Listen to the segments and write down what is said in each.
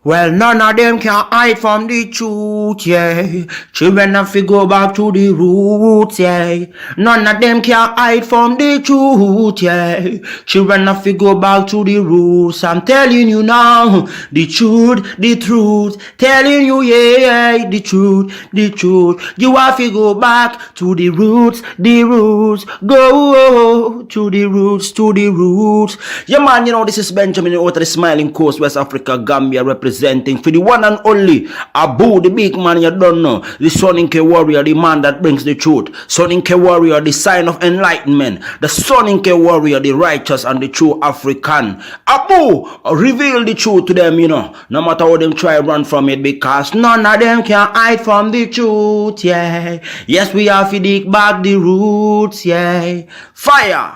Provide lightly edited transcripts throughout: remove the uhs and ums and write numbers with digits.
Well, none of them can hide from the truth, yeah. Children have to go back to the roots, yeah. None of them can hide from the truth, yeah. Children have to go back to the roots. I'm telling you now, the truth. Telling you, yeah, the truth, the truth. You have to go back to the roots, the roots. Go to the roots, to the roots. Yeah, man, you know, this is Benjamin out of the Smiling Coast, West Africa, Gambia, representing for the one and only Abu, the big man you don't know, the Soninke warrior, the man that brings the truth, Soninke warrior, the sign of enlightenment, the Soninke warrior, the righteous and the true African. Abu, reveal the truth to them, you know, no matter how them try run from it, because none of them can hide from the truth, yeah. Yes, we have to dig back the roots, yeah. Fire!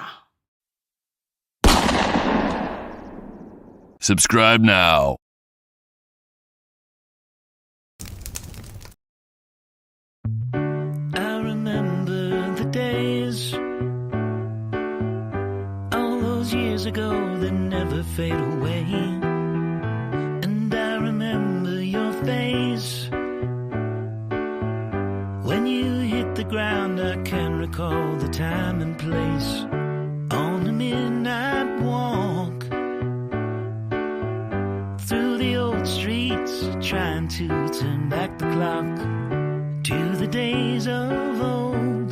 Subscribe now. I remember the days, all those years ago that never fade away. And I remember your face when you hit the ground. I can recall the time and place on the midnight walk through the old streets, trying to turn back the clock to the days of old,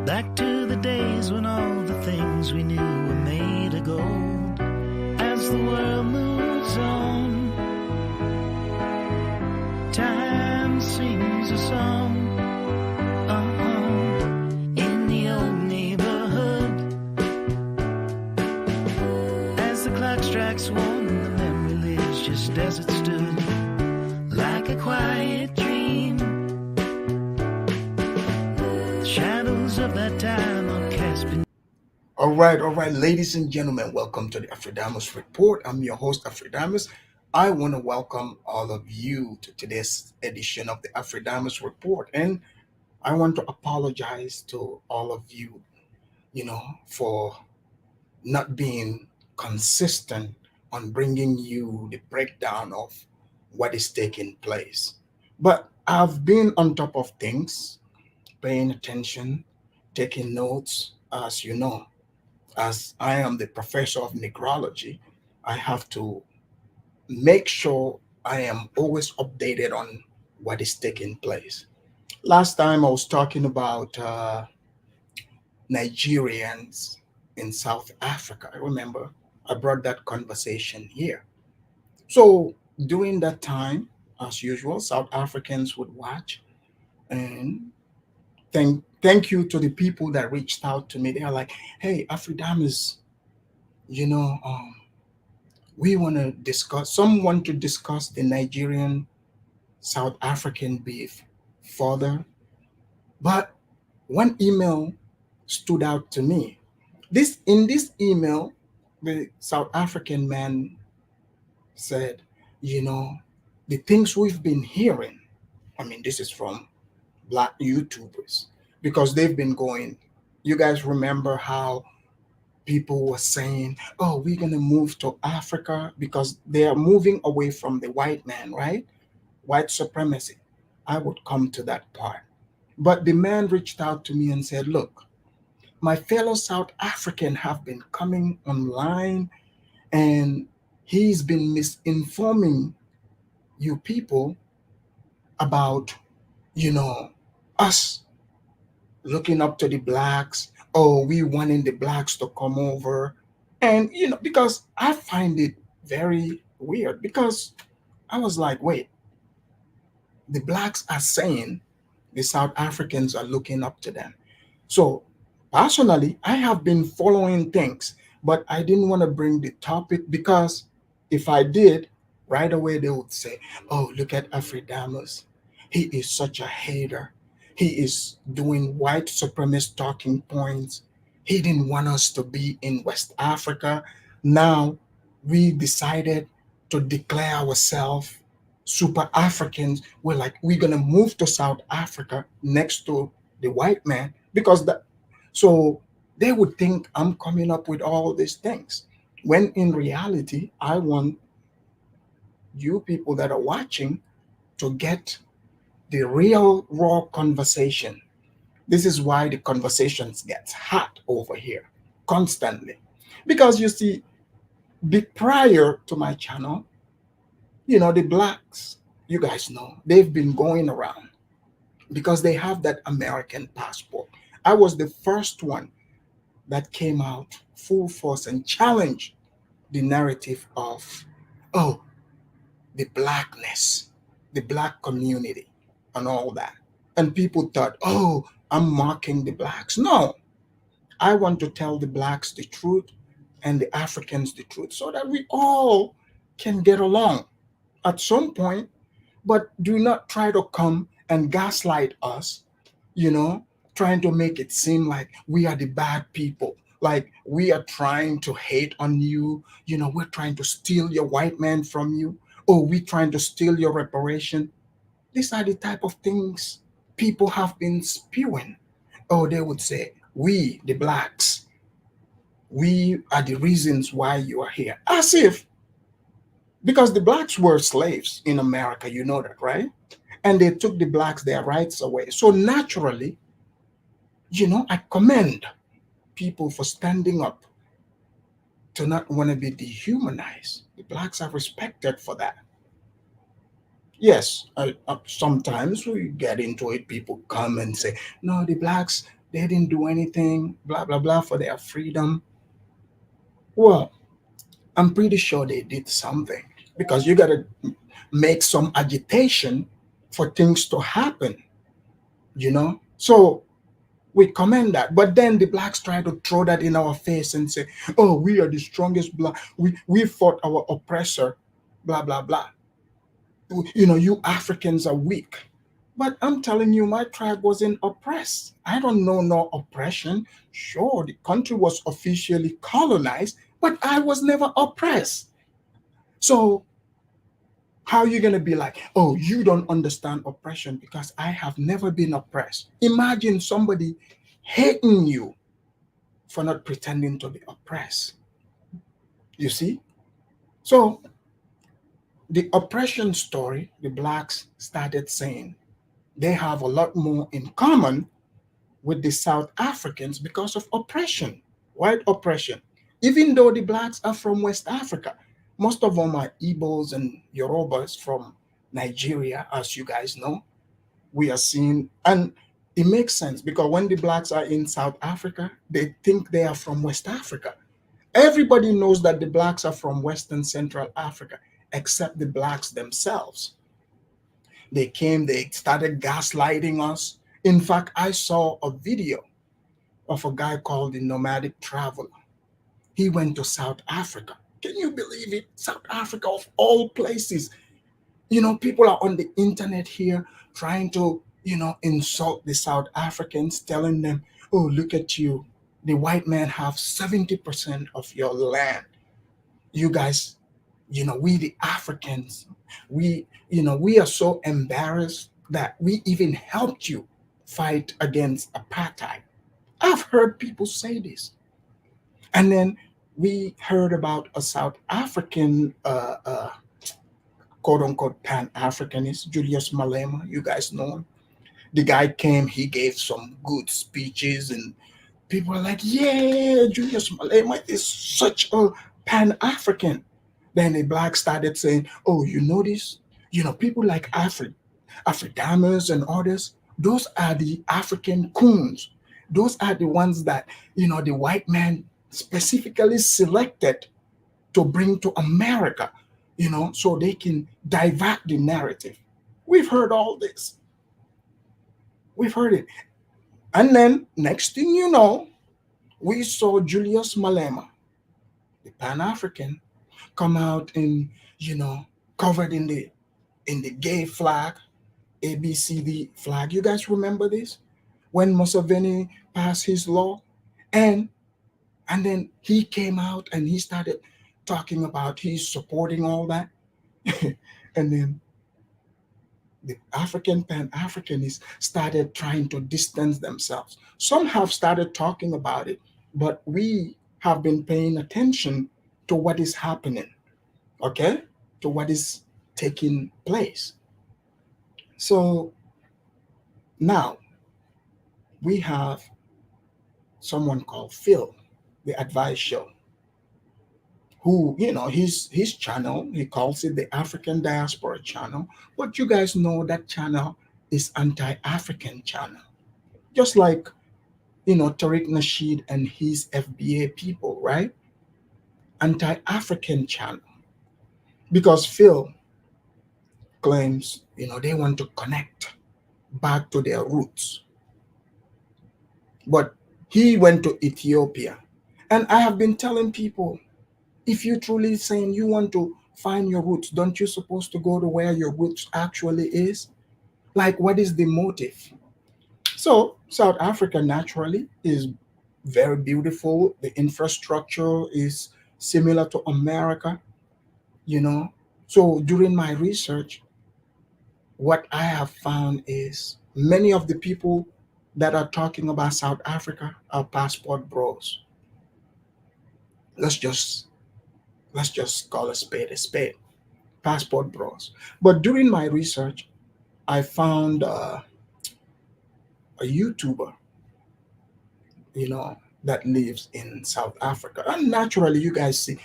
back to the days when all the things we knew were made of gold. As the world moves on, time sings a song. In the old neighborhood, as the clock strikes one, the memory lives just as it stood, like a quiet dream. The shadows of that time are cast beneath. All right, ladies and gentlemen, welcome to the Afridamus Report. I'm your host, Afridamus. I want to welcome all of you to today's edition of the Afridamus Report, and I want to apologize to all of you, for not being consistent on bringing you the breakdown of what is taking place. But I've been on top of things, paying attention, taking notes, as you know. As I am the professor of necrology, I have to make sure I am always updated on what is taking place. Last time I was talking about Nigerians in South Africa. I remember I brought that conversation here. So during that time, as usual, South Africans would watch, and thank you to the people that reached out to me. They're like, "Hey, Afridamus, you know, we want to discuss. Some want to discuss the Nigerian South African beef further." But one email stood out to me. This email, the South African man said, you know, the things we've been hearing. I mean, this is from Black YouTubers because they've been going. You guys remember how people were saying, "Oh, we're gonna move to Africa," because they are moving away from the white man, right? White supremacy. I would come to that part. But the man reached out to me and said, "Look, my fellow South African have been coming online and he's been misinforming you people about, you know, us looking up to the blacks. Oh, we wanting the blacks to come over." And, because I find it very weird because I was like, wait, the blacks are saying the South Africans are looking up to them. So personally, I have been following things, but I didn't want to bring the topic because if I did, right away they would say, "Oh, look at Afridamus. He is such a hater. He is doing white supremacist talking points. He didn't want us to be in West Africa. Now we decided to declare ourselves super Africans. We're like, we're gonna move to South Africa next to the white man because that." So they would think I'm coming up with all these things, when in reality, I want you people that are watching to get the real raw conversation. This is why the conversations gets hot over here constantly. Because you see, prior to my channel, the blacks, you guys know, they've been going around because they have that American passport. I was the first one that came out full force and challenged the narrative of, oh, the blackness, the black community, and all that. And people thought, oh, I'm mocking the blacks. No, I want to tell the blacks the truth and the Africans the truth so that we all can get along at some point, but do not try to come and gaslight us, you know, trying to make it seem like we are the bad people, like we are trying to hate on you, we're trying to steal your white man from you, or we're trying to steal your reparation. These are the type of things people have been spewing. Oh, they would say, we, the blacks, we are the reasons why you are here. As if, because the blacks were slaves in America, you know that, right? And they took the blacks their rights away. So naturally, I commend people for standing up to not want to be dehumanized. The blacks are respected for that. Yes, sometimes we get into it. People come and say, no, the blacks, they didn't do anything, blah, blah, blah, for their freedom. Well, I'm pretty sure they did something because you got to make some agitation for things to happen. So we commend that. But then the blacks try to throw that in our face and say, oh, we are the strongest black. We fought our oppressor, blah, blah, blah. You Africans are weak. But I'm telling you, my tribe wasn't oppressed. I don't know no oppression. Sure, the country was officially colonized, but I was never oppressed. So how are you going to be like, oh, you don't understand oppression because I have never been oppressed? Imagine somebody hating you for not pretending to be oppressed. You see? So the oppression story, the blacks started saying they have a lot more in common with the South Africans because of oppression, white oppression. Even though the blacks are from West Africa, most of them are Igbos and Yorubas from Nigeria, as you guys know. We are seeing, and it makes sense because when the blacks are in South Africa, they think they are from West Africa. Everybody knows that the blacks are from Western Central Africa, except the blacks themselves. They came, they started gaslighting us. In fact, I saw a video of a guy called the Nomadic Traveler. He went to South Africa. Can you believe it? South Africa, of all places. People are on the internet here trying to, insult the South Africans, telling them, oh, look at you. The white man have 70% of your land. You guys, we the Africans, we are so embarrassed that we even helped you fight against apartheid. I've heard people say this. And then we heard about a South African, quote unquote, Pan Africanist, Julius Malema. You guys know him. The guy came, he gave some good speeches, and people are like, yeah, Julius Malema is such a Pan African. Then the blacks started saying, oh, you know this? People like Afrikaners and others, those are the African coons. Those are the ones that, the white man specifically selected to bring to America, so they can divert the narrative. We've heard all this. We've heard it. And then, next thing you know, we saw Julius Malema, the Pan African, come out in, covered in the gay flag, ABCD flag. You guys remember this? When Museveni passed his law, and then he came out and he started talking about he's supporting all that. And then the African Pan-Africanists started trying to distance themselves. Some have started talking about it, but we have been paying attention to what is happening, okay? To what is taking place. So now we have someone called Phil, the Advice Show, who, his channel, he calls it the African Diaspora Channel, but you guys know that channel is anti-African channel. Just like, Tariq Nasheed and his FBA people, right? Anti-African channel. Because Phil claims, they want to connect back to their roots. But he went to Ethiopia. And I have been telling people, if you truly saying you want to find your roots, don't you supposed to go to where your roots actually is? Like, what is the motive? So South Africa naturally is very beautiful. The infrastructure is similar to America, you know. So during my research, what I have found is many of the people that are talking about South Africa are passport bros. Let's just let's just call a spade a spade. Passport bros. But during my research, I found a YouTuber, you know, that lives in South Africa. And naturally, you guys see,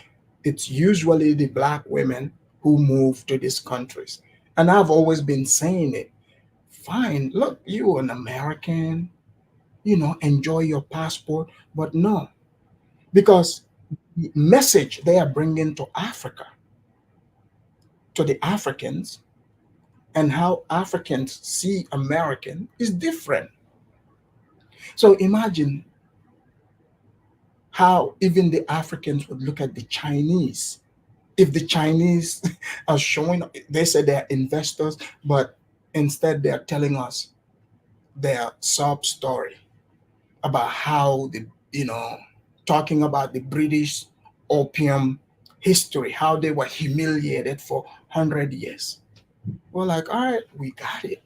it's usually the black women who move to these countries. And I've always been saying it. Fine, look, you're an American, enjoy your passport, but no, because the message they are bringing to Africa, to the Africans, and how Africans see American is different. So imagine how even the Africans would look at the Chinese. If the Chinese are showing, they say they're investors, but instead they're telling us their sob story about how you know, talking about the British opium history, how they were humiliated for 100 years. We're like, all right, we got it.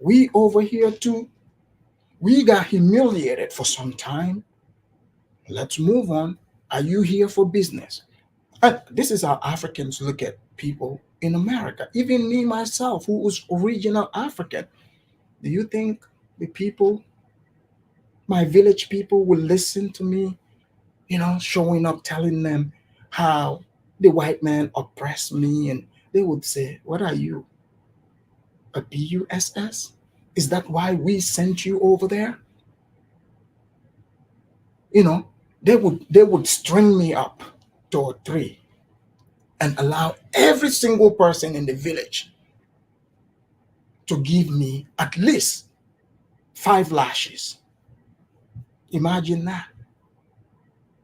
We over here too, we got humiliated for some time. Let's move on. Are you here for business? And this is how Africans look at people in America. Even me myself, who was original African. Do you think the people, my village people, will listen to me, showing up telling them how the white man oppressed me? And they would say, what are you, a BUSS? Is that why we sent you over there? You know, they would string me up to a tree and allow every single person in the village to give me at least 5 lashes. Imagine that.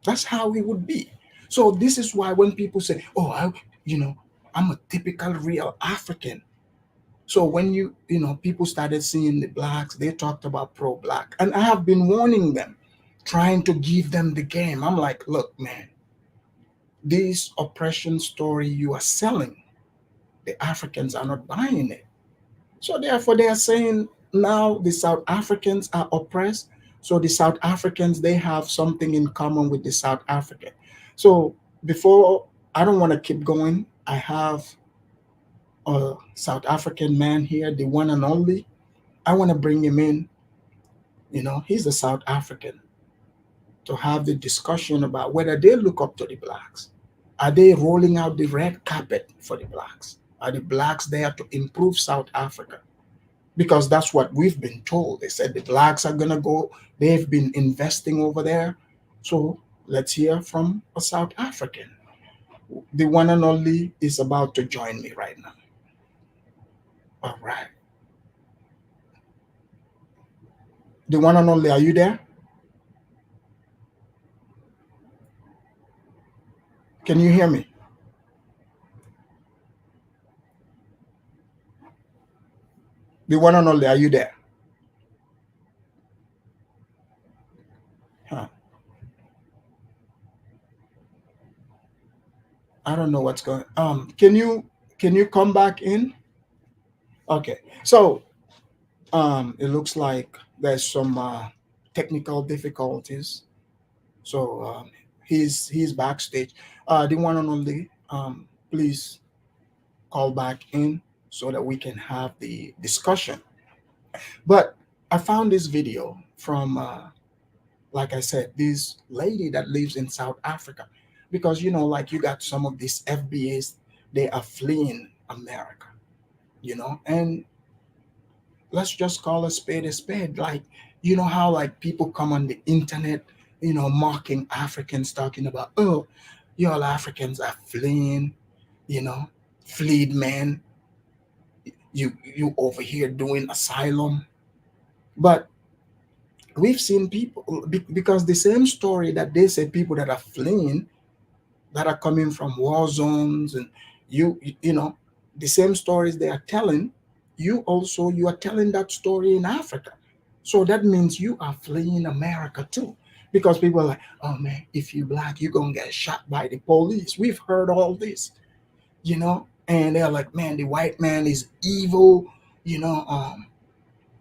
That's how it would be. So this is why when people say, "Oh, you know, I'm a typical real African." So when people started seeing the blacks, they talked about pro-black, and I have been warning them, trying to give them the game. I'm like, look, man, this oppression story you are selling, the Africans are not buying it. So therefore, they are saying now the South Africans are oppressed. So the South Africans, they have something in common with the South African. So before, I don't want to keep going. I have a South African man here, the one and only. I want to bring him in. He's a South African, to have the discussion about whether they look up to the blacks. Are they rolling out the red carpet for the blacks? Are the blacks there to improve South Africa? Because that's what we've been told. They said the blacks are gonna go. They've been investing over there. So let's hear from a South African. The one and only is about to join me right now. All right. The one and only, are you there? Can you hear me? The one and only, are you there? Huh. I don't know what's going. Can you come back in? Okay. So it looks like there's some technical difficulties. So he's backstage. The one and only, please call back in so that we can have the discussion. But I found this video from, like I said, this lady that lives in South Africa, because like you got some of these FBAs, they are fleeing America, and let's just call a spade a spade. Like, how like people come on the internet, mocking Africans, talking about, oh, y'all Africans are fleeing, you know, fleed men. You over here doing asylum, but we've seen people because the same story that they say people that are fleeing, that are coming from war zones, and you know the same stories they are telling, you are telling that story in Africa. So that means you are fleeing America too, because people are like, oh man, if you black, you're gonna get shot by the police. We've heard all this, and they're like, man, the white man is evil, you know um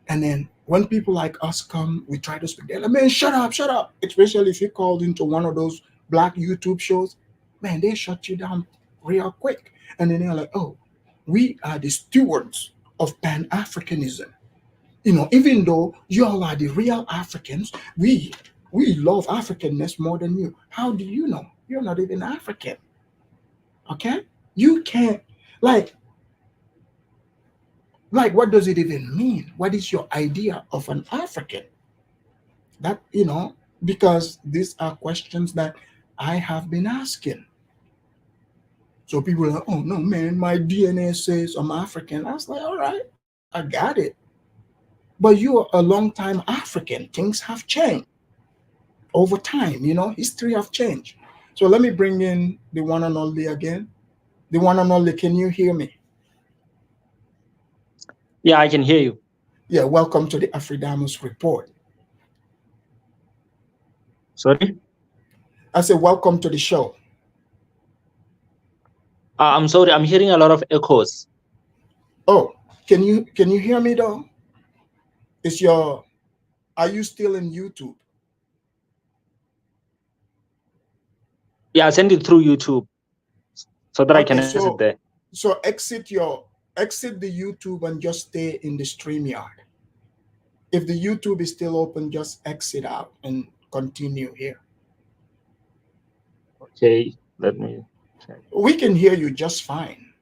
and then when people like us come, we try to speak. They're like, man, shut up, shut up. Especially if you called into one of those black YouTube shows, man, they shut you down real quick. And then they're like, oh, we are the stewards of Pan Africanism. Even though you all are the real Africans, we love Africanness more than you. How do you know? You're not even African. Okay? You can't, like, what does it even mean? What is your idea of an African? That, because these are questions that I have been asking. So people are like, oh no, man, my DNA says I'm African. I was like, all right, I got it. But you're a long time African. Things have changed over time, history have changed. So let me bring in the one and only again. The one and only, can you hear me? Yeah, I can hear you. Yeah, welcome to the Afridamus Report. Sorry? I said, welcome to the show. I'm sorry, I'm hearing a lot of echoes. Oh, can you hear me though? Are you still in YouTube? Yeah, send it through YouTube so that I can exit there. So exit the YouTube and just stay in the StreamYard. If the YouTube is still open, just exit out and continue here. Okay, let me check. We can hear you just fine.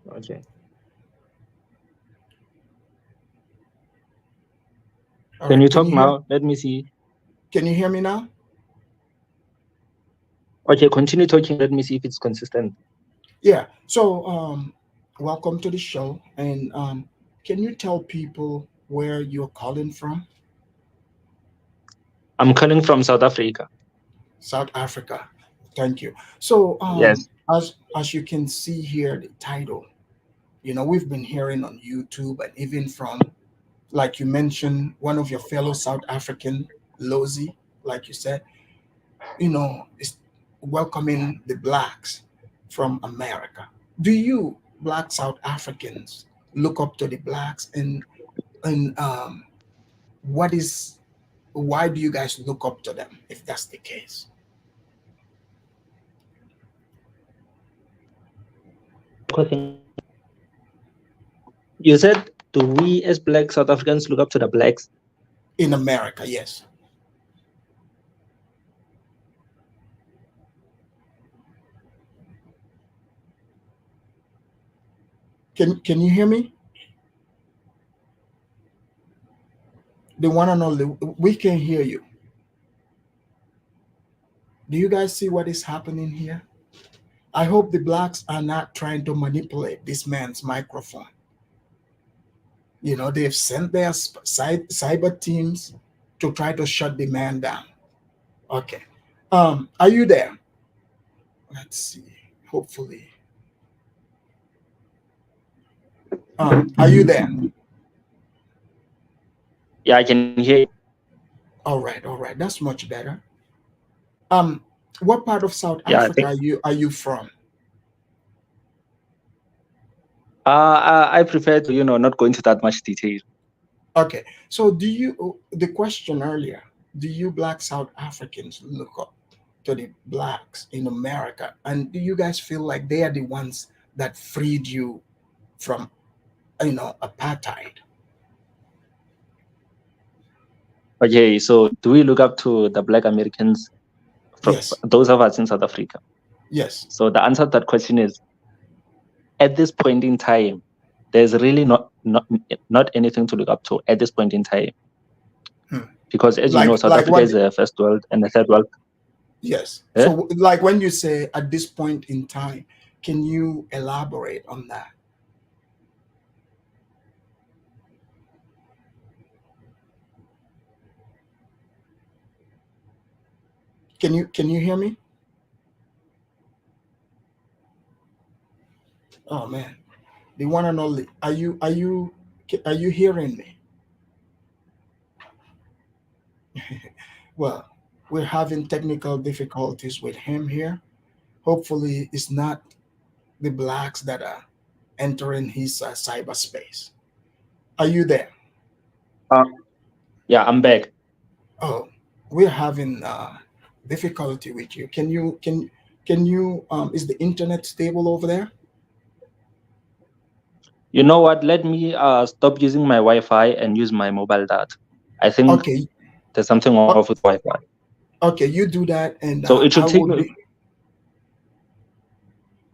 Okay. Can you talk now? Let me see. Can you hear me now? Okay, continue talking. Let me see if it's consistent. Yeah. So, welcome to the show. And can you tell people where you're calling from? I'm calling from South Africa. South Africa. Thank you. So, yes, as you can see here, the title, we've been hearing on YouTube and even from, like you mentioned, one of your fellow South African, Lozi, like you said, is welcoming the blacks from America. Do you black South Africans look up to the blacks, and why do you guys look up to them if that's the case? You said, do we as black South Africans look up to the blacks? In America, yes. Can you hear me? The one and only, we can hear you. Do you guys see what is happening here? I hope the blacks are not trying to manipulate this man's microphone. They've sent their cyber teams to try to shut the man down. Okay. Are you there? Let's see. Hopefully. Are you there? Yeah, I can hear you. All right. That's much better. What part of South Africa are you from? I prefer to, not go into that much detail. Okay. So the question earlier, do you black South Africans look up to the blacks in America? And do you guys feel like they are the ones that freed you from, apartheid? Okay, so do we look up to the Black Americans, from Yes. those of us in South Africa? Yes. So the answer to that question is, at this point in time, there's really not anything to look up to at this point in time. Because as you know, South Like Africa what? is a first world and a third world. Yes. Eh? So, like when you say at this point in time, can you elaborate on that? Can you hear me? Oh man, the one and only. Are you hearing me? Well, we're having technical difficulties with him here. Hopefully, it's not the blacks that are entering his cyberspace. Are you there? Yeah, I'm back. Oh, we're having difficulty with you. Can you is the internet stable over there? You know what? Let me stop using my Wi-Fi and use my mobile data. I think Okay. there's something wrong with Wi-Fi. Okay, you do that, and So it should I take will me. be.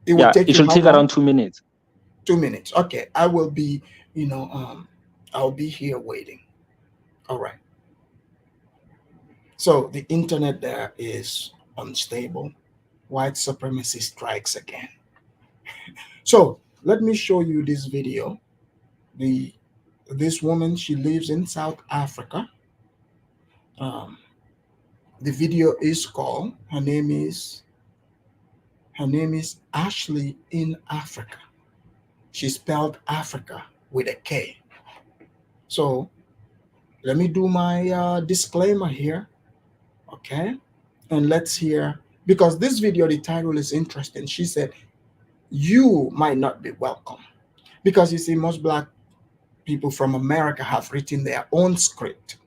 It will take It you should how take long? around 2 minutes. 2 minutes. Okay, I will be. I'll be here waiting. All right. So the internet there is unstable. White supremacy strikes again. So let me show you this video. This woman, she lives in South Africa. Um, the video is called. Her name is Ashley in Africa. She spelled Africa with a K. So let me do my disclaimer here, okay? And let's hear, because this video, the title is interesting. She said, "You might not be welcome," because you see, most black people from America have written their own script.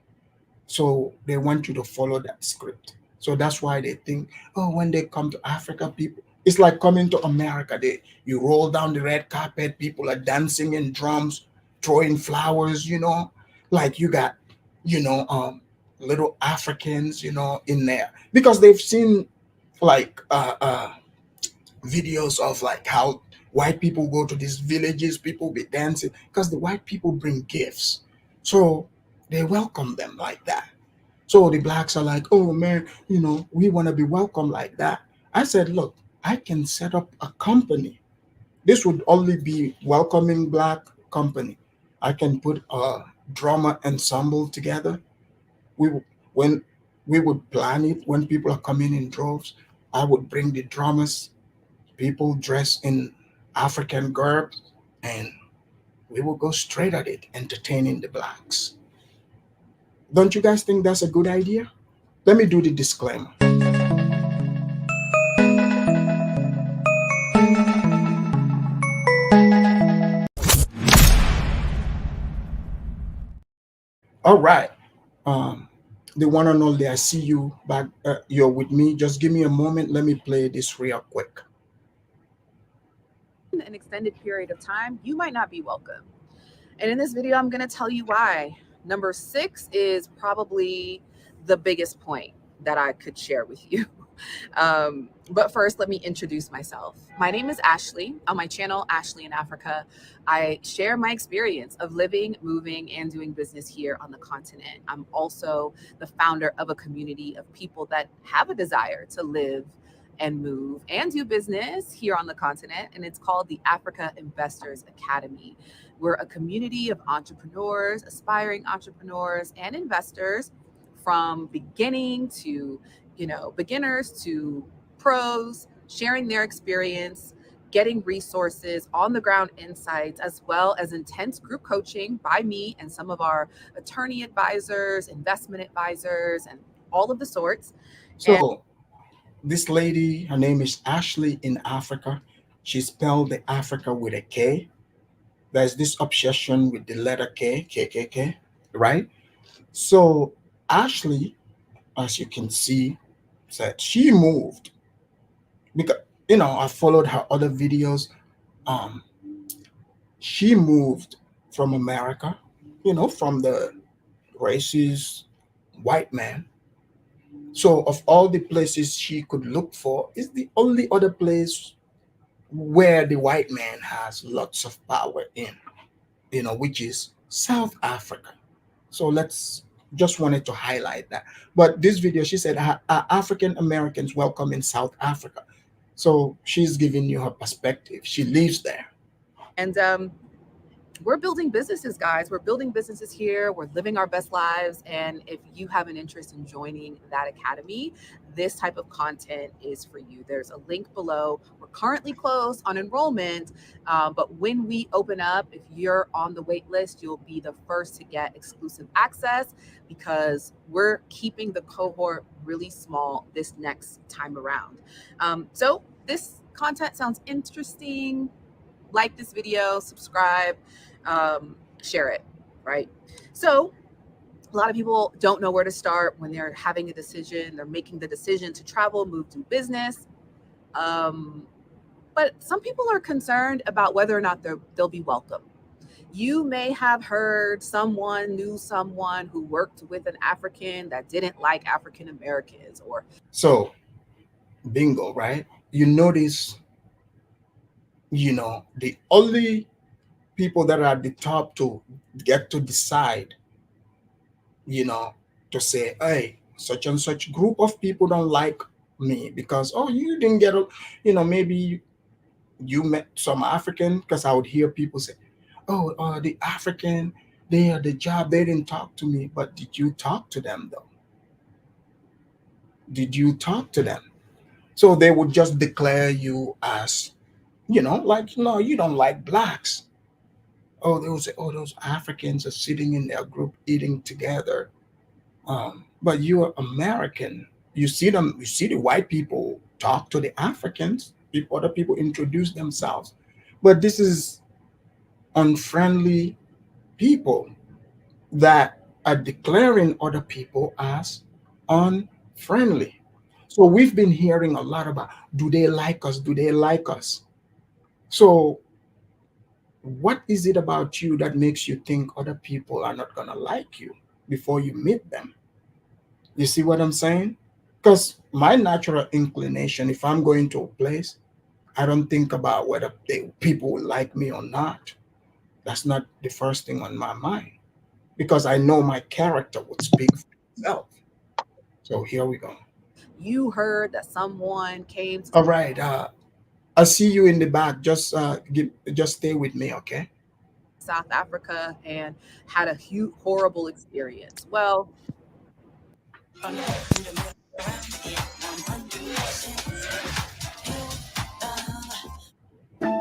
So they want you to follow that script. So that's why they think, oh, when they come to Africa, people, it's like coming to America. You roll down the red carpet, people are dancing in drums, throwing flowers, like you got, little Africans, in there because they've seen like videos of like how white people go to these villages, people be dancing because the white people bring gifts. So they welcome them like that. So the blacks are like, oh man, we want to be welcome like that. I said, look, I can set up a company. This would only be welcoming black company. I can put a drama ensemble together. When we would plan it, when people are coming in droves, I would bring the drummers, people dressed in African garb, and we will go straight at it, entertaining the blacks. Don't you guys think that's a good idea? Let me do the disclaimer. All right. Um, the one and only, I see you back. You're with me. Just give me a moment. Let me play this real quick. An extended period of time, you might not be welcome. And in this video, I'm going to tell you why. Number 6 is probably the biggest point that I could share with you. But first, let me introduce myself. My name is Ashley. On my channel, Ashley in Africa, I share my experience of living, moving, and doing business here on the continent. I'm also the founder of a community of people that have a desire to live and move and do business here on the continent, and it's called the Africa Investors Academy. We're a community of entrepreneurs, aspiring entrepreneurs, and investors from beginning to, beginners to pros, sharing their experience, getting resources, on the ground insights, as well as intense group coaching by me and some of our attorney advisors, investment advisors, and all of the sorts. So this lady, her name is Ashley in Africa. She spelled the Africa with a K. There's this obsession with the letter K, right? So Ashley, as you can see, said she moved because, you know, I followed her other videos. Um, she moved from America, you know, from the racist white man. So of all the places she could look for, is the only other place where the white man has lots of power in, you know, which is South Africa. So let's just wanted to highlight that. But this video, she said, African Americans welcome in South Africa. So she's giving you her perspective. She lives there. And we're building businesses, guys. We're building businesses here. We're living our best lives. And if you have an interest in joining that academy, this type of content is for you. There's a link below. We're currently closed on enrollment, but when we open up, if you're on the wait list, you'll be the first to get exclusive access because we're keeping the cohort really small this next time around. So this content sounds interesting. Like this video, subscribe, share it, right? So a lot of people don't know where to start when they're having a decision. They're making the decision to travel, move, do business. But some people are concerned about whether or not they'll be welcome. You may have heard someone knew someone who worked with an African that didn't like African Americans, or so bingo, right? You notice, you know, the only people that are at the top to get to decide, you know, to say, hey, such and such group of people don't like me because, oh, you didn't get a, you know, maybe you met some African, because I would hear people say, oh, the African, they are the job, they didn't talk to me. But did you talk to them though? Did you talk to them? So they would just declare you as, you know, like, no, you don't like blacks. Oh, they would say, oh, those Africans are sitting in their group eating together. But you're American. You see them, you see the white people talk to the Africans, other people introduce themselves. But this is unfriendly people that are declaring other people as unfriendly. So we've been hearing a lot about, do they like us? Do they like us? So what is it about you that makes you think other people are not going to like you before you meet them? You see what I'm saying? Because my natural inclination, if I'm going to a place, I don't think about whether people will like me or not. That's not the first thing on my mind because I know my character would speak for itself. So here we go. you heard that someone came to All right. I see you in the back. Just just stay with me, okay? South Africa and had a horrible experience. Well,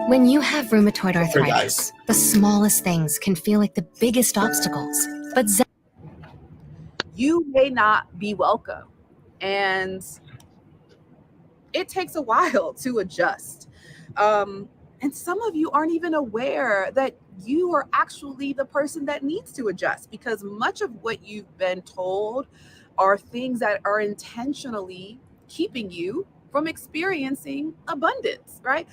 when you have rheumatoid Sorry, arthritis, guys. the smallest things can feel like the biggest obstacles. But you may not be welcome. And it takes a while to adjust. And some of you aren't even aware that you are actually the person that needs to adjust because much of what you've been told are things that are intentionally keeping you from experiencing abundance, right?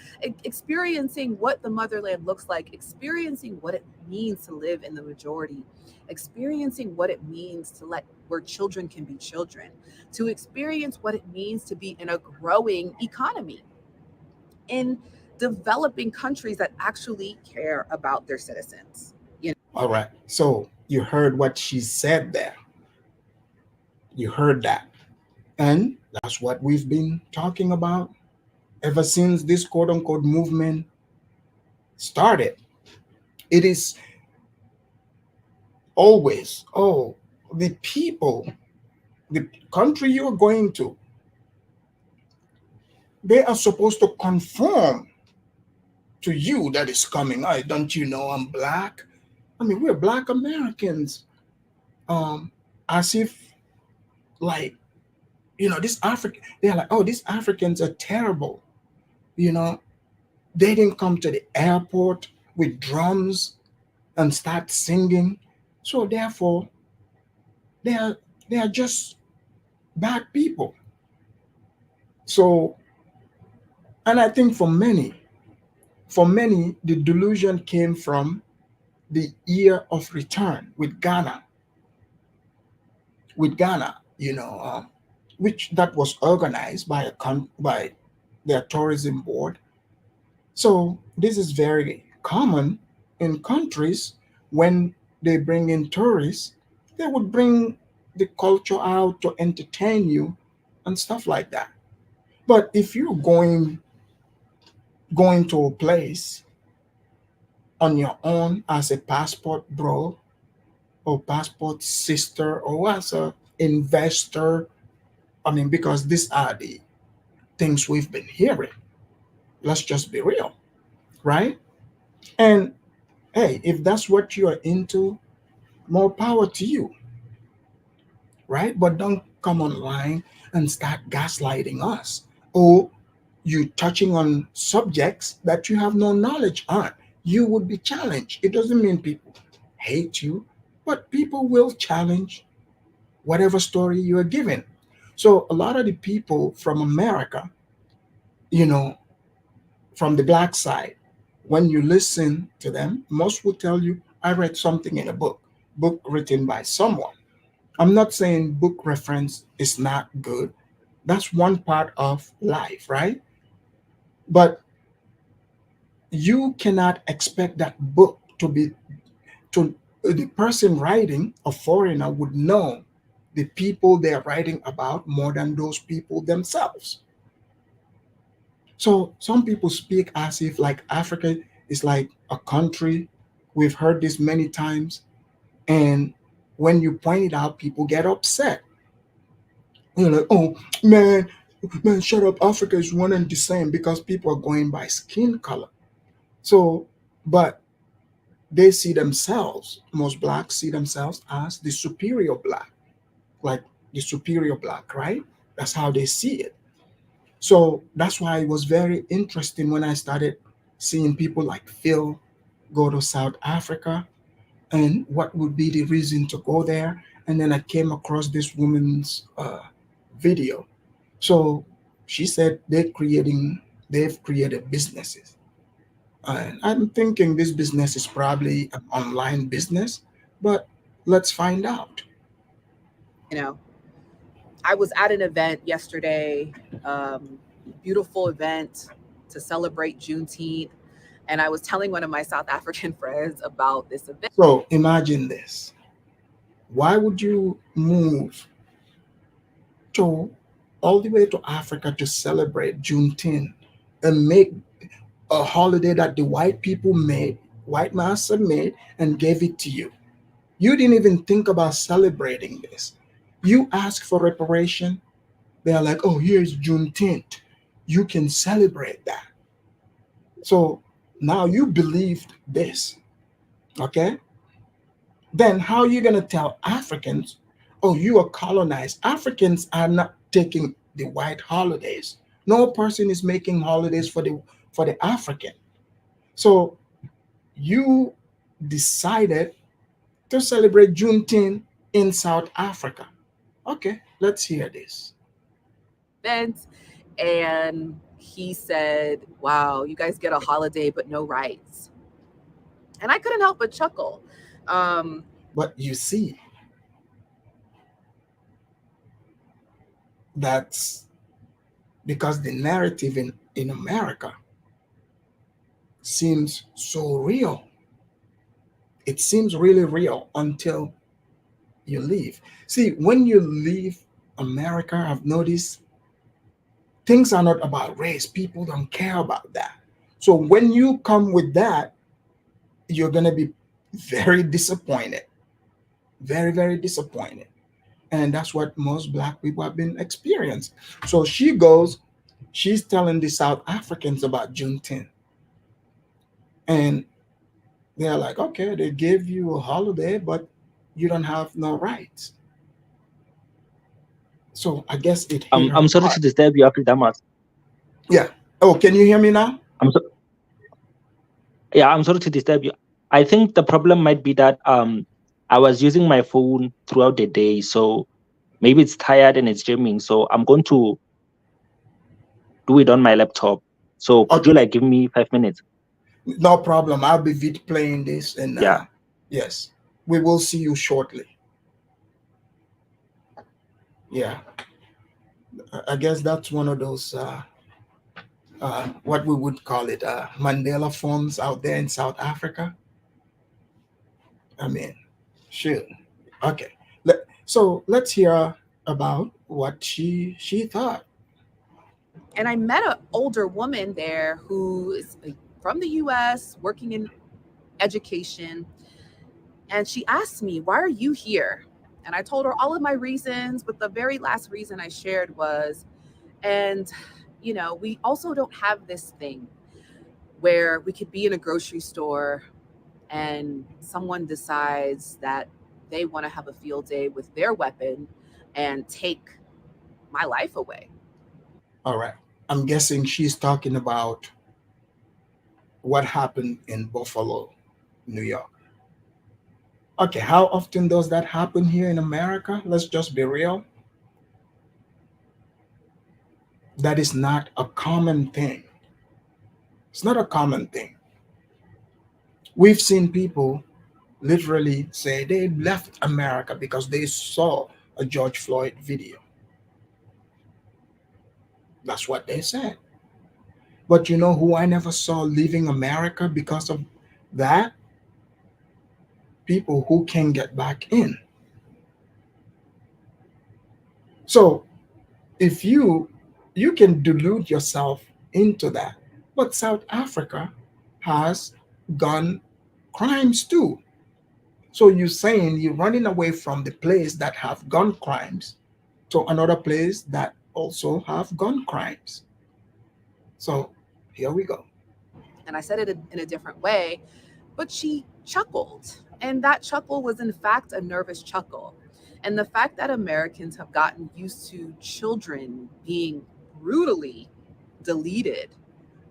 Experiencing what the motherland looks like, experiencing what it means to live in the majority, experiencing what it means to let where children can be children, to experience what it means to be in a growing economy in developing countries that actually care about their citizens. You know? All right. So you heard what she said there. You heard that. And that's what we've been talking about ever since this quote unquote movement started. It is always, oh, the people, the country you're going to, they are supposed to conform to you that is coming. Oh, don't you know I'm black? I mean, we're black Americans. As if like, you know, this African, they're like, oh, these Africans are terrible. You know, they didn't come to the airport with drums and start singing. So therefore, they are just bad people. So, and I think for many, the delusion came from the year of return with Ghana, which that was organized by by their tourism board. So this is very common in countries when they bring in tourists, they would bring the culture out to entertain you and stuff like that. But if you're going to a place on your own as a passport bro or passport sister or as a investor, I mean, because these are the things we've been hearing. Let's just be real, right? And hey, if that's what you're into, more power to you, right? But don't come online and start gaslighting us, or you touching on subjects that you have no knowledge on. You would be challenged. It doesn't mean people hate you, but people will challenge whatever story you are given. So a lot of the people from America, you know, from the black side, when you listen to them, most will tell you, I read something in a book written by someone. I'm not saying book reference is not good. That's one part of life, right? But you cannot expect that book to be to the person writing, a foreigner, would know the people they're writing about more than those people themselves. So some people speak as if like Africa is like a country. We've heard this many times. And when you point it out, people get upset. You're like, oh man, shut up. Africa is one and the same because people are going by skin color. So, but they see themselves, most blacks see themselves as the superior black, like the superior black, right? That's how they see it. So that's why it was very interesting when I started seeing people like Phil go to South Africa and what would be the reason to go there. And then I came across this woman's video. So she said they've created businesses. And I'm thinking this business is probably an online business, but let's find out. You know, I was at an event yesterday, beautiful event to celebrate Juneteenth. And I was telling one of my South African friends about this event. So imagine this. Why would you move to all the way to Africa to celebrate Juneteenth and make a holiday that the white people made, white master made, and gave it to you? You didn't even think about celebrating this. You ask for reparation, they are like, oh, here's Juneteenth. You can celebrate that. So now you believed this, okay? Then how are you going to tell Africans, oh, you are colonized? Africans are not taking the white holidays. No person is making holidays for the African. So you decided to celebrate Juneteenth in South Africa. Okay, let's hear this. And he said, wow, you guys get a holiday but no rights. And I couldn't help but chuckle. But you see, that's because the narrative in America seems so real. It seems really real until you leave. See, when you leave America, I've noticed things are not about race. People don't care about that. So when you come with that, you're going to be very disappointed. Very, very disappointed. And that's what most black people have been experiencing. So she's telling the South Africans about Juneteenth. And they're like, okay, they gave you a holiday, but you don't have no rights. So I guess it hit her I'm sorry hard. to disturb you, Africa Damas. Yeah. Oh, can you hear me now? I'm sorry to disturb you. I think the problem might be that I was using my phone throughout the day, so maybe it's tired and it's jamming. So I'm going to do it on my laptop. So could you like give me 5 minutes? No problem. I'll be playing this, and Yeah. yes, we will see you shortly. Yeah, I guess that's one of those what we would call it Mandela phones out there in South Africa. I mean, sure. Okay. So let's hear about what she thought. And I met an older woman there who is from the US, working in education. And she asked me, "Why are you here?" And I told her all of my reasons, but the very last reason I shared was, and you know, we also don't have this thing where we could be in a grocery store and someone decides that they want to have a field day with their weapon and take my life away. All right. I'm guessing she's talking about what happened in Buffalo, New York. Okay, how often does that happen here in America? Let's just be real. That is not a common thing. It's not a common thing. We've seen people literally say they left America because they saw a George Floyd video. That's what they said. But you know who I never saw leaving America because of that? People who can get back in. So if you can delude yourself into that. But South Africa has gun crimes too. So you're saying you're running away from the place that have gun crimes to another place that also have gun crimes. So here we go. And I said it in a different way, but she chuckled. And that chuckle was, in fact, a nervous chuckle. And the fact that Americans have gotten used to children being brutally deleted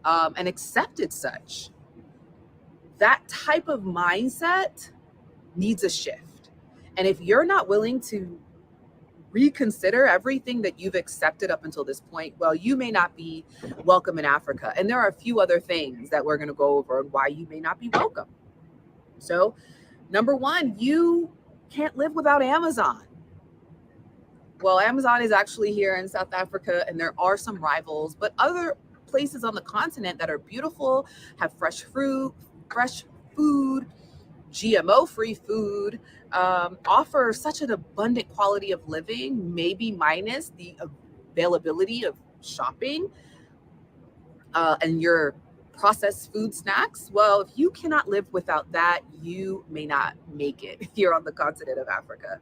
and accepted such, that type of mindset needs a shift. And if you're not willing to reconsider everything that you've accepted up until this point, well, you may not be welcome in Africa. And there are a few other things that we're going to go over and why you may not be welcome. So, number one, you can't live without Amazon. Well, Amazon is actually here in South Africa, and there are some rivals, but other places on the continent that are beautiful, have fresh fruit, fresh food, GMO-free food, offer such an abundant quality of living, maybe minus the availability of shopping and your processed food snacks. Well, if you cannot live without that, you may not make it here on the continent of Africa.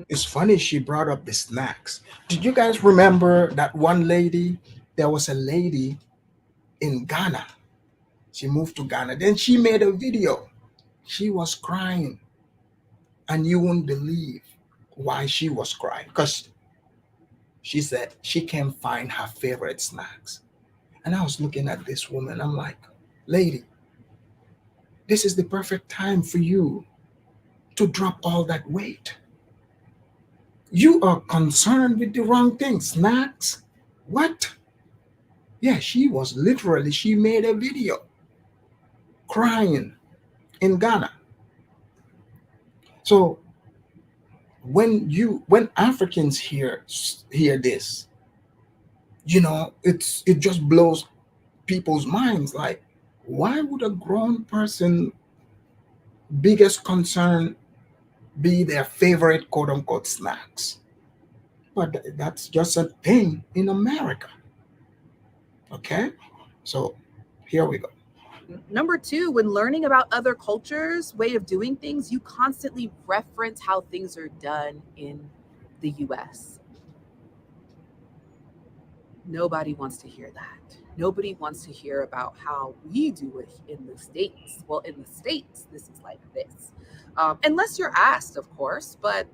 It's funny she brought up the snacks. Did you guys remember that one lady? There was a lady in Ghana. She moved to Ghana. Then she made a video. She was crying. And you won't believe why she was crying. Because she said she can't find her favorite snacks. And I was looking at this woman. I'm like, lady, this is the perfect time for you to drop all that weight. You are concerned with the wrong thing. Snacks? What? Yeah, she was literally, she made a video crying in Ghana. So when Africans hear this, you know, it just blows people's minds. Like, why would a grown person biggest concern be their favorite quote unquote snacks? But that's just a thing in America. Okay, so here we go. Number two, when learning about other cultures' way of doing things, you constantly reference how things are done in the US. Nobody wants to hear that. Nobody wants to hear about how we do it in the States. Well, in the States, this is like this. Unless you're asked, of course, but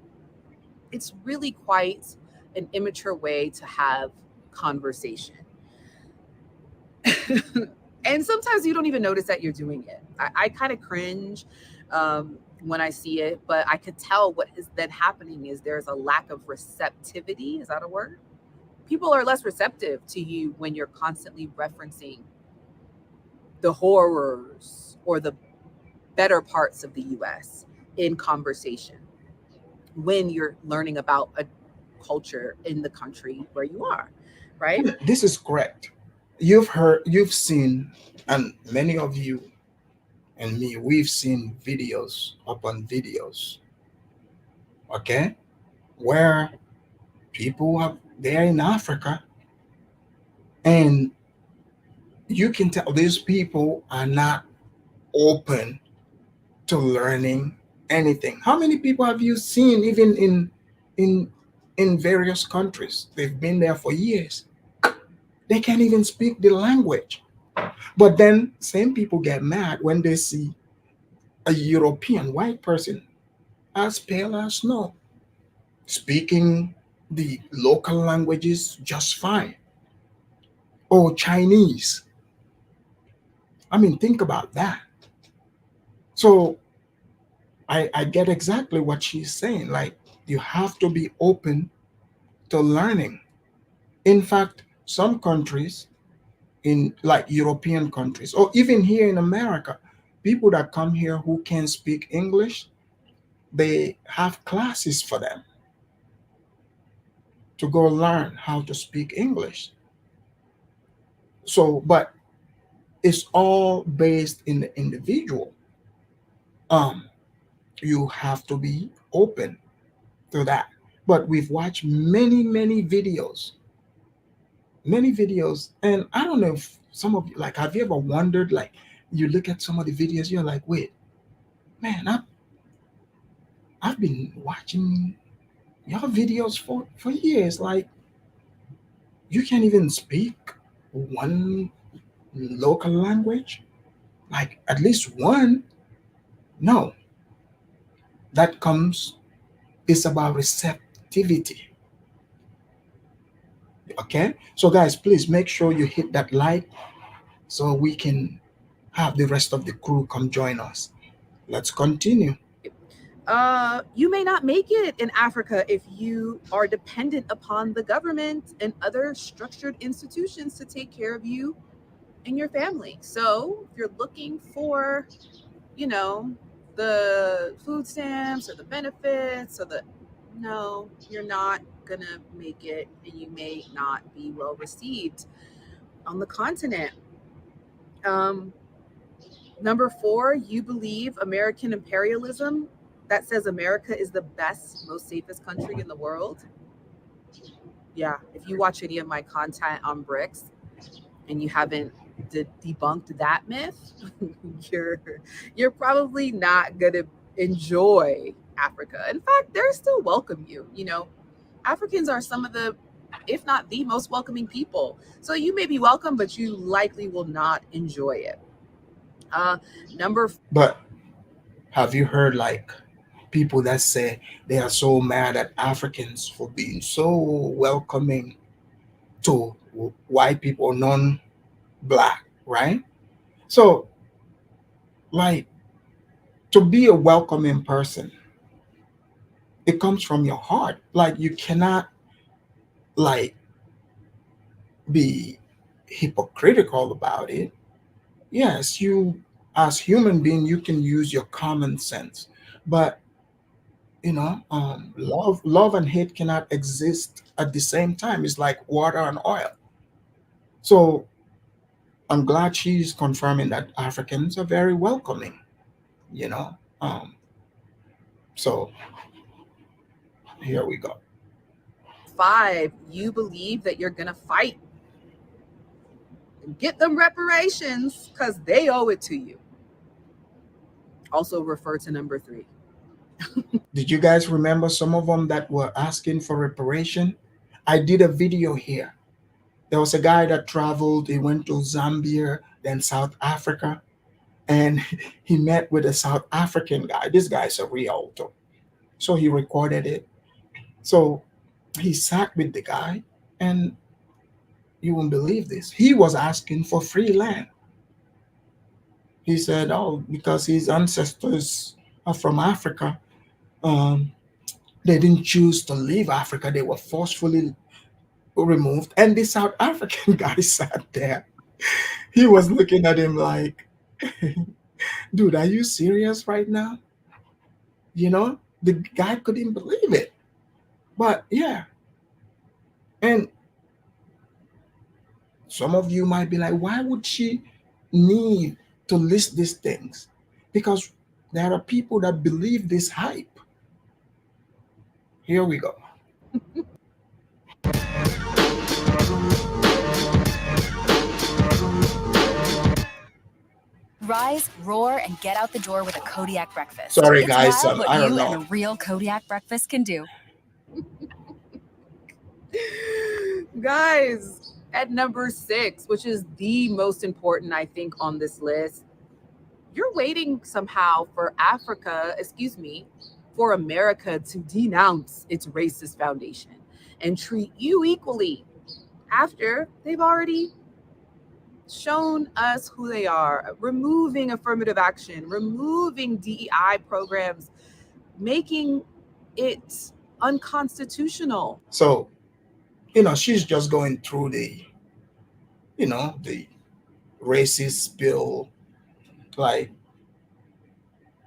it's really quite an immature way to have conversation. And sometimes you don't even notice that you're doing it. I kind of cringe when I see it, but I could tell what is then happening is there's a lack of receptivity. Is that a word? people are less receptive to you when you're constantly referencing the horrors or the better parts of the US in conversation when you're learning about a culture in the country where you are, right? This is correct. You've seen, and many of you and me, we've seen videos upon videos, okay, where people are there in Africa, and you can tell these people are not open to learning anything. How many people have you seen, even in in various countries? They've been there for years. They can't even speak the language. But then same people get mad when they see a European white person as pale as snow, speaking the local languages just fine. Or Chinese. I mean, think about that. So I get exactly what she's saying. Like, you have to be open to learning. In fact, some countries, in like European countries, or even here in America, people that come here who can speak English, they have classes for them to go learn how to speak English. So, but it's all based in the individual. Um, you have to be open to that. But we've watched many videos, and I don't know if some of you, like, have you ever wondered, like, you look at some of the videos, you're like, wait, man, I've been watching your videos for years. Like, you can't even speak one local language, like at least one. No, that comes, it's about receptivity. Okay, so guys, please make sure you hit that like so we can have the rest of the crew come join us. Let's continue. You may not make it in Africa if you are dependent upon the government and other structured institutions to take care of you and your family. So if you're looking for, you know, the food stamps or the benefits or the, no, you're not gonna make it, and you may not be well received on the continent. Um, Number 4, you believe American imperialism that says America is the best, most safest country in the world. Yeah, if you watch any of my content on BRICS and you haven't debunked that myth, you're you're probably not gonna enjoy Africa. In fact, they're still welcome you. You know, Africans are some of the, if not the most welcoming people. So you may be welcome, but you likely will not enjoy it. Number But have you heard, like, people that say they are so mad at Africans for being so welcoming to white people, non-black, right? So, like, to be a welcoming person, it comes from your heart. Like, you cannot, like, be hypocritical about it. Yes, you, as human being, you can use your common sense, but love and hate cannot exist at the same time. It's like water and oil. So I'm glad she's confirming that Africans are very welcoming, you know. Um, so here we go. 5, you believe that you're gonna fight and get them reparations because they owe it to you. Also refer to number 3. Did you guys remember some of them that were asking for reparation? I did a video here. There was a guy that traveled, he went to Zambia, then South Africa, and he met with a South African guy. This guy's a realtor. So he recorded it. So he sat with the guy, and you won't believe this. He was asking for free land. He said, oh, because his ancestors are from Africa, um, they didn't choose to leave Africa. They were forcefully removed, and the South African guy sat there. He was looking at him like, dude, are you serious right now? You know, the guy couldn't believe it. But yeah, and some of you might be like, why would she need to list these things? Because there are people that believe this hype. Here we go. Rise, roar, and get out the door with a Kodiak breakfast. Sorry, It's guys, wild what I don't you and know. a real Kodiak breakfast can do. Guys, at number 6, which is the most important, I think, on this list, you're waiting somehow for for America to denounce its racist foundation and treat you equally after they've already shown us who they are, removing affirmative action, removing DEI programs, making it unconstitutional. So, she's just going through the racist bill. Like,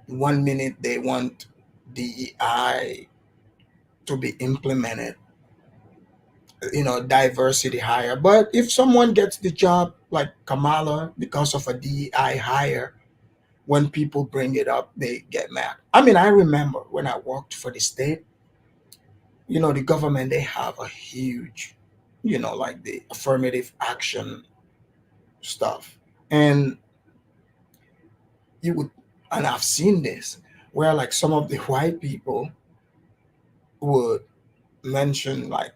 1 minute they want DEI to be implemented, diversity hire. But if someone gets the job like Kamala because of a DEI hire, when people bring it up, they get mad. I mean, I remember when I worked for the state, the government, they have a huge, like the affirmative action stuff. And you would, and I've seen this, where like some of the white people would mention like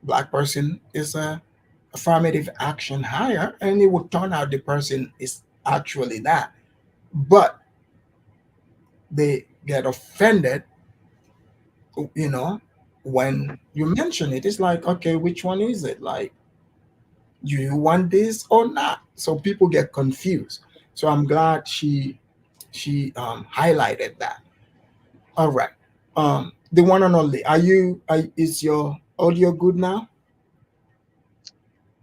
black person is a affirmative action hire, and it would turn out the person is actually that. But they get offended, when you mention it. It's like, okay, which one is it? Like, do you want this or not? So people get confused. So I'm glad she highlighted that. All right. The one and only. Is your audio good now?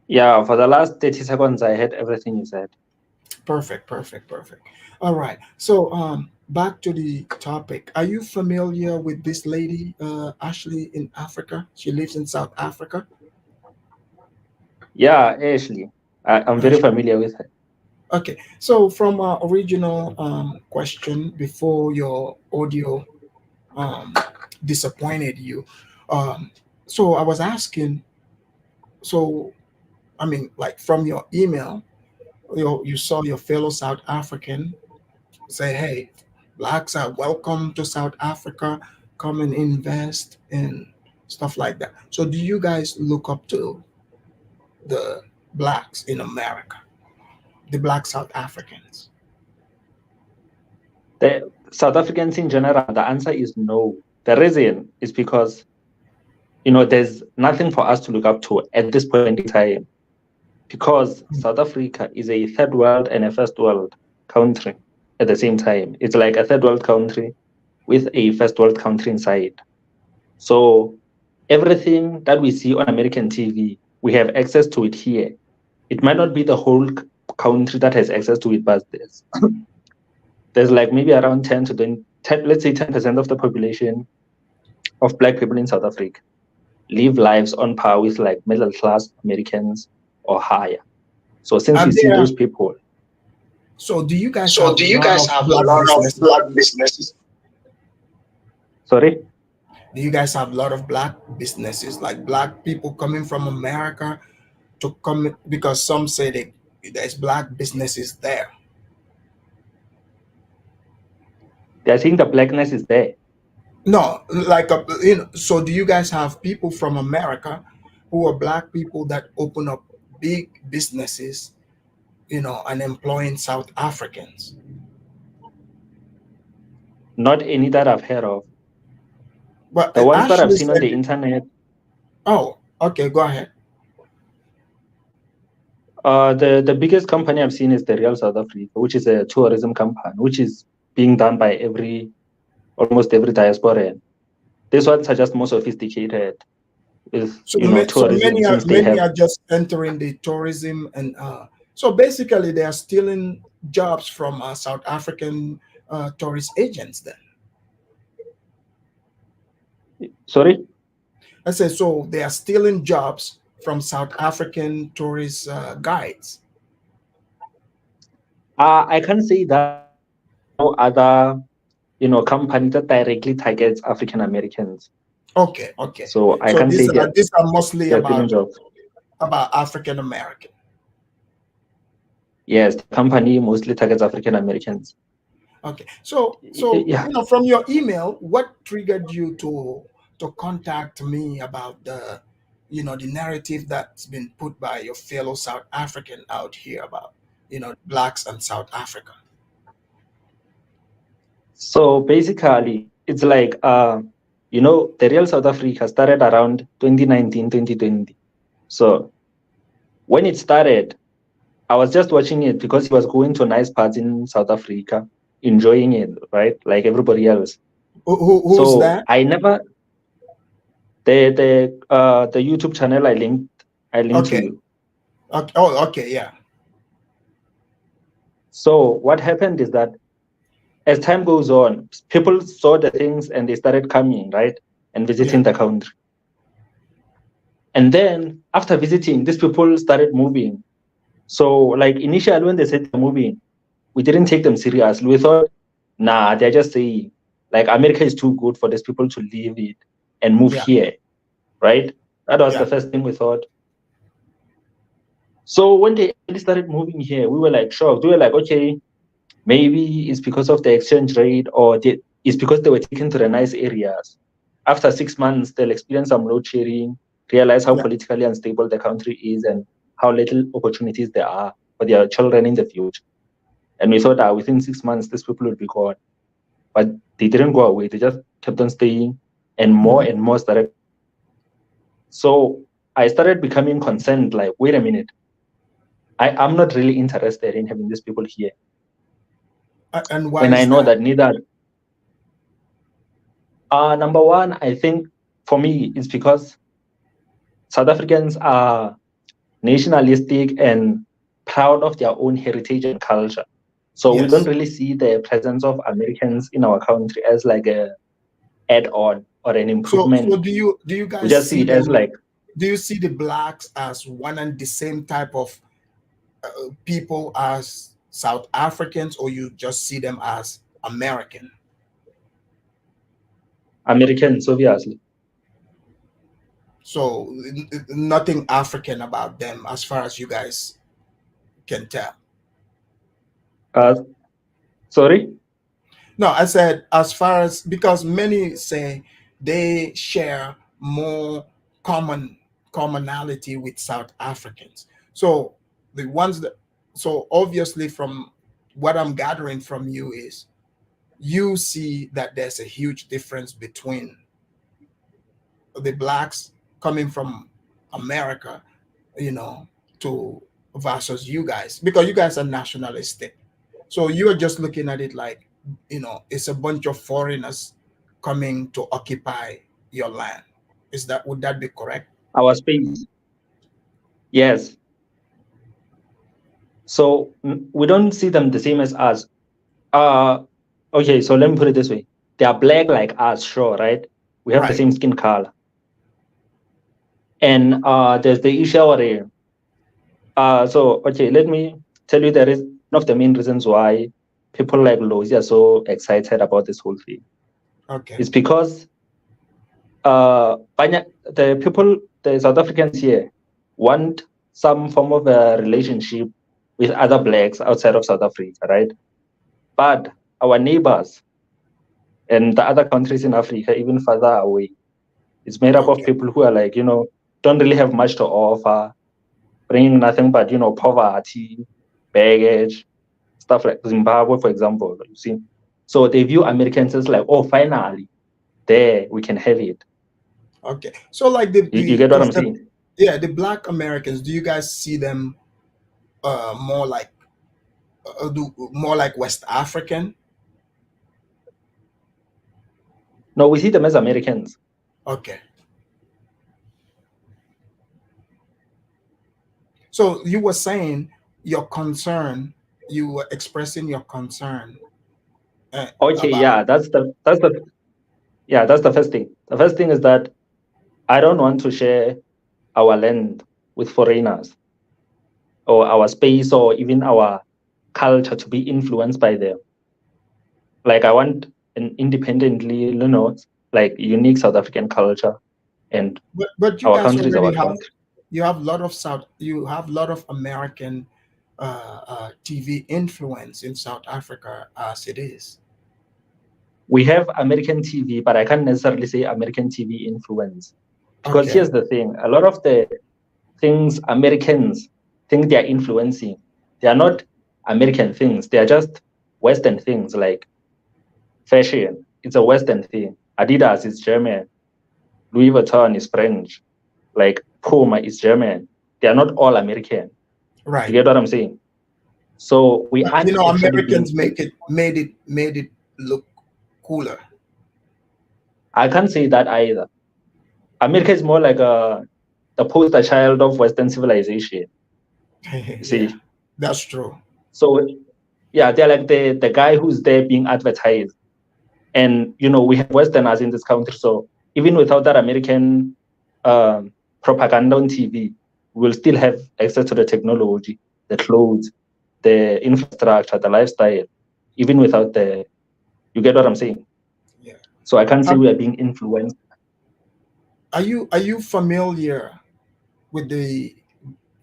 Yeah, for the last 30 seconds, I heard everything you said. Perfect. All right. So back to the topic. Are you familiar with this lady, Ashley, in Africa? She lives in South Africa. Yeah, Ashley. I'm very familiar with her. Okay. So from our original question before your audio disappointed you, so I was asking, so I mean, like from your email, you saw your fellow South African say, hey, blacks are welcome to South Africa, come and invest and stuff like that. So do you guys look up to the blacks in America, the black South Africans? The South Africans in general, the answer is no. The reason is because, there's nothing for us to look up to at this point in time, because South Africa is a third world and a first world country at the same time. It's like a third world country with a first world country inside. So everything that we see on American TV, we have access to it here. It might not be the whole country that has access to it, but there's like maybe around 10 to 10, let's say 10% of the population of black people in South Africa live lives on par with like middle class Americans or higher. So since we see those people. So do you guys have a lot of black businesses? Sorry? Do you guys have a lot of black businesses, like black people coming from America to come, because some say there's black businesses there? I think the blackness is there. No, like so do you guys have people from America who are black people that open up big businesses, and employing South Africans? Not any that I've heard of. But the ones that I've seen on the internet. Oh, okay, go ahead. The biggest company I've seen is the Real South Africa, which is a tourism company, which is being done by almost every diasporan. These ones are just more sophisticated. with So, tourism, since they many have. are just entering the tourism, and so basically they are stealing jobs from South African tourist agents. Then Sorry. I say, so they are stealing jobs from South African tourist guides. I can't say that no other company that directly targets African Americans. Okay, okay. So I So can't say that these are mostly they're stealing jobs. about African American. Yes, the company mostly targets African Americans. Okay. So Yeah. from your email, what triggered you to contact me about the the narrative that's been put by your fellow South African out here about blacks and South Africa? So basically, it's like the real South Africa started around 2019, 2020. So when it started, I was just watching it because he was going to nice parts in South Africa, enjoying it, right? Like everybody else. Who's So that? I never the YouTube channel I linked to Okay. you. Okay. Oh, okay. Yeah. So what happened is that as time goes on, people saw the things and they started coming, right? And visiting the country. And then after visiting, these people started moving. So like initially when they said they're moving, we didn't take them seriously. We thought, nah, they're just saying like America is too good for these people to leave it and move here, right? That was the first thing we thought. So when they started moving here, we were like shocked. We were like, okay, maybe it's because of the exchange rate, or it's because they were taken to the nice areas. After 6 months, they'll experience some load sharing, realize how politically unstable the country is and how little opportunities there are for their children in the future. And we thought that within 6 months, these people would be gone. But they didn't go away. They just kept on staying, and more started. So I started becoming concerned, like, wait a minute. I'm not really interested in having these people here. And why? When I know that neither. Number one, I think for me, it's because South Africans are nationalistic and proud of their own heritage and culture. So we don't really see the presence of Americans in our country as like a add-on or an improvement. So do you guys we just see it as like, do you see the blacks as one and the same type of people as South Africans, or you just see them as Americans, obviously? So nothing African about them as far as you guys can tell. Sorry? No, I said as far as, because many say they share more commonality with South Africans. So the ones that, so obviously from what I'm gathering from you is you see that there's a huge difference between the blacks coming from America, to versus you guys, because you guys are nationalistic. So you're just looking at it like, it's a bunch of foreigners coming to occupy your land. Would that be correct? Our space. Yes. So we don't see them the same as us. Okay, so let me put it this way. They are black like us, sure, right? We have the same skin color. And there's the issue where, so, okay, let me tell you one of the main reasons why people like Lozi are so excited about this whole thing. Okay. It's because the South Africans here want some form of a relationship with other blacks outside of South Africa, right? But our neighbors and the other countries in Africa, even further away, it's made up of people who are like, don't really have much to offer, bringing nothing but, poverty, baggage, stuff like Zimbabwe, for example, you see. So they view Americans as like, oh, finally, there, we can have it. Okay. So like you get what I'm saying? Yeah, the black Americans, do you guys see them more like West African? No, we see them as Americans. Okay. So you were saying your concern, you were expressing your concern Okay, about. yeah, that's the first thing. The first thing is that I don't want to share our land with foreigners, or our space, or even our culture to be influenced by them. Like, I want an independently, like, unique South African culture, and But you our guys country is already our have, country. you have a lot of American TV influence in South Africa as it is. We have American TV, but I can't necessarily say American TV influence, because Okay. here's the thing: a lot of the things Americans think they are influencing, they are not American things. They are just Western things, like fashion. It's a Western thing. Adidas is German. Louis Vuitton is French. Like Puma is German. They are not all American. You Right. get what I'm saying? So we But, aren't actually being. Americans made it look cooler. I can't say that either. America is more like the poster child of Western civilization. You see? Yeah, that's true. So yeah, they're like the guy who's there being advertised. And we have Westerners in this country. So even without that American propaganda on TV, we'll still have access to the technology, the clothes, the infrastructure, the lifestyle, even without you get what I'm saying? Yeah. So I can't say we are being influenced. Are you familiar with the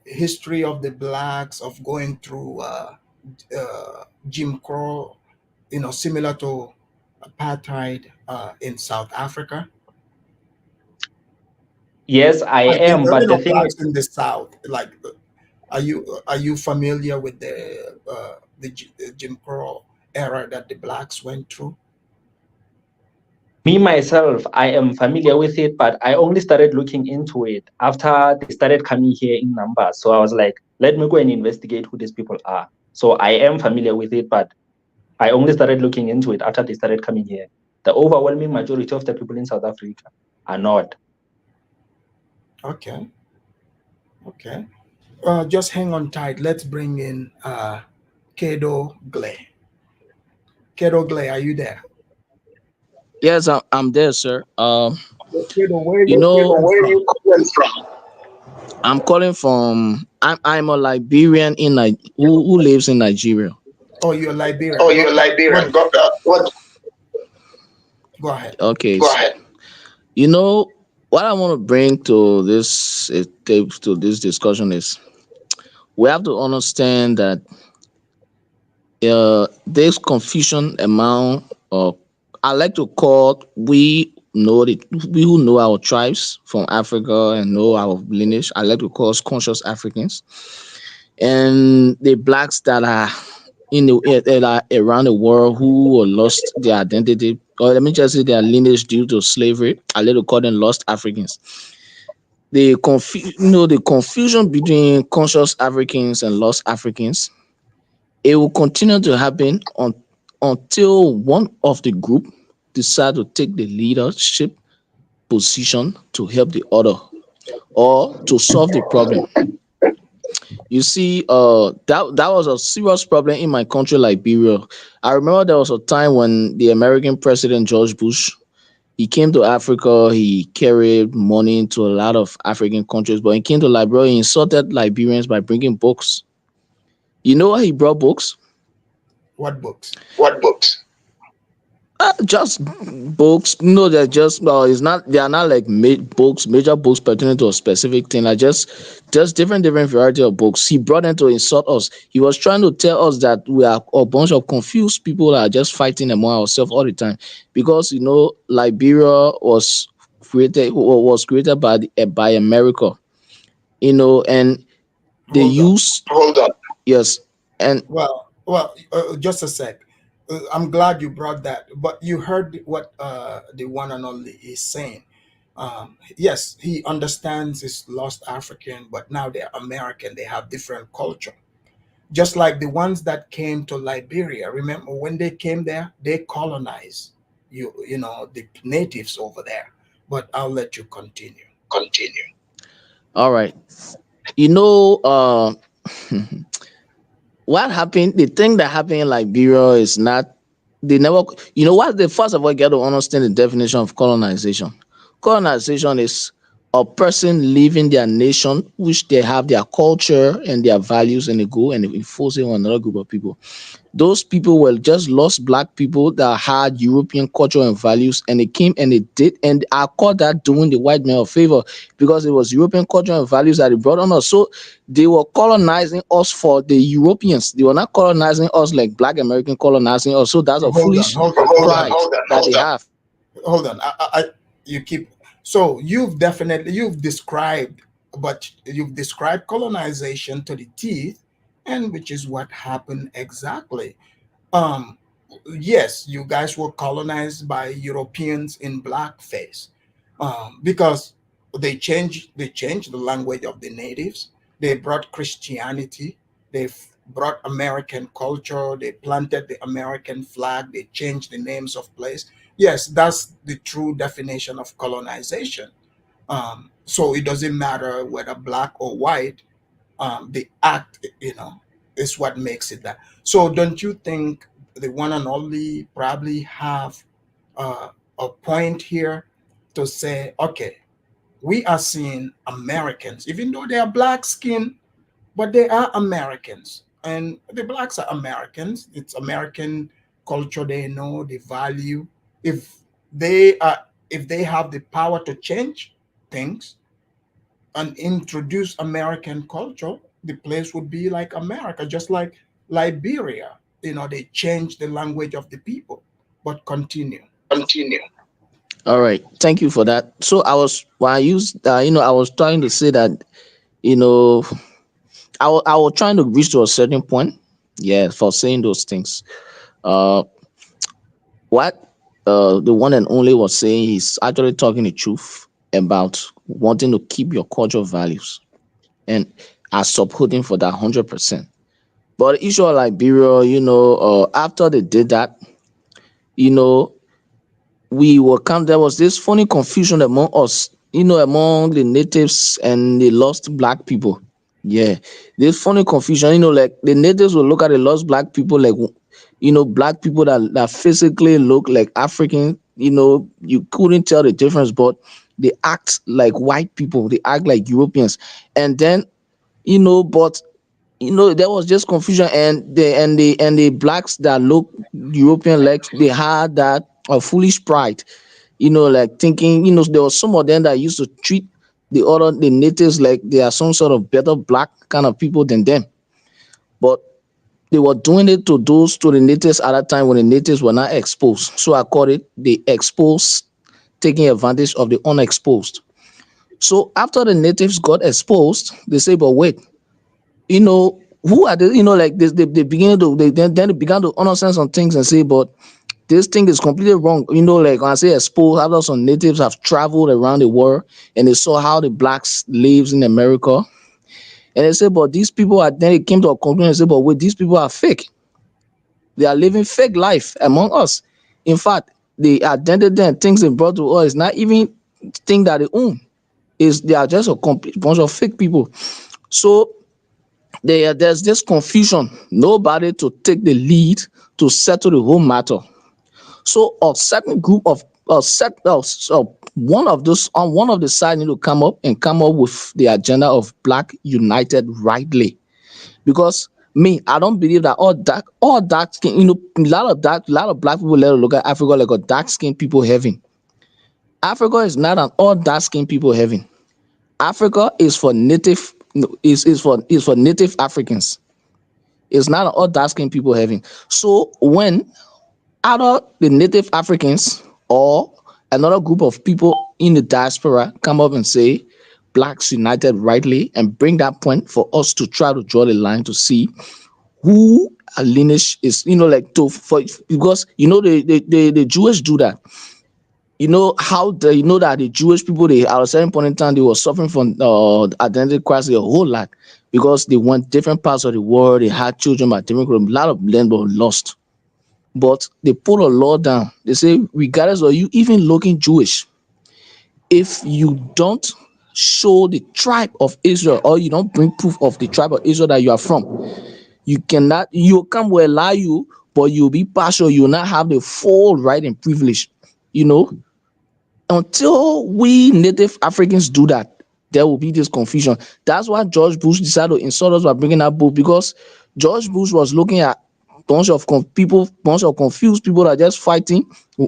history of the blacks of going through Jim Crow, similar to apartheid in South Africa? Yes, I Like, am, but the thing blacks in the South. Like, are you familiar with the Jim Crow era that the blacks went through? me myself, I am familiar with it, but I only started looking into it after they started coming here in numbers. So I was like, let me go and investigate who these people are. So I am familiar with it, but I only started looking into it after they started coming here. The overwhelming majority of the people in South Africa are not. Okay. Okay. Just hang on tight. Let's bring in Kedo Glay. Kedo Glay, are you there? Yes, I'm there, sir. Kedo, where are You you know, calling from? I'm calling from. I'm a Liberian who lives in Nigeria. Oh, you're Oh, Liberian. you're What? Liberian. What? Go ahead. Okay, Go ahead. you know what I want to bring to this discussion is we have to understand that there's confusion among I like to call we who know our tribes from Africa and know our lineage. I like to call us conscious Africans, and the blacks that are that are around the world who lost their identity, or let me just say their lineage due to slavery. I like to call them lost Africans. The confusion between conscious Africans and lost Africans, it will continue to happen until one of the group decide to take the leadership position to help the other or to solve the problem. You see, that was a serious problem in my country, Liberia. I remember there was a time when the American president George Bush, he came to Africa. He carried money to a lot of African countries, but he came to Liberia. He insulted Liberians by bringing books. You know why he brought books? What books? What books? Just books. No, they're just it's not. They are not like major books pertaining to a specific thing. Like just different variety of books. He brought them to insult us. He was trying to tell us that we are a bunch of confused people that are just fighting among ourselves all the time. Because Liberia was created by America. And they Hold on. used Hold on. yes, and Well, just a sec. I'm glad you brought that, but you heard what the one and only is saying. Yes, he understands it's lost African, but now they're American. They have different culture. Just like the ones that came to Liberia. Remember when they came there, they colonized the natives over there. But I'll let you continue. Continue. all right. You know, what happened? The thing that happened in Liberia is not. They never. You know what? They first of all get to understand the definition of colonization. Colonization is a person leaving their nation, which they have their culture and their values, and they go and they enforce it on another group of people. Those people were just lost black people that had European culture and values, and they came and they did, and I call that doing the white man a favor because it was European culture and values that they brought on us. So they were colonizing us for the Europeans. They were not colonizing us like black American colonizing us. So that's a Hold on, foolish hold on, hold on, pride that they have. hold on. You keep. So you've described, but you've described colonization to the teeth, and which is what happened exactly. Um, yes, you guys were colonized by Europeans in blackface, because they changed the language of the natives. They brought Christianity. Brought American culture. They planted the American flag. They changed the names of place. Yes, that's the true definition of colonization. So it doesn't matter whether black or white, the act, is what makes it that. So don't you think the one and only probably have uh, a point here to say, okay, we are seeing Americans, even though they are black skin, but they are Americans, and the blacks are Americans. It's American culture. They know the value. If if they have the power to change things, and introduce American culture, the place would be like America, just like Liberia. They changed the language of the people. But continue. All right, thank you for that. So I used, I was trying to say that, you know, I was trying to reach to a certain point, yeah, for saying those things. Uh, what the one and only was saying is actually talking the truth about wanting to keep your cultural values, and are supporting for that 100%. But the issue of Liberia, after they did that, you know, there was this funny confusion among us, among the natives and the lost black people. Yeah, this funny confusion, like the natives will look at the lost black people like, black people that physically look like African, you couldn't tell the difference, but they act like white people, they act like Europeans. And then, but there was just confusion, and the blacks that look European, like they had that foolish pride, like thinking, there was some of them that used to treat the natives like they are some sort of better black kind of people than them. But they were doing it to the natives at that time when the natives were not exposed. So I call it the exposed taking advantage of the unexposed. So after the natives got exposed, they say, but wait, who are the, like they begin to then they began to understand some things and say, but this thing is completely wrong. Like when I say exposed, after some natives have traveled around the world and they saw how the blacks lives in America, and they say, but these people are, then they came to a conclusion and say, but wait, these people are fake. They are living fake life among us. In fact, the identity and things they brought to us is not even thing that they own. Is they are just a complete bunch of fake people. So there's this confusion. Nobody to take the lead to settle the whole matter. So a certain group of so one of those on one of the side need to come up with the agenda of black united rightly. Because me, I don't believe that all dark skin, a lot of black people let look at Africa like a dark skinned people heaven. Africa is not an all dark skinned people heaven. Africa is for native, no, is for native Africans. It's not an all dark skinned people heaven. So when either the native Africans or another group of people in the diaspora come up and say blacks united rightly and bring that point for us to try to draw the line to see who a lineage is, like to for because the Jewish do that. How they that the Jewish people, they at a certain point in time they were suffering from identity crisis a whole lot because they went different parts of the world, they had children by different groups, a lot of land were lost. But they put a law down. They say, regardless of you even looking Jewish, if you don't show the tribe of Israel, or you don't bring proof of the tribe of Israel that you are from, you cannot, you come will allow you, but you'll be partial, you'll not have the full right and privilege, you know. Until we native Africans do that, there will be this confusion. That's why George Bush decided to insult us by bringing that book, because George Bush was looking at bunch of confused people that are just fighting,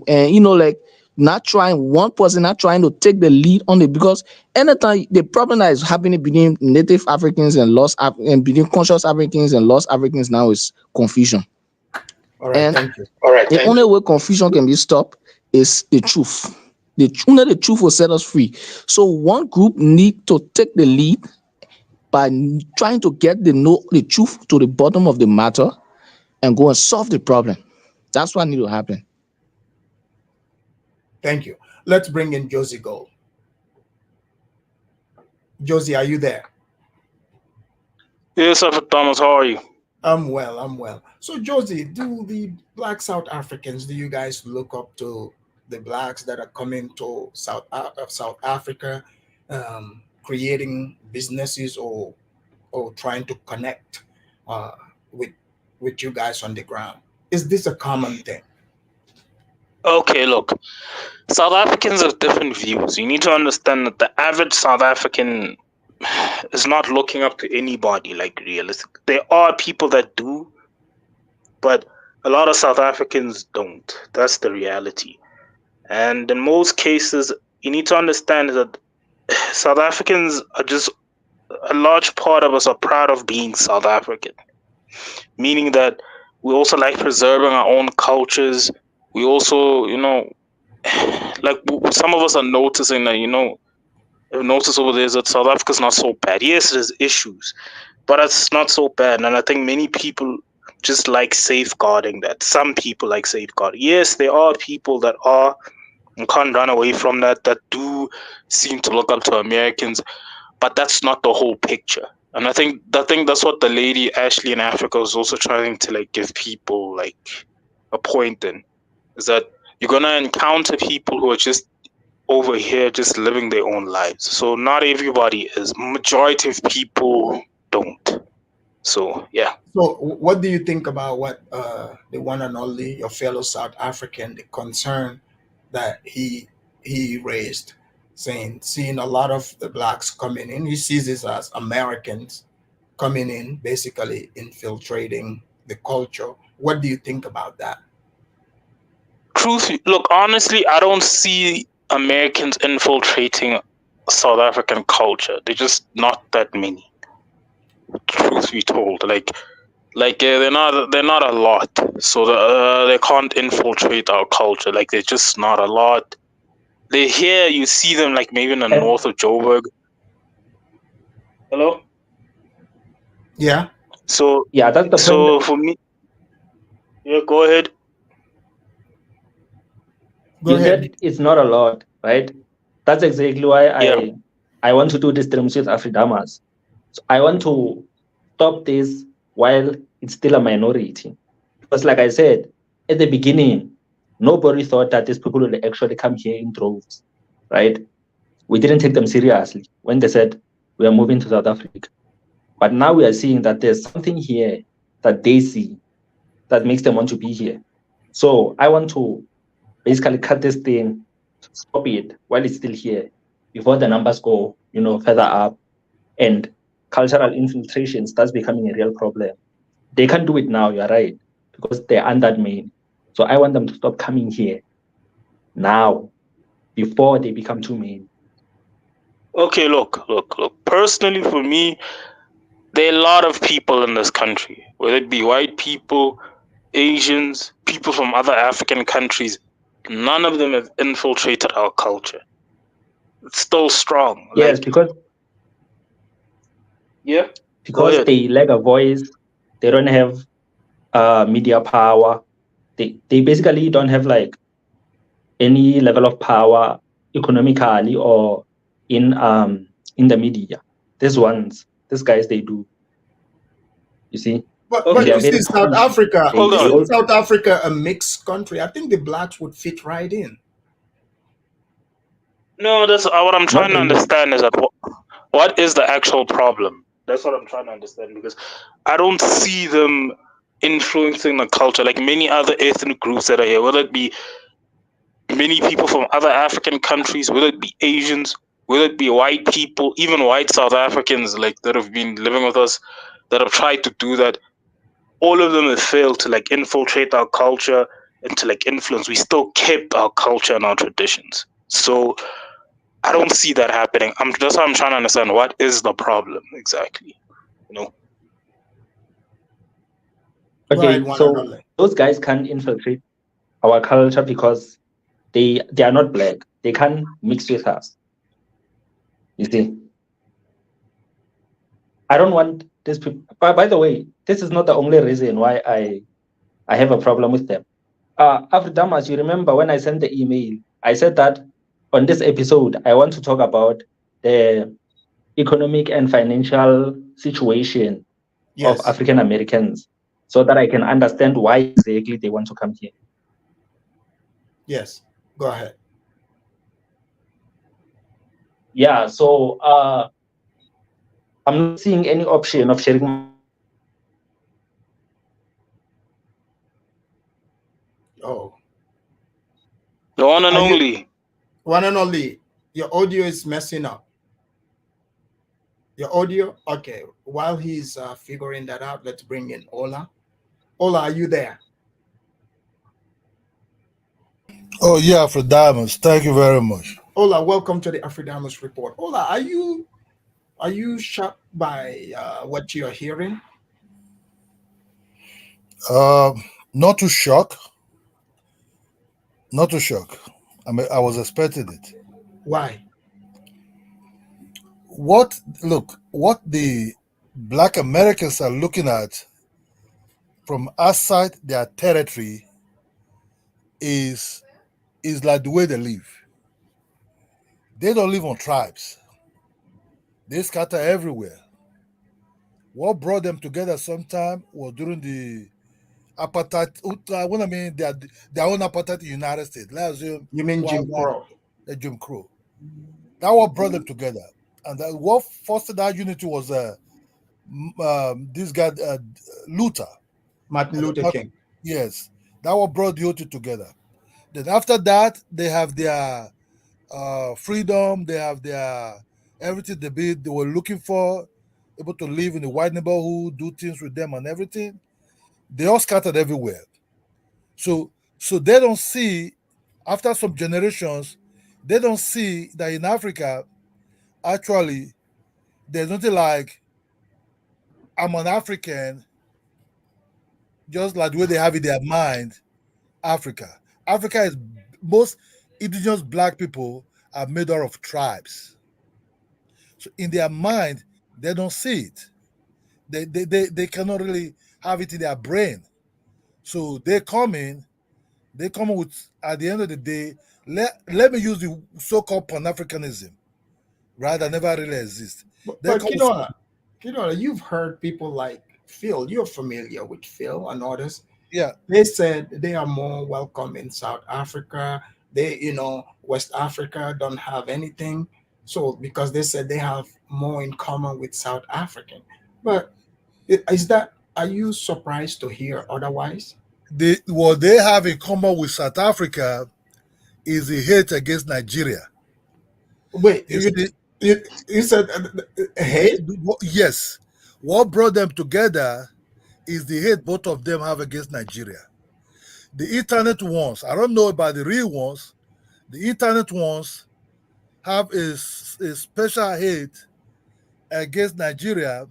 and you know, like not trying, one person not trying to take the lead on it. Because anytime the problem that is happening between native Africans and and between conscious Africans and lost Africans now is confusion. All right, And thank you. the only way confusion can be stopped is the truth. Only the truth will set us free. So one group need to take the lead by trying to get the truth to the bottom of the matter and go and solve the problem. That's what need to happen. Thank you. Let's bring in Josie Gold. Josie, are you there? Yes, Sir Thomas, how are you? I'm well. So Josie, do the Black South Africans, do you guys look up to the Blacks that are coming to South Africa, creating businesses or trying to connect with you guys on the ground? Is this a common thing? Okay, look, South Africans have different views. You need to understand that the average South African is not looking up to anybody, like, realistic. There are people that do, but a lot of South Africans don't. That's the reality. And in most cases, you need to understand that South Africans are just, a large part of us are proud of being South African, meaning that we also like preserving our own cultures. We also, you know, like some of us are noticing that, you know, I've noticed over there that South Africa's not so bad. Yes, there's issues, but it's not so bad. And I think many people just like safeguarding that. Some people like safeguarding. Yes, there are people that are, and can't run away from that, that do seem to look up to Americans, but that's not the whole picture. And I think that's what the lady Ashley in Africa was also trying to like give people like a point in, is that you're gonna encounter people who are just over here just living their own lives. So not everybody is. Majority of people don't. So yeah. So what do you think about what the one and only, your fellow South African, the concern that he raised, seeing a lot of the Blacks coming in, he sees this as Americans coming in, basically infiltrating the culture. What do you think about that? Look, honestly, I don't see Americans infiltrating South African culture. They're just not that many. Truth be told, they're not a lot, so they can't infiltrate our culture. Like, they're just not a lot. They're here. You see them like maybe in the north of Joburg. Hello. Yeah. So Yeah, that's the point. So for me, yeah, go ahead. Go ahead. Said it's not a lot, right? That's exactly why I want to do this stream with Afridamas. So I want to stop this while it's still a minority. Because like I said, at the beginning, nobody thought that these people would actually come here in droves, right? We didn't take them seriously when they said we are moving to South Africa. But now we are seeing that there's something here that they see that makes them want to be here. So I want to basically cut this thing, stop it while it's still here, before the numbers go, further up and cultural infiltration starts becoming a real problem. They can't do it now, you're right, because they aren't that many. So I want them to stop coming here now, before they become too many. Okay, look. Personally, for me, there are a lot of people in this country, whether it be white people, Asians, people from other African countries. None of them have infiltrated our culture. It's still strong. Yes, because they lack a voice. They don't have media power. They basically don't have like any level of power economically or in the media. These guys, they do. You see? But you see, South Africa, South Africa a mixed country. I think the Blacks would fit right in. No, that's what I'm trying to really. understand is that what is the actual problem? That's what I'm trying to understand, because I don't see them influencing the culture like many other ethnic groups that are here, whether it be many people from other African countries, whether it be Asians, whether it be white people, even white South Africans like that have been living with us, that have tried to do that. All of them have failed to like infiltrate our culture and to like influence. We still kept our culture and our traditions. So I don't see that happening. That's why I'm trying to understand what is the problem exactly. You know? Okay, Right, one and so only. those guys can't infiltrate our culture because they are not black. They can't mix with us. You see, I don't want these people. By the way, this is not the only reason why I have a problem with them. After you remember when I sent the email, I said that on this episode I want to talk about the economic and financial situation of Yes, African Americans, so that I can understand why exactly they want to come here. yes. Go ahead. Yeah, so I'm not seeing any option of sharing my Oh, The one and are you only. one and only? Your audio is messing up. Your audio. Okay. While he's figuring that out, let's bring in Ola. Ola, are you there? Oh yeah, for diamonds. Thank you very much. Ola, welcome to the Afridamus Report. Ola, are you shocked by what you're hearing? Uh, not too shocked. Not too shocked. I mean, I was expecting it. Why? What the Black Americans are looking at from outside their territory is like the way they live. They don't live on tribes. They scatter everywhere. What brought them together sometime was during the apartheid. What I mean, their own apartheid in the United States. Let's assume You mean Jim Crow? the Jim Crow. That what brought them together, and what fostered that unity was this guy Luther. Martin And Luther King. yes, that what brought the unity together. Then after that, they have their freedom. They have their everything they were looking for, able to live in the white neighborhood, do things with them, and everything. They all scattered everywhere. So they don't see, after some generations, they don't see that in Africa actually there's nothing like I'm an African, just like the way they have in their mind Africa. Africa is most indigenous black people are made out of tribes. So in their mind, they don't see it. They cannot really have it in their brain. So they come in with, at the end of the day, let me use the so-called Pan-Africanism, right? That never really exists. They But come with, Kinola, you've heard people like Phil. You're familiar with Phil and others. yeah, They said they are more welcome in South Africa. West Africa don't have anything. So because they said they have more in common with South African. But are you surprised to hear otherwise? what they have in common with South Africa is the hate against Nigeria. Wait, You see, you said hate? yes, what brought them together is the hate both of them have against Nigeria. The internet ones, I don't know about the real ones, the internet ones have a special hate against Nigeria.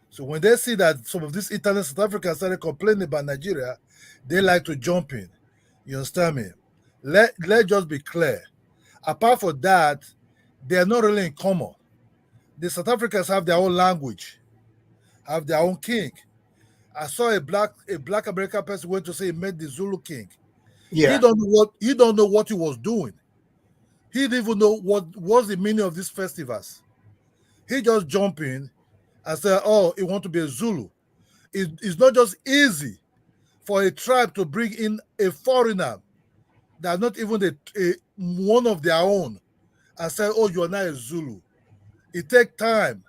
So when they see that some of these internet South Africans started complaining about Nigeria, they like to jump in. You understand me? Let just be clear. Apart from that, they are not really in common. The South Africans have their own language, have their own king. I saw a black American person went to say he met the Zulu king. Yeah. He don't know what he was doing. He didn't even know what was the meaning of these festivals. He just jumped in and said, "Oh, he want to be a Zulu." It's not just easy for a tribe to bring in a foreigner that not even one of their own and say, oh, you're not a Zulu. It takes time.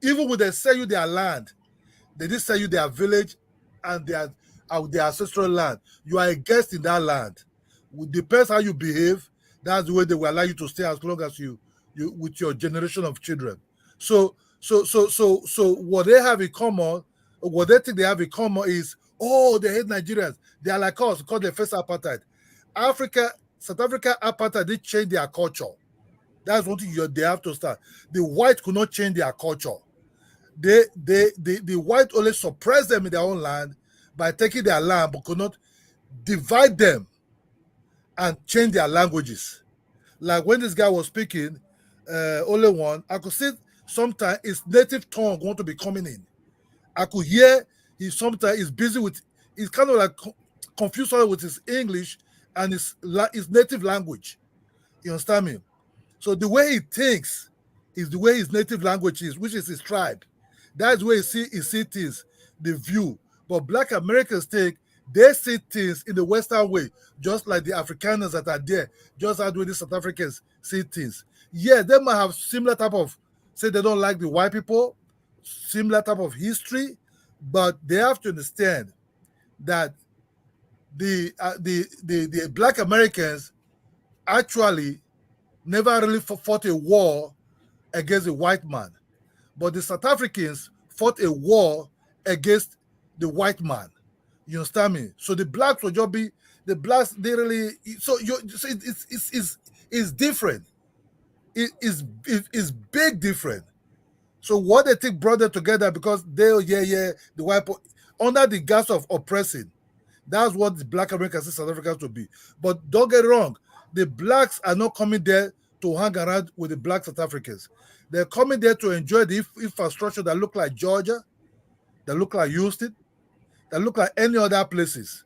Even when they sell you their land, they didn't sell you their village and their ancestral land. You are a guest in that land. It depends how you behave. That's the way they will allow you to stay as long as you with your generation of children. So what they have in common, what they think they have in common is, oh, they hate Nigerians. They are like us because they face apartheid. South Africa apartheid did change their culture. That's one thing they have to start. The white could not change their culture. The white only suppressed them in their own land by taking their land, but could not divide them and change their languages. Like when this guy was speaking, only one, I could see sometimes his native tongue want to be coming in. I could hear he sometimes is busy with, he's kind of like confused with his English and his native language. You understand me? So the way he thinks is the way his native language is, which is his tribe. That's where he see things, the view. But Black Americans think they see things in the Western way, just like the Afrikaners that are there, just how the South Africans see things. Yeah, they might have similar type of, say they don't like the white people, similar type of history, but they have to understand that the Black Americans actually never really fought a war against a white man. But the South Africans fought a war against the white man. You understand me? So the blacks will just be the blacks. They really it's different. It's big different. So what they think brought them together because the white under the gas of oppressing. That's what the Black Americans and South Africans will be. But don't get it wrong, the blacks are not coming there to hang around with the Black South Africans. They're coming there to enjoy the infrastructure that look like Georgia, that look like Houston, that look like any other places.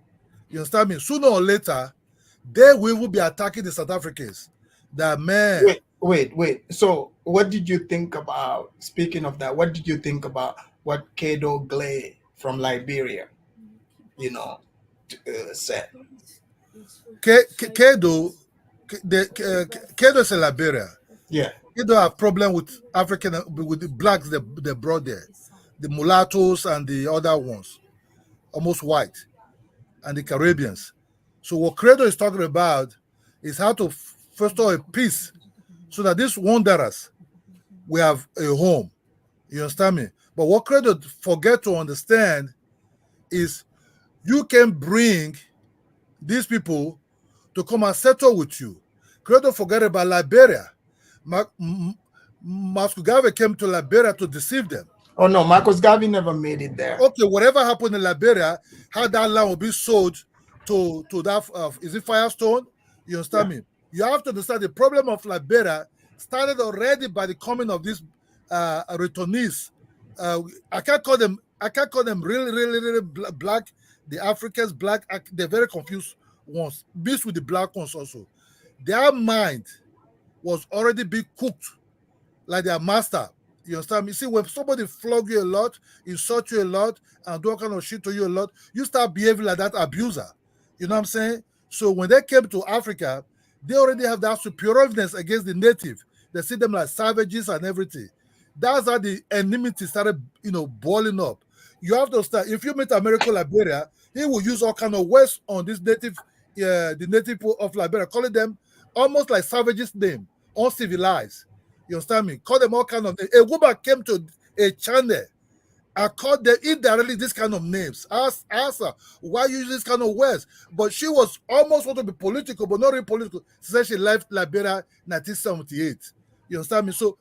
You understand me? Sooner or later, they will be attacking the South Africans. That man. Wait. So what did you think about, speaking of that, what did you think about what Kedo Glay from Liberia, said? Kedo is in Liberia. Yeah. You don't have problem with with the blacks they brought there, the mulattoes and the other ones, almost white, and the Caribbeans. So what Credo is talking about is how to first of all peace, so that these wanderers will have a home. You understand me? But what Credo forget to understand is you can bring these people to come and settle with you. Credo forget about Liberia. Marcus Garvey came to Liberia to deceive them. Oh no, Marcus Garvey never made it there. Okay, whatever happened in Liberia, how that land will be sold to that is it Firestone? You understand me? You have to understand the problem of Liberia started already by the coming of these returnees. I can't call them really black. The Africans black, they're very confused ones. Mixed with the black ones also. Their mind was already being cooked like their master. You understand me? See, when somebody flog you a lot, insult you a lot, and do all kind of shit to you a lot, you start behaving like that abuser. You know what I'm saying? So when they came to Africa, they already have that superiorness against the native. They see them like savages and everything. That's how the enmity started, boiling up. You have to start. If you meet American Liberia, he will use all kind of words on this native, the native people of Liberia, calling them almost like savages' name, uncivilized. You understand me? Call them all kind of names. A woman came to a channel. I called them indirectly this kind of names. Ask her, why you use this kind of words? But she was almost want to be political, but not really political. She said she left Liberia 1978. You understand me? So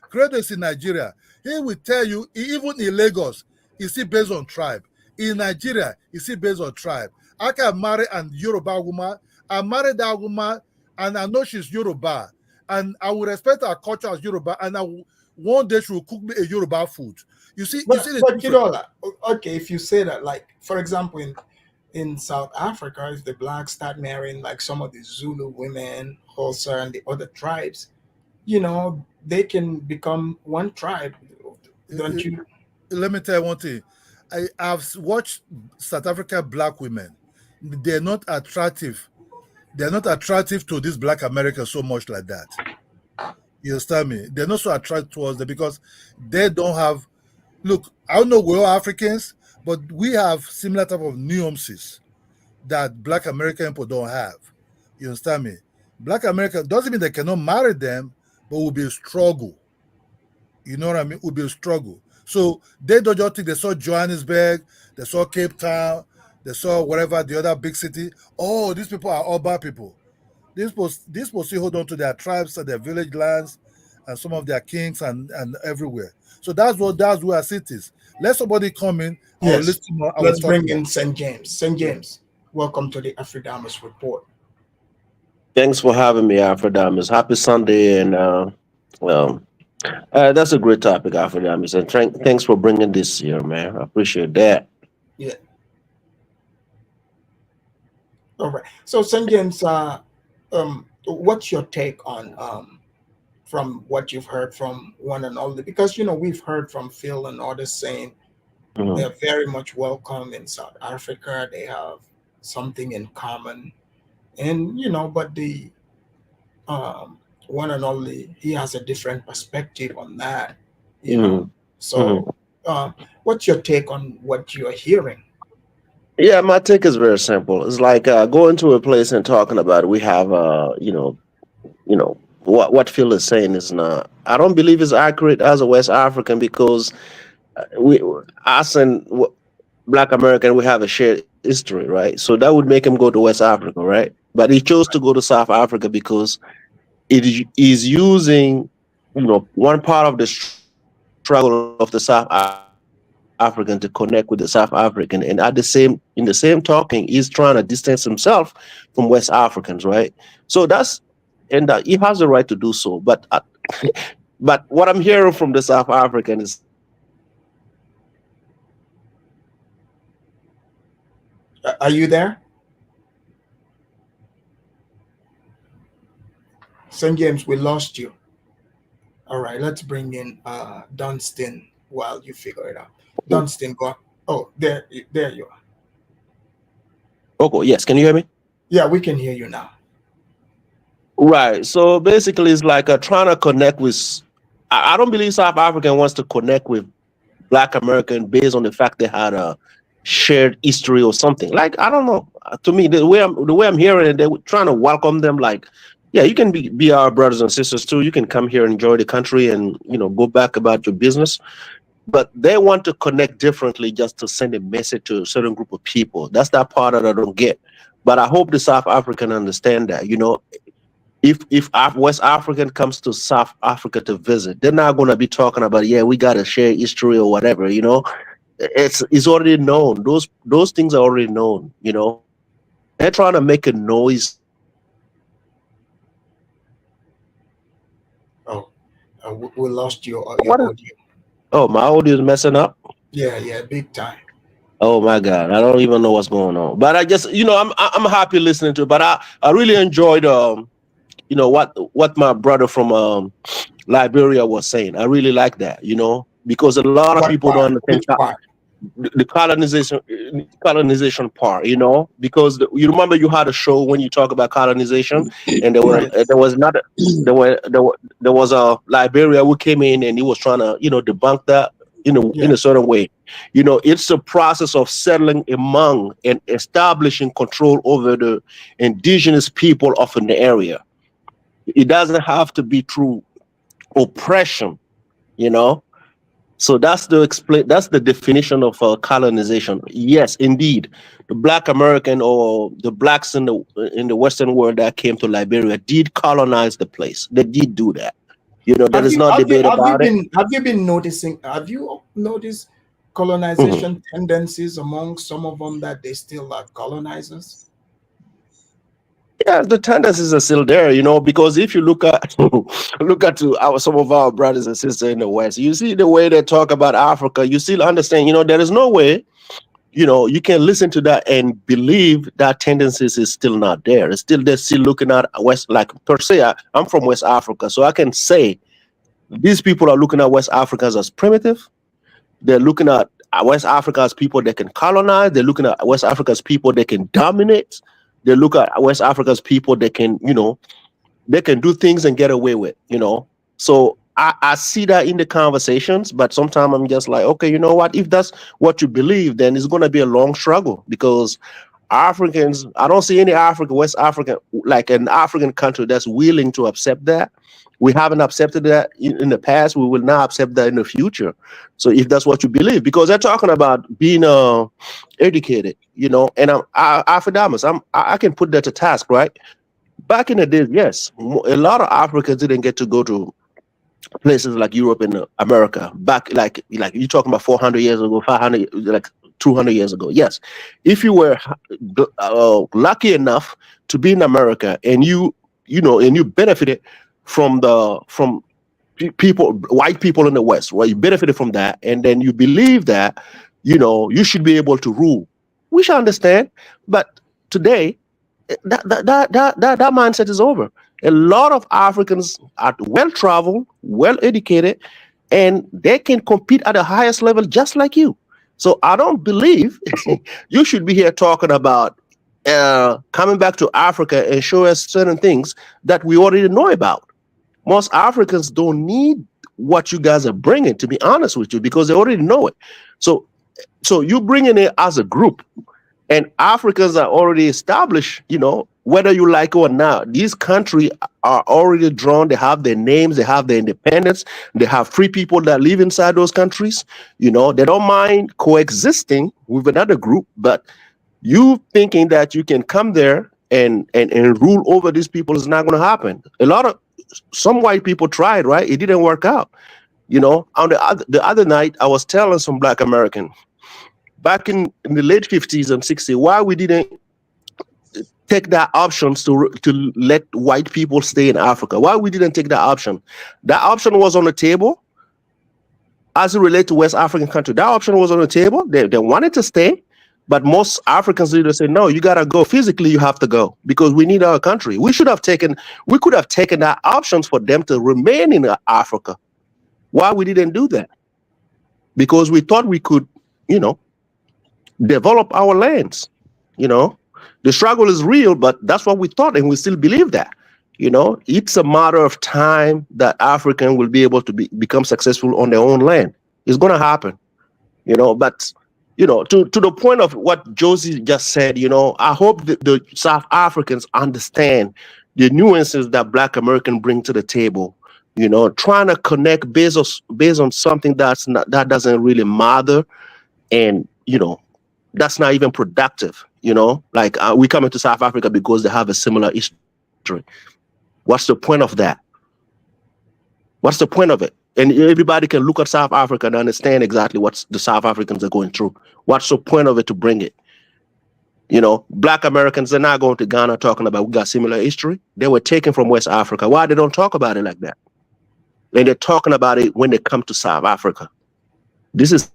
Credo is in Nigeria. He will tell you, even in Lagos, is he based on tribe. In Nigeria, is he based on tribe. I can marry a Yoruba woman. I married that woman, and I know she's Yoruba. And I will respect her culture as Yoruba, and one day she will cook me a Yoruba food. You see, but okay, if you say that, like, for example, in South Africa, if the blacks start marrying like some of the Zulu women, Xhosa, and the other tribes, they can become one tribe, don't you? Let me tell you one thing. I've watched South African black women. They're not attractive they're not attractive to this Black America so much like that. You understand me? They're not so attracted towards them because they don't have. Look, I don't know we're all Africans, but we have similar type of nuances that Black American people don't have. You understand me? Black America doesn't mean they cannot marry them, but will be a struggle. You know what I mean? Will be a struggle. So they don't just think they saw Johannesburg, they saw Cape Town, they saw whatever the other big city. Oh, these people are all bad people. These people still hold on to their tribes and their village lands and some of their kings and everywhere. So that's where cities. Let somebody come in. Yes. Listen, Let's bring in St. James. St. James, welcome to the Afrodamus Report. Thanks for having me, Afrodamus. Happy Sunday, and that's a great topic, Afrodamus. And thanks for bringing this here, man. I appreciate that. Yeah. All right. So, St. James, what's your take on from what you've heard from one and all? Because we've heard from Phil and others saying they're very much welcome in South Africa. They have something in common, and but the one and only, he has a different perspective on that. So, what's your take on what you're hearing? Yeah, my take is very simple. It's like going to a place and talking about we have, what Phil is saying is not. I don't believe it's accurate as a West African because us and Black American, we have a shared history, right? So that would make him go to West Africa, right? But he chose to go to South Africa because it is using, one part of the struggle of the South African to connect with the South African, and in the same talking, he's trying to distance himself from West Africans, right? So he has the right to do so. But but what I'm hearing from the South African is, are you there, St. James? We lost you. All right, let's bring in Dunstan while you figure it out. Dunstan, go. Oh, there you are. okay, yes, can you hear me? Yeah, we can hear you now. Right. So basically, it's like trying to connect with. I don't believe South African wants to connect with Black American based on the fact they had a shared history or something. Like, I don't know. To me, the way I'm hearing it, they're trying to welcome them. Like, yeah, you can be our brothers and sisters too. You can come here and enjoy the country and go back about your business. But they want to connect differently just to send a message to a certain group of people. That's that part that I don't get. But I hope the South African understand that. If West African comes to South Africa to visit, they're not going to be talking about, yeah, we got to share history or whatever. It's already known. Those things are already known. They're trying to make a noise. Oh, we lost your audio. Oh, my audio is messing up. Yeah, big time. Oh my God, I don't even know what's going on. But I just, I'm happy listening to it. But I really enjoyed what my brother from Liberia was saying. I really like that, because a lot of people don't understand the colonization part, because you remember you had a show when you talk about colonization, and there was a Liberia who came in and he was trying to debunk that in a certain way. It's a process of settling among and establishing control over the indigenous people of an area. It doesn't have to be through oppression, So that's the definition of colonization. Yes, indeed, the Black American or the blacks in the Western world that came to Liberia did colonize the place. They did do that. There is no debate about it. Have you noticed colonization tendencies among some of them, that they still are colonizers? Yeah, the tendencies are still there, because if you look at some of our brothers and sisters in the West, you see the way they talk about Africa, you still understand, there is no way, you can listen to that and believe that tendencies is still not there. They're still looking at West, like per se, I'm from West Africa, so I can say these people are looking at West Africans as primitive. They're looking at West Africa as people that can colonize. They're looking at West Africa as people that can dominate. They look at West Africa's people. They can, they can do things and get away with, So I see that in the conversations, but sometimes I'm just like, okay, you know what? If that's what you believe, then it's going to be a long struggle because Africans, I don't see any West African, like an African country that's willing to accept that. We haven't accepted that in the past. We will not accept that in the future. So if that's what you believe, because they're talking about being educated, and I can put that to task, right? Back in the days, yes, a lot of Africans didn't get to go to places like Europe and America. Back like you're talking about 400 years ago, 500, like 200 years ago. Yes, if you were lucky enough to be in America and you benefited from people, white people in the West, well, you benefited from that, and then you believe that you should be able to rule. We should understand, but today that mindset is over. A lot of Africans are well traveled, well educated, and they can compete at the highest level just like you. So I don't believe you should be here talking about coming back to Africa and show us certain things that we already know about. Most Africans don't need what you guys are bringing, to be honest with you, because they already know it. So you bringing it as a group, and Africans are already established, whether you like it or not. These countries are already drawn. They have their names. They have their independence. They have free people that live inside those countries. They don't mind coexisting with another group, but you thinking that you can come there and rule over these people is not going to happen. Some white people tried, right? It didn't work out. On the other night, I was telling some Black American, back in the late 50s and 60s, why we didn't take that option to let white people stay in Africa. Why we didn't take that option? That option was on the table as it relates to West African country. That option was on the table. They wanted to stay, but most Africans leaders say, no, you got to go. Physically, you have to go because we need our country. We could have taken that options for them to remain in Africa. Why we didn't do that? Because we thought we could, develop our lands. The struggle is real, but that's what we thought, and we still believe that. It's a matter of time that African will be able to become successful on their own land. It's going to happen. But to the point of what Josie just said, I hope that the South Africans understand the nuances that Black Americans bring to the table. Trying to connect based on something that doesn't really matter, and that's not even productive. Like we come into South Africa because they have a similar history. What's the point of that? What's the point of it? And everybody can look at South Africa and understand exactly what the South Africans are going through. What's the point of it to bring it? Black Americans are not going to Ghana talking about we got similar history. They were taken from West Africa. Why they don't talk about it like that? And they're talking about it when they come to South Africa. This is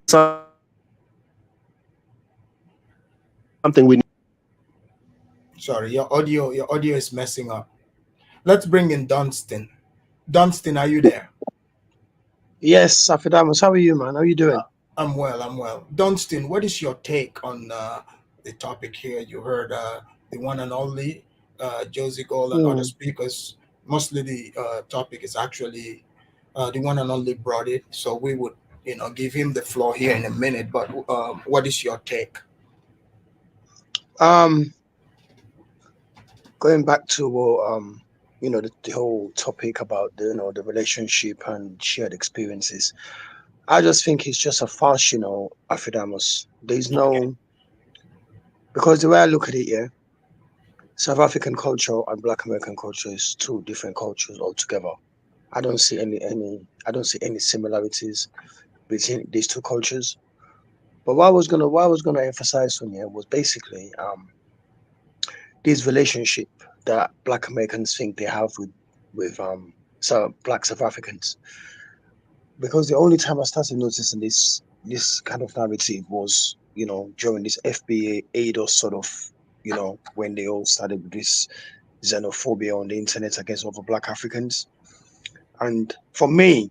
something we need. Sorry, your audio is messing up. Let's bring in Dunstan. Dunstan, are you there? Yes, Afidamus, how are you, man? How are you doing? I'm well. Dunstan, what is your take on the topic here? You heard the one and only Josie Gold and other speakers. Mostly the topic is actually the one and only brought it. So we would, give him the floor here in a minute. But what is your take? Going back to the whole topic about the relationship and shared experiences, I just think it's just a farce, Afidamus. There's no, because the way I look at it, yeah, South African culture and Black American culture is two different cultures altogether. I don't see any similarities between these two cultures. But what I was gonna emphasize on here was basically this relationship that Black Americans think they have with Black South Africans. Because the only time I started noticing this kind of narrative was, during this FBA ADOS sort of, when they all started with this xenophobia on the internet against other Black Africans. And for me,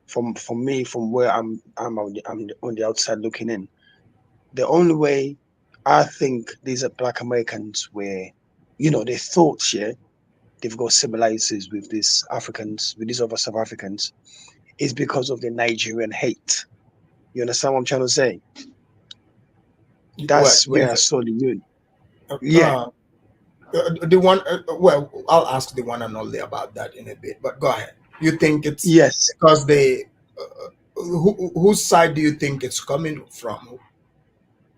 from where I'm on the outside looking in, the only way I think these are Black Americans where, they thought, they've got similarities with these Africans, with these other South Africans, is because of the Nigerian hate. You understand what I'm trying to say? That's where I saw the unit. Yeah. The one, well, I'll ask the one and only about that in a bit, but go ahead. You think it's because they, whose side do you think it's coming from?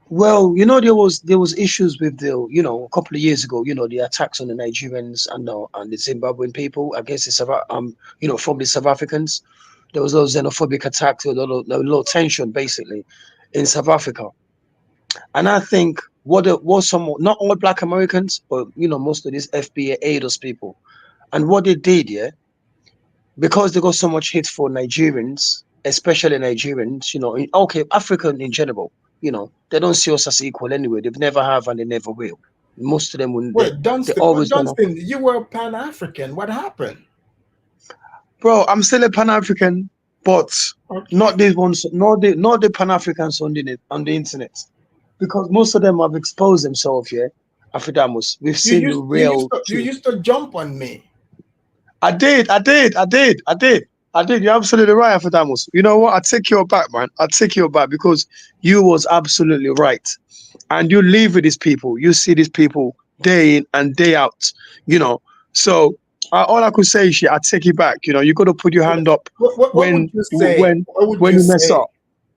Well, there was issues with the, a couple of years ago, the attacks on the Nigerians and the Zimbabwean people against the from the South Africans. There was those xenophobic attacks, a lot of tension basically in South Africa. And I think not all Black Americans, but most of these FBA ADOS people, and what they did, because they got so much hate for Nigerians, especially Nigerians, African in general, they don't see us as equal anyway. They've never have and they never will. Most of them will. Wait, Dunstan, you were Pan-African. What happened? Bro, I'm still a Pan-African, but not these ones, not the Pan-Africans on the internet. Because most of them have exposed themselves here. Afidamos. We've seen the real. You used to jump on me. I did. You're absolutely right, Afidamos. You know what? I take you back, man. I take you back because you was absolutely right. And you live with these people. You see these people day in and day out. So all I could say is, I take you back. You got to put your hand up when you mess up.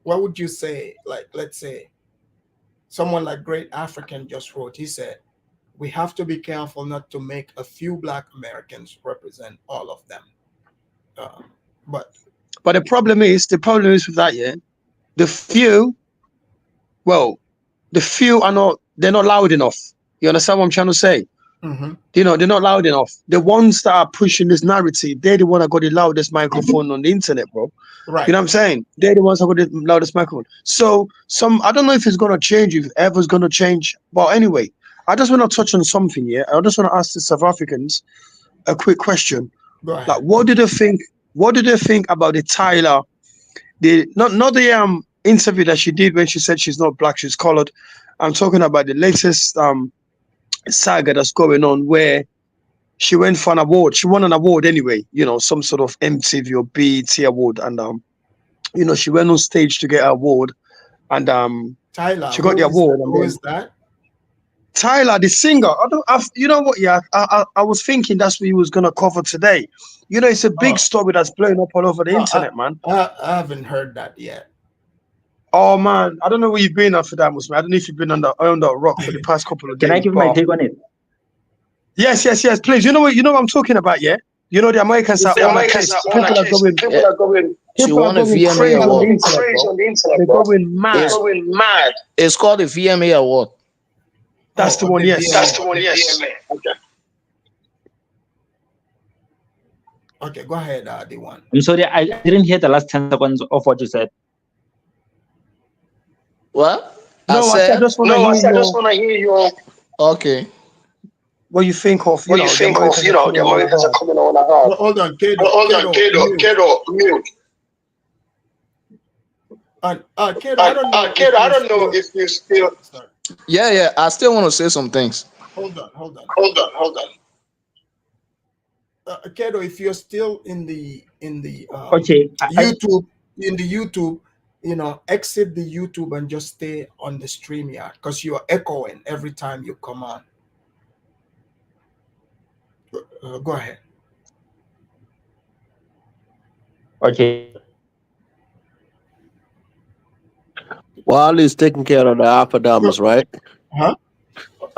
What would you say? Like, let's say, someone like Great African just wrote, he said, we have to be careful not to make a few Black Americans represent all of them. But the problem is with that, the few they're not loud enough. You understand what I'm trying to say? Mm-hmm. They're not loud enough. The ones that are pushing this narrative, they're the one that got the loudest microphone on the internet, bro. Right. You know what I'm saying? They're the ones that got the loudest microphone. So I don't know if it's gonna change, if ever's gonna change. But anyway, I just want to touch on something here. I just want to ask the South Africans a quick question. Go ahead. Like, what do they think about the Tyla? Not the interview that she did when she said she's not Black, she's colored. I'm talking about the latest saga that's going on where she went for an award. She won an award anyway, some sort of MTV or BET award, and she went on stage to get an award, and Tyla, she got the award. Who is that? Tyla, the singer. You know what? Yeah, I was thinking that's what he was gonna cover today. It's a big story that's blowing up all over the internet, man. I haven't heard that yet. Oh man, I don't know where you've been after that, man. I don't know if you've been on that rock for the past couple of days. Can I give my take on it? Yes, please. You know what I'm talking about, yeah? The Americans are on a case. People are going crazy on the internet. They're going mad. It's called the VMA award. That's the one, yes. That's the one, yes. Okay, go ahead, the one. I'm sorry, I didn't hear the last 10 seconds of what you said. What? I just want to hear you. Okay. What you think of, the Americans are coming on hard. Hold on, Kedo, mute. Kedo, I don't know if you still... Yeah, I still want to say some things. Hold on. Kedo, if you're still in the YouTube, exit the YouTube and just stay on the StreamYard because you're echoing every time you come on. Go ahead. Okay. While he's taking care of the Alpha right? Huh?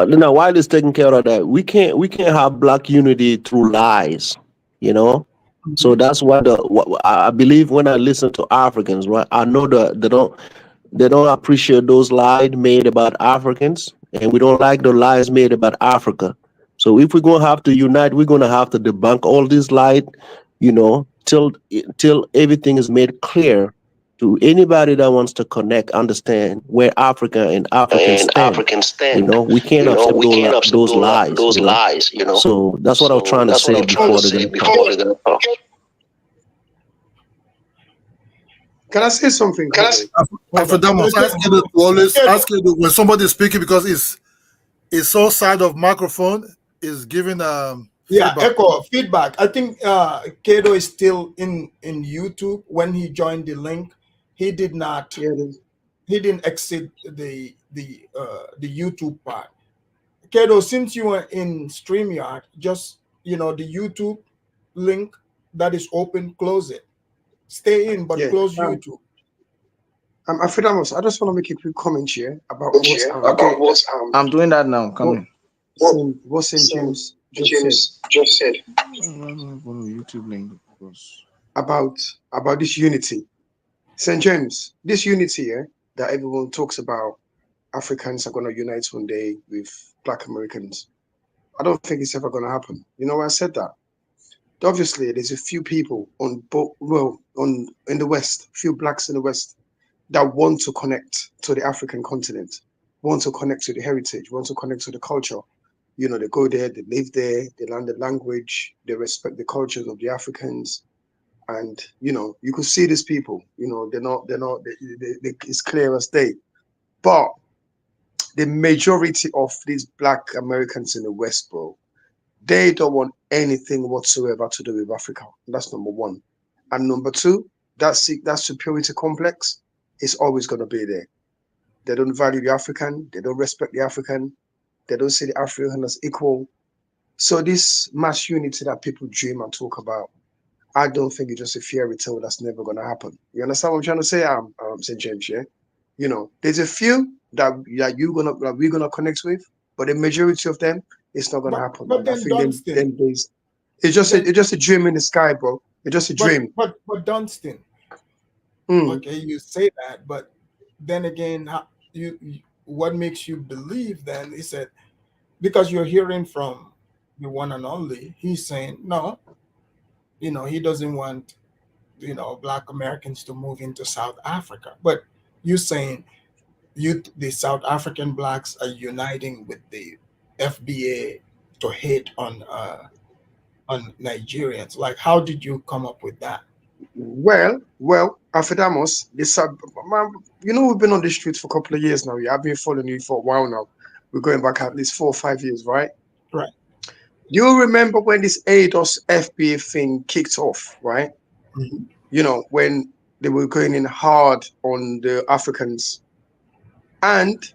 No, while he's taking care of that, we can't have Black unity through lies, Mm-hmm. So that's why I believe when I listen to Africans, right? I know that they don't appreciate those lies made about Africans, and we don't like the lies made about Africa. So if we're gonna have to unite, we're gonna have to debunk all these lies, till everything is made clear to anybody that wants to connect, understand where Africa and Africans stand. We can't accept those lies. So that's what I was trying to say before the Can I say something quickly? Afrodamos, ask you to always ask you to, when somebody is speaking, because it's so side of microphone is giving Yeah, feedback. echo feedback. I think Kato is still in YouTube. When he joined the link, he did not. Yeah, He didn't exit the YouTube part. Kato, since you are in StreamYard, just the YouTube link that is open, close it. Stay in, but yeah. close YouTube. Afrodamos, I just want to make a quick comment here about Okay, I'm doing that now. Come what St. James just said. YouTube link about this unity. St. James, this unity that everyone talks about, Africans are going to unite one day with Black Americans. I don't think it's ever going to happen. You know why I said that? Obviously, there's a few people in the West, few Blacks in the West that want to connect to the African continent, want to connect to the heritage, want to connect to the culture. They go there, they live there, they learn the language, they respect the cultures of the Africans. And, you could see these people, it's clear as day. But the majority of these Black Americans in the West, bro, they don't want anything whatsoever to do with Africa. That's number one. And number two, that superiority complex is always going to be there. They don't value the African. They don't respect the African. They don't see the African as equal. So this mass unity that people dream and talk about, I don't think it's just a fairy tale that's never going to happen. You understand what I'm trying to say, St. James, yeah? There's a few that we're gonna connect with, but the majority of them, it's not gonna happen. But then Dunstan, it's just a dream in the sky, bro. It's just a dream. But Dunstan, okay, you say that, but then again, what makes you believe then is that because you're hearing from the one and only, he's saying no, he doesn't want Black Americans to move into South Africa, but you're saying the South African Blacks are uniting with the FBA to hate on Nigerians. Like, how did you come up with that? Well, Afrodamos, we've been on the streets for a couple of years now. Yeah, I've been following you for a while now. We're going back at least 4 or 5 years, right? Right. You remember when this ADOS FBA thing kicked off, right? Mm-hmm. When they were going in hard on the Africans. And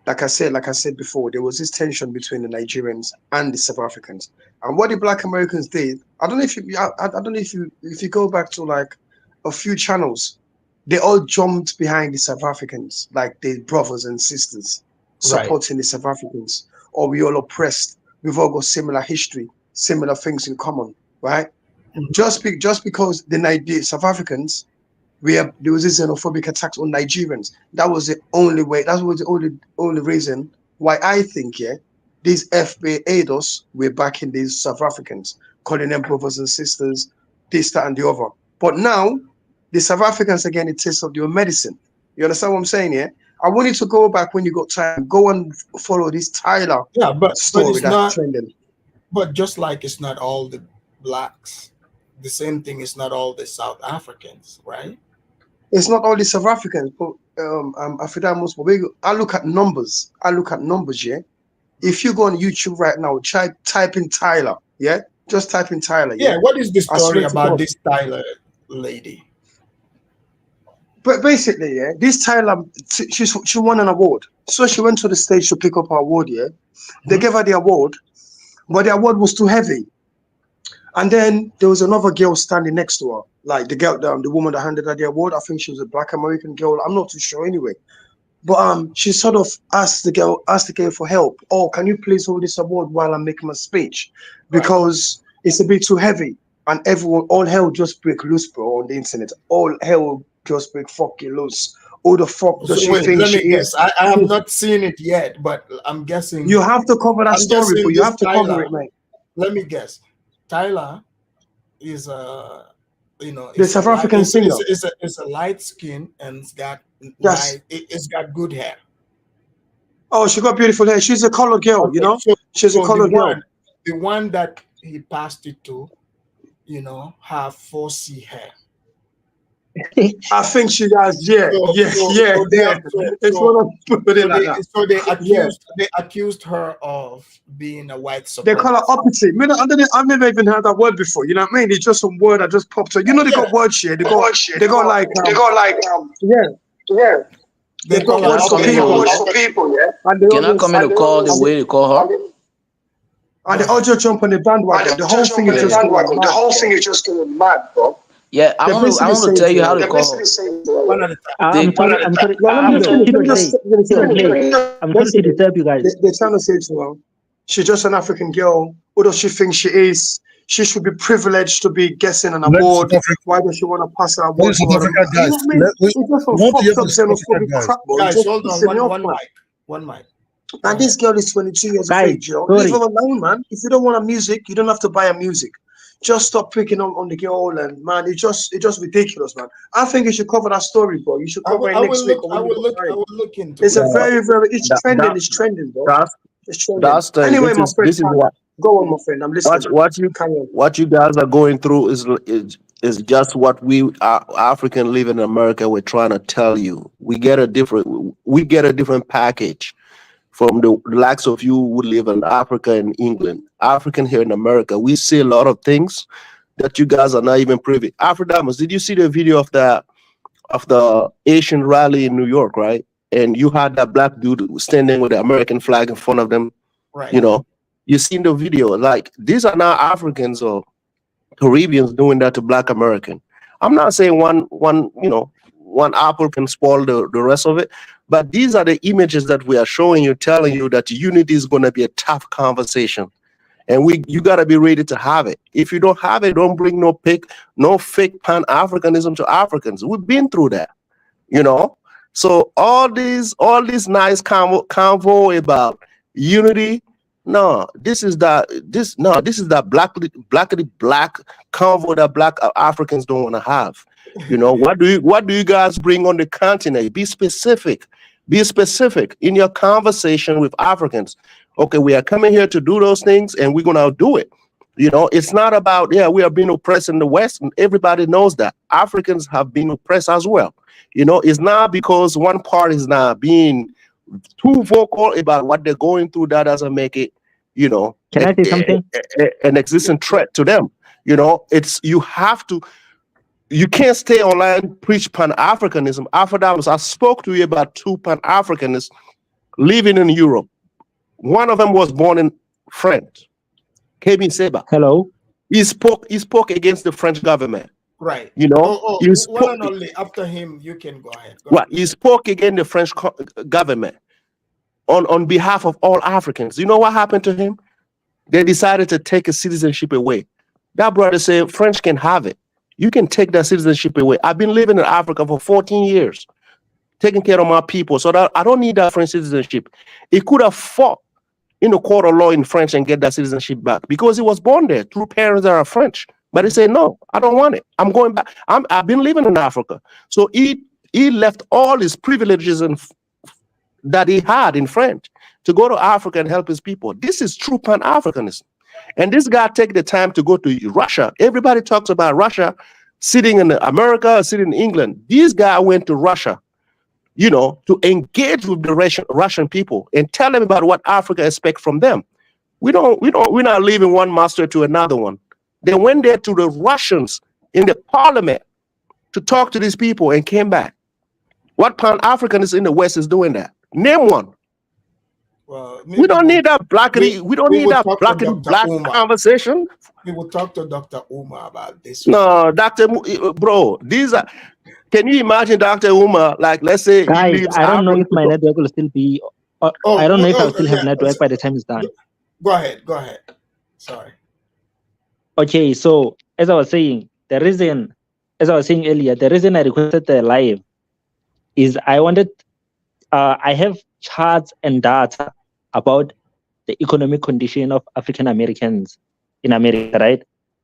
like I said before, there was this tension between the Nigerians and the South Africans. And what the Black Americans did, I don't know if you go back to like a few channels, they all jumped behind the South Africans, like their brothers and sisters, supporting the South Africans. Or we all oppressed. We've all got similar history, similar things in common, right? Mm-hmm. Just because the South Africans, there was this xenophobic attacks on Nigerians. That was the only way. That was the only reason why I think these FBA ADOS were backing these South Africans, calling them brothers and sisters, this, that, and the other. But now the South Africans are getting a taste of their medicine. You understand what I'm saying? Yeah. I want you to go back when you got time. Go and follow this Tyla story that's trending. But just like it's not all the Blacks, the same thing is not all the South Africans, right? It's not all the South Africans, but I look at numbers. Yeah. If you go on YouTube right now, type in Tyla, yeah? Just type in Tyla, yeah? Yeah, what is the story about this Tyla lady? But basically, yeah, this Tyla, she won an award. So she went to the stage to pick up her award, yeah? They gave her the award, but the award was too heavy. And then there was another girl standing next to her, like the woman that handed her the award. I think she was a Black American girl. I'm not too sure anyway. But she sort of asked the girl for help. Oh, can you please hold this award while I'm making my speech? Because it's a bit too heavy. And all hell just break loose, bro, on the internet. All hell just break fucking loose. Who the fuck does she think she is? I have not seen it yet, but I'm guessing. You have to cover that story, but you have to cover it, mate. Let me guess. Tyla is the South African singer. It's a light skin and it's got good hair. Oh, she got beautiful hair. She's a colored girl, She's a colored girl. The one that he passed it to, have 4C hair. I think she has. Yeah. So It's one of put it like that. they accused her of being a white They call her supremacist. opposite. I've never even heard that word before. You know what I mean? It's just some word that just pops up. You know they got words here. They got like yeah. They They've got call her words for opposite. people. words for people, yeah. And they Can I always come in to call the way they call her? and they all just jump on the bandwagon. The whole thing is just going mad. The whole thing is just going mad, bro. Yeah, I They're want basically to saying tell you how to to her. call her. One at a time. They- I'm sorry. Yeah, let me Chido, just Chido, I'm sorry to disturb you guys. they're trying to say to her, she's just an African girl. What does she think she is? She should be privileged to be guessing on a Let board. South Africa, Why does she want to pass her let award to South her? Africa You guys. know what I mean? It's just some We want to hear fucked up from South Africa xenophobic guys. crap, bro. Guys, Just hold on. pissing me off, man. One mic. And this girl is 22 years of Guys, age, yo. sorry. Leave her alone, man. If you don't want a music, you don't have to buy a music. Just stop picking on the girl, and man, it's just ridiculous, man. I think you should cover that story, bro. You should cover it next week or when you got time. I will look into It's it. a it's That, trending, that, it's trending, bro. that's It's trending. that's the Anyway, my friend, this is what go on, my friend. I'm listening. Carry on. what you guys are going through is just what we African living in America we're trying to tell you. We get a different package from the likes of you who live in Africa and England. African here in America, we see a lot of things that you guys are not even privy. Afrodamus, did you see the video of the Asian rally in New York, right? And you had that black dude standing with the American flag in front of them. Right. You know, you seen the video. Like these are not Africans or Caribbeans doing that to Black American. I'm not saying one apple can spoil the rest of it, but these are the images that we are showing you, telling you that unity is going to be a tough conversation, and you got to be ready to have it. If you don't have it, don't bring no fake Pan-Africanism to Africans. We've been through that, you know. So all these nice convo about unity. No, this is that blackity black convo that Black Africans don't want to have. You know, what do you guys bring on the continent? Be specific. Be specific in your conversation with Africans. Okay, we are coming here to do those things and we're gonna do it. You know, it's not about, we are being oppressed in the West, and everybody knows that. Africans have been oppressed as well. You know, it's not because one part is not being too vocal about what they're going through that doesn't make it, you know, Can I say something? an existing threat to them. You know, you can't stay online, preach Pan-Africanism. I spoke to you about two Pan-Africanists living in Europe. One of them was born in France, Kevin Seba. Hello. He spoke against the French government. Right. You know, one and only. After him, you can go ahead. He spoke against the French government on behalf of all Africans. You know what happened to him? They decided to take his citizenship away. That brother said, French can have it. You can take that citizenship away. I've been living in Africa for 14 years, taking care of my people, so that I don't need that French citizenship. He could have fought in the court of law in French and get that citizenship back because he was born there through parents that are French. But he said, no, I don't want it. I'm going back. I've been living in Africa. So he left all his privileges that he had in French to go to Africa and help his people. This is true Pan-Africanism. And this guy take the time to go to Russia. Everybody talks about Russia sitting in America, sitting in England. This guy went to Russia, you know, to engage with the Russian people and tell them about what Africa expects from them. We're not leaving one master to another one. They went there to the Russians in the parliament to talk to these people and came back. What Pan-Africanists in the West is doing that? Name one. Well, we don't need that blackity. We don't need that blackity black conversation. We will talk to Dr. Umar about this. No, bro, these are. Can you imagine Dr. Umar? Like, let's say, guys, I don't know if my network will still be. I don't know if I'll still have network by the time it's done. Go ahead. Sorry. Okay, so as I was saying, as I was saying earlier, the reason I requested the live is I wanted. I have charts and data about the economic condition of African Americans in America, right?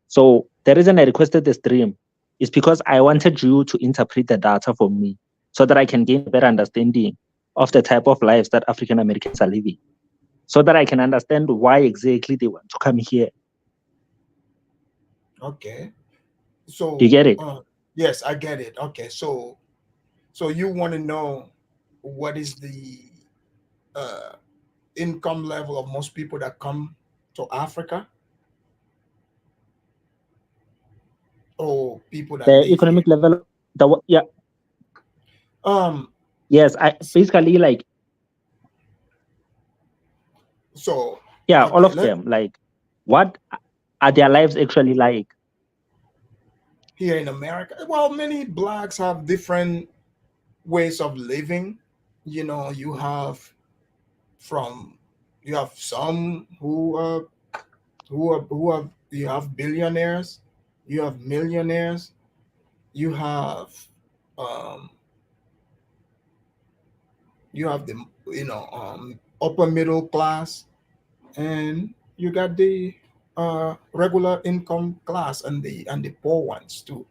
So the reason I requested the stream is because I wanted you to interpret the data for me so that I can gain a better understanding of the type of lives that African Americans are living, so that I can understand why exactly they want to come here. Okay. So you get it? Yes, I get it. Okay, so you want to know what is the income level of most people that come to Africa, or people that The live here? economic level, yeah. Yes, I basically like. So Yeah, all okay, of them. Like, what are their lives actually like? here in America, well, many blacks have different ways of living. You have from you have some who have you have billionaires, you have millionaires, you have um the upper middle class, and you got the regular income class, and the poor ones too.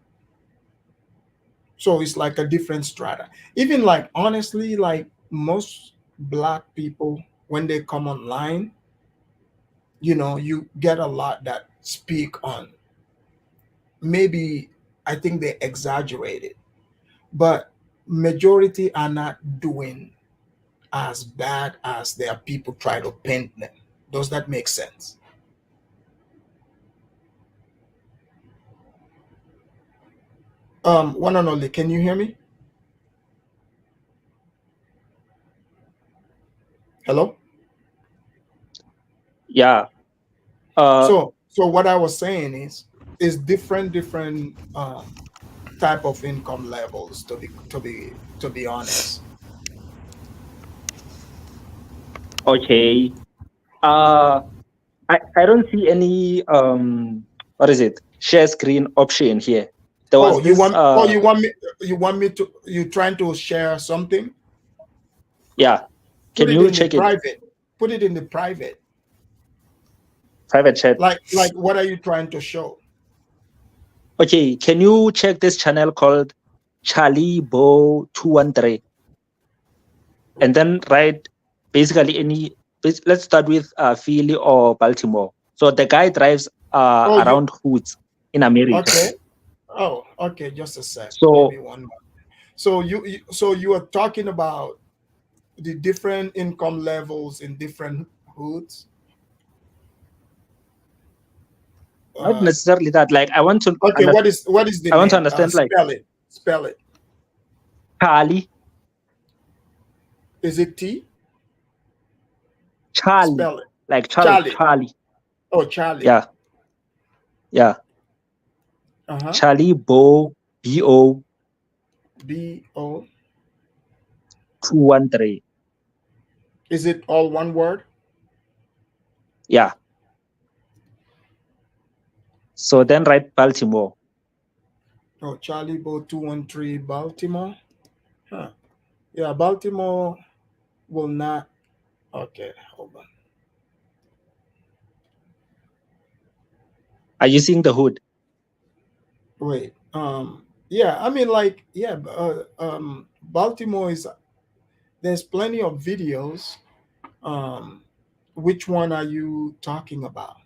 So it's like a different strata. Even like honestly, like most black people, when they come online, you get a lot that speak on, maybe I think they exaggerate it, but majority are not doing as bad as their people try to paint them. Does that make sense? One and only, can you hear me? Hello? Yeah. So what I was saying is different type of income levels, to be honest. Okay. I don't see any what is it, share screen option here. There was You this want me to, you trying to share something? yeah. Put Can it you in the check it? private. Put it in the private. Private chat. Like what are you trying to show? Okay, can you check this channel called Charlie Bo 213? And then write basically let's start with Philly or Baltimore. So the guy drives Oh, around hoods in America. okay. Oh, okay, just a sec. Give So me one more. So you are talking about the different income levels in different hoods. not necessarily that. Like I want to Okay, what is the I want to name? understand like Spell it. Charlie. Is it T? Charlie. Spell it. Like Charlie. Oh, Charlie. Yeah. Yeah. Charlie Bo BO BO 213. Is it all one word? Yeah. So then write Baltimore. Oh, Charlie Bo 213 Baltimore. Huh. Yeah, Baltimore will not. Okay, hold on. Are you seeing the hood? Wait. Yeah, I mean, like, yeah. Baltimore is. There's plenty of videos. Which one are you talking about?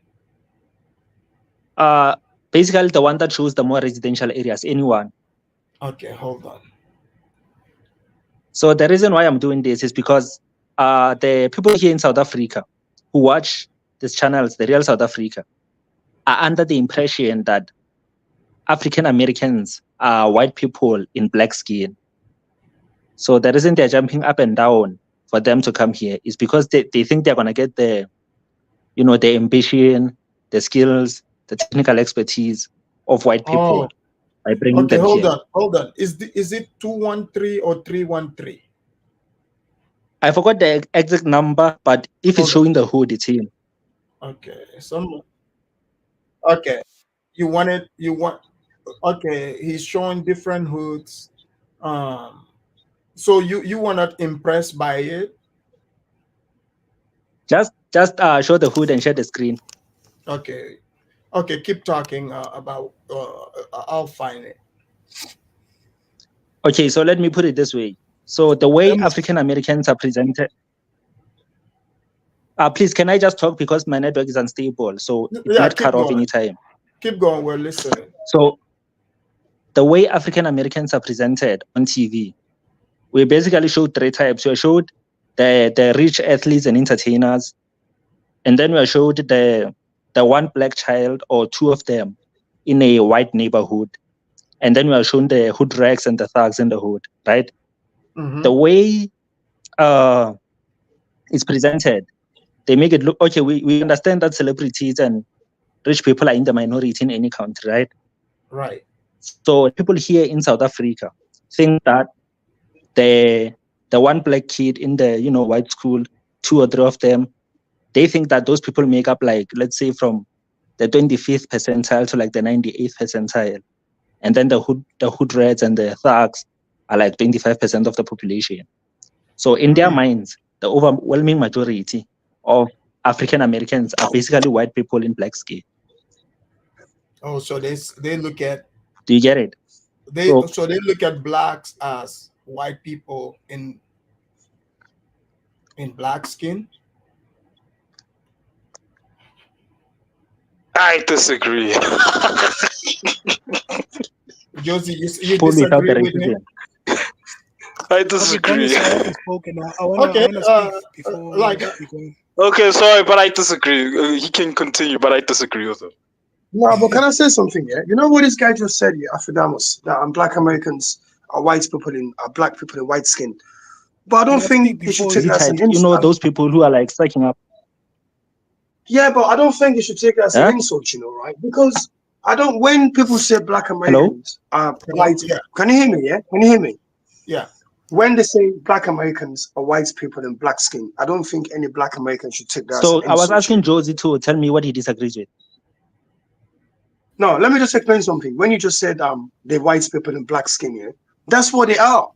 Basically the one that shows the more residential areas. Anyone. Okay, hold on. So the reason why I'm doing this is because the people here in South Africa who watch these channels, the real South Africa, are under the impression that African Americans are white people in black skin. So the reason they're jumping up and down for them to come here is because they think they're gonna get the ambition, the skills, the technical expertise of white people by bringing them here. Hold on. Is it 213 or 313? I forgot the exact number, but if it's showing the hood, it's him. Okay. Okay. You want. Okay, he's showing different hoods. So you were not impressed by it? Just show the hood and share the screen. Okay. Okay, keep talking about. I'll find it. Okay, so let me put it this way. So the way African Americans are presented. Please, can I just talk because my network is unstable, so it might cut off anytime. Keep going. We're listening. So the way African Americans are presented on TV, we basically showed three types. We showed the rich athletes and entertainers, and then we showed the one black child or two of them in a white neighborhood, and then we are shown the hood rats and the thugs in the hood, right? The way it's presented, they make it look okay. We understand that celebrities and rich people are in the minority in any country, right? Right. So people here in South Africa think that the one black kid in the white school, two or three of them, they think that those people make up, like, let's say, from the 25th percentile to like the 98th percentile, and then the hood rats and the thugs are like 25% of the population. So in their minds, the overwhelming majority of African Americans are basically white people in black skin. Oh, so they look at. Do you get it? So they look at blacks as white people in black skin. I disagree. Josie, you disagree with me? I disagree. Okay, sorry, but I disagree. He can continue, but I disagree with him. No, but can I say something? Yeah, you know what this guy just said here, Afidamos, that black Americans are black people in white skin. But I don't think you should take that as an insult. Those people who are like sucking up. Yeah, but I don't think you should take that as an insult, right? Because when people say black Americans are white, can you hear me? Yeah, can you hear me? Yeah. When they say black Americans are white people in black skin, I don't think any black American should take that as an insult. So I was asking Josie to tell me what he disagrees with. No, let me just explain something. When you just said they're white people in black skin, yeah, that's what they are.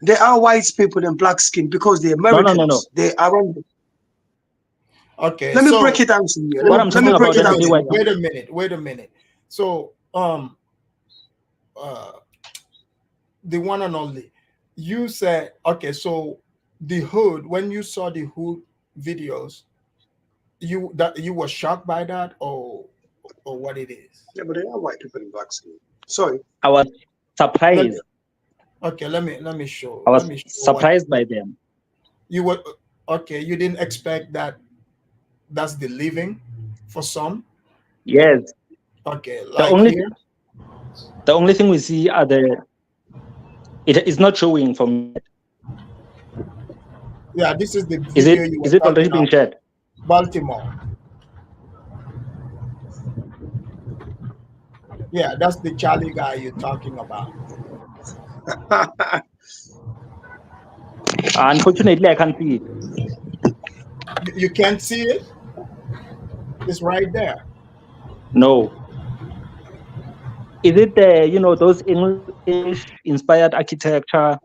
They are white people in black skin because they're Americans. No. They are. Okay. Let me break it down to you. Let me break it down. Wait a minute. So the one and only, you said, okay, so the hood, when you saw the hood videos, you were shocked by that, or what it is? Yeah, but they are white people in black skin. Sorry, I was surprised. Okay, let me show. I was surprised by them. You were okay. You didn't expect that. That's the living for some. Yes. Okay. The only thing we see are it is not showing for me. Yeah, this is the video. Is it already being shared? Baltimore. Yeah, that's the Charlie guy you're talking about. Unfortunately, I can't see it. You can't see it? It's right there. No. Is it those English inspired architecture?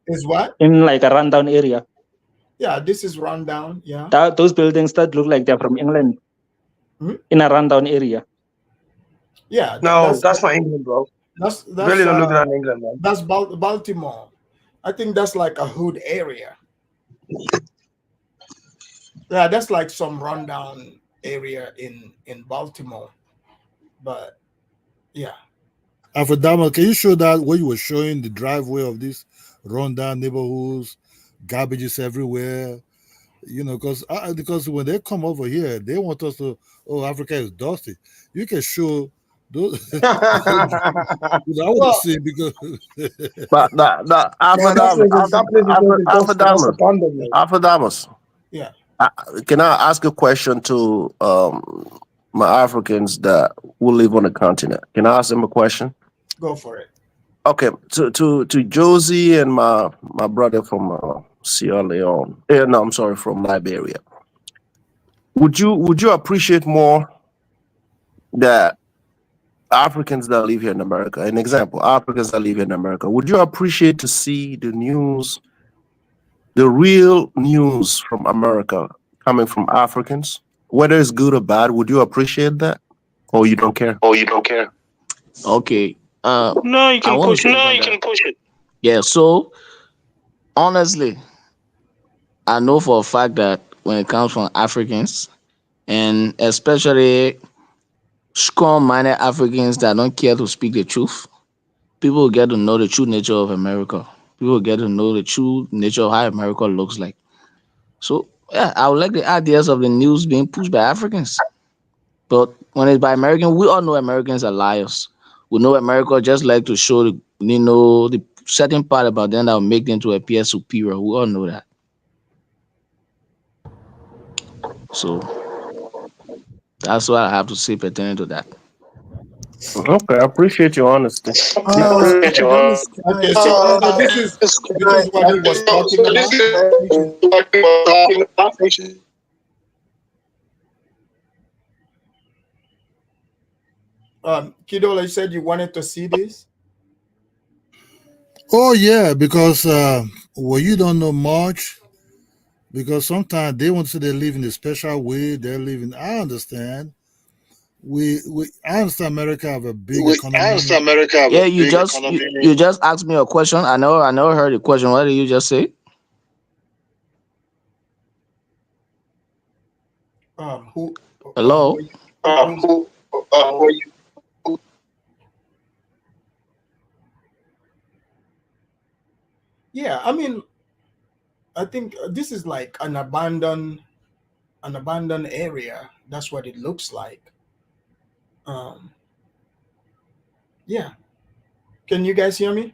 Is what? In like a rundown area. Yeah, this is rundown. Yeah. Those buildings that look like they're from England. In a rundown area. Yeah. No, that's not England, bro. That's really don't look at England, man. That's Baltimore. I think that's like a hood area. Yeah, that's like some rundown area in Baltimore. But yeah. Afrodama, can you show that where you were showing the driveway of these rundown neighborhoods, garbages everywhere? Because when they come over here, they want us to, Africa is dusty. You can show those. I want to see because. But Afrodamus. Yeah. Can I ask a question to my Africans that will live on the continent? Can I ask them a question? Go for it. Okay, to Josie and my brother from Sierra Leone. No, I'm sorry, from Liberia. Would you appreciate more that Africans that live here in America, an example, Africans that live here in America, would you appreciate to see the news, the real news from America coming from Africans, whether it's good or bad? Would you appreciate that, or you don't care? Okay. No, you can push it. Yeah. So honestly, I know for a fact that when it comes from Africans, and especially strong-minded Africans that don't care to speak the truth. People will get to know the true nature of America. People will get to know the true nature of how America looks like. So yeah, I would like the ideas of the news being pushed by Africans. But when it's by Americans, we all know Americans are liars. We know America just like to show the certain part about them that will make them to appear superior. We all know that. So that's what I have to say pertaining to that. Okay, I appreciate your honesty. Okay, so this is what he was talking about. Kidola, you said you wanted to see this? Oh yeah, because well, you don't know much. Because sometimes they want to say they live in a special way. They're living. I understand. I understand America have a big economy. Yeah, you just asked me a question. I never heard the question. What did you just say? Who? Hello. Who you? Yeah, I mean, I think this is like an abandoned area. That's what it looks like. Yeah. Can you guys hear me?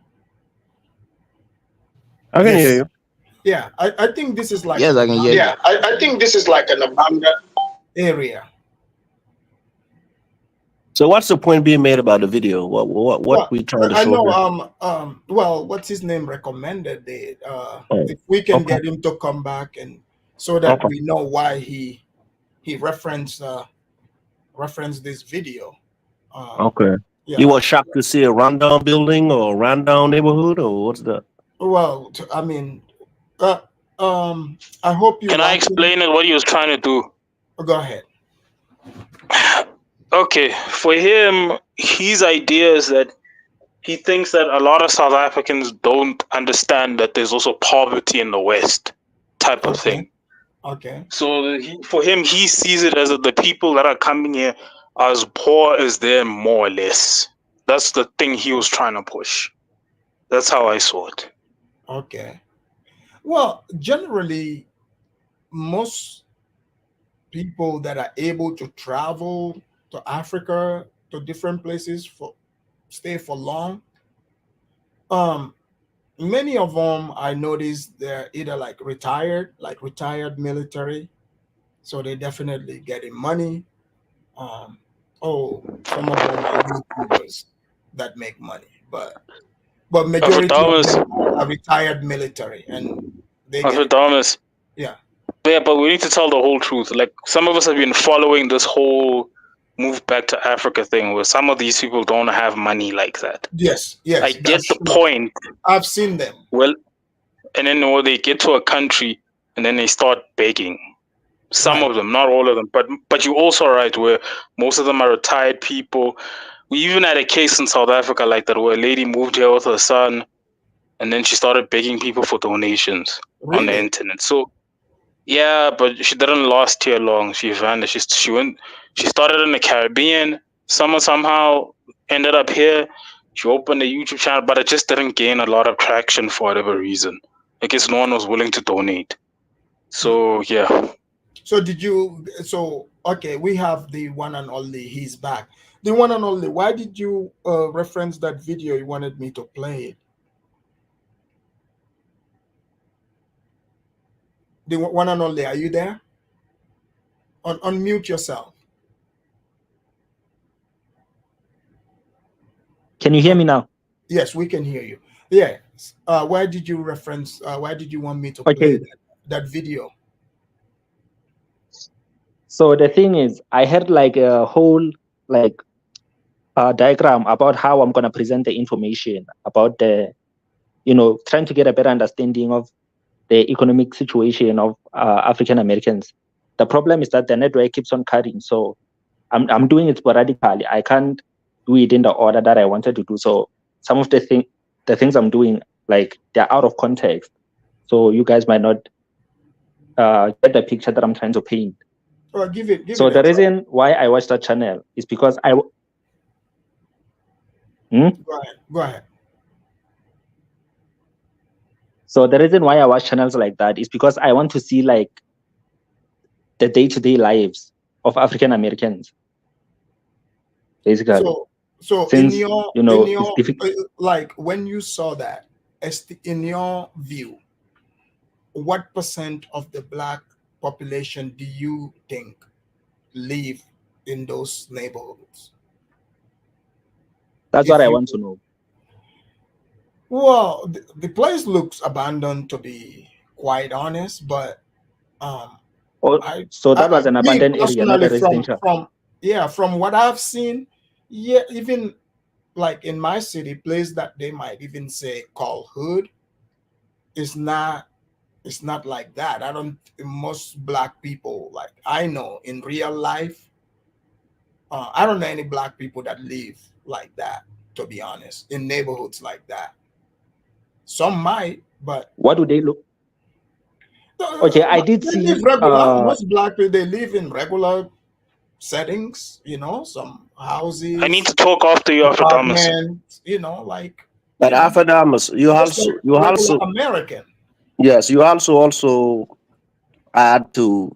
I can hear you. Yeah, I think this is like Yes, I can hear you. Yeah, I think this is like an abandoned area. So what's the point being made about the video? What we trying to I show know. here? Well, what's his name recommended it. If we can get him to come back and so that we know why he referenced this video. Okay. Yeah. You were shocked to see a rundown building or rundown neighborhood, or what's that? Well, I mean, I hope you. Can I explain it? What he was trying to do? Go ahead. Okay, for him, his idea is that he thinks that a lot of South Africans don't understand that there's also poverty in the West, type of thing. Okay. So for him, he sees it as that the people that are coming here are as poor as them, more or less. That's the thing he was trying to push. That's how I saw it. Okay. Well, generally, most people that are able to travel to Africa, to different places stay for long. Many of them I noticed they're either like retired military, so they definitely getting money. Some of them are YouTubers that make money, but majority of them are retired military and they get Thomas. Yeah. Yeah, but we need to tell the whole truth. Like, some of us have been following this whole move back to Africa thing where some of these people don't have money like that. Yes. I get the point. I've seen them. Well, and then when they get to a country and then they start begging. Some of them, not all of them, but you're also right where most of them are retired people. We even had a case in South Africa like that where a lady moved here with her son and then she started begging people for donations on the internet. So yeah, but she didn't last here long. She vanished. She started in the Caribbean. Somehow ended up here. She opened a YouTube channel, but it just didn't gain a lot of traction for whatever reason. I guess no one was willing to donate. So yeah. So okay, we have the one and only, he's back. The one and only, why did you reference that video? You wanted me to play it. The one and only, are you there? Unmute yourself. Can you hear me now? Yes, we can hear you. Yeah. Why did you reference? Why did you want me to play that video? So the thing is, I had like a whole diagram about how I'm gonna present the information about the, trying to get a better understanding of the economic situation of African Americans. The problem is that the network keeps on cutting, so I'm doing it sporadically. I can't do it in the order that I wanted to do. So some of the things I'm doing, like, they're out of context. So you guys might not get the picture that I'm trying to paint. Give it. So the reason why I watch that channel is because Go ahead. So the reason why I watch channels like that is because I want to see like the day-to-day lives of African Americans. Basically. So since, in your it's difficult. Like when you saw that, in your view, what percent of the Black population do you think live in those neighborhoods? That's what I want to know. Well, the place looks abandoned, to be quite honest, but so that was an abandoned area, not a residential. From what I've seen, even like in my city, place that they might even say call hood, it's not like that. I don't. Most Black people, like I know in real life, I don't know any Black people that live like that, to be honest, in neighborhoods like that. Some might, but what do they look? Okay, I did see regular. Most Black people, they live in regular settings, some houses. I need to talk after you, Afrodamus. Like. But Afrodamus, you also American. Yes, you also add to.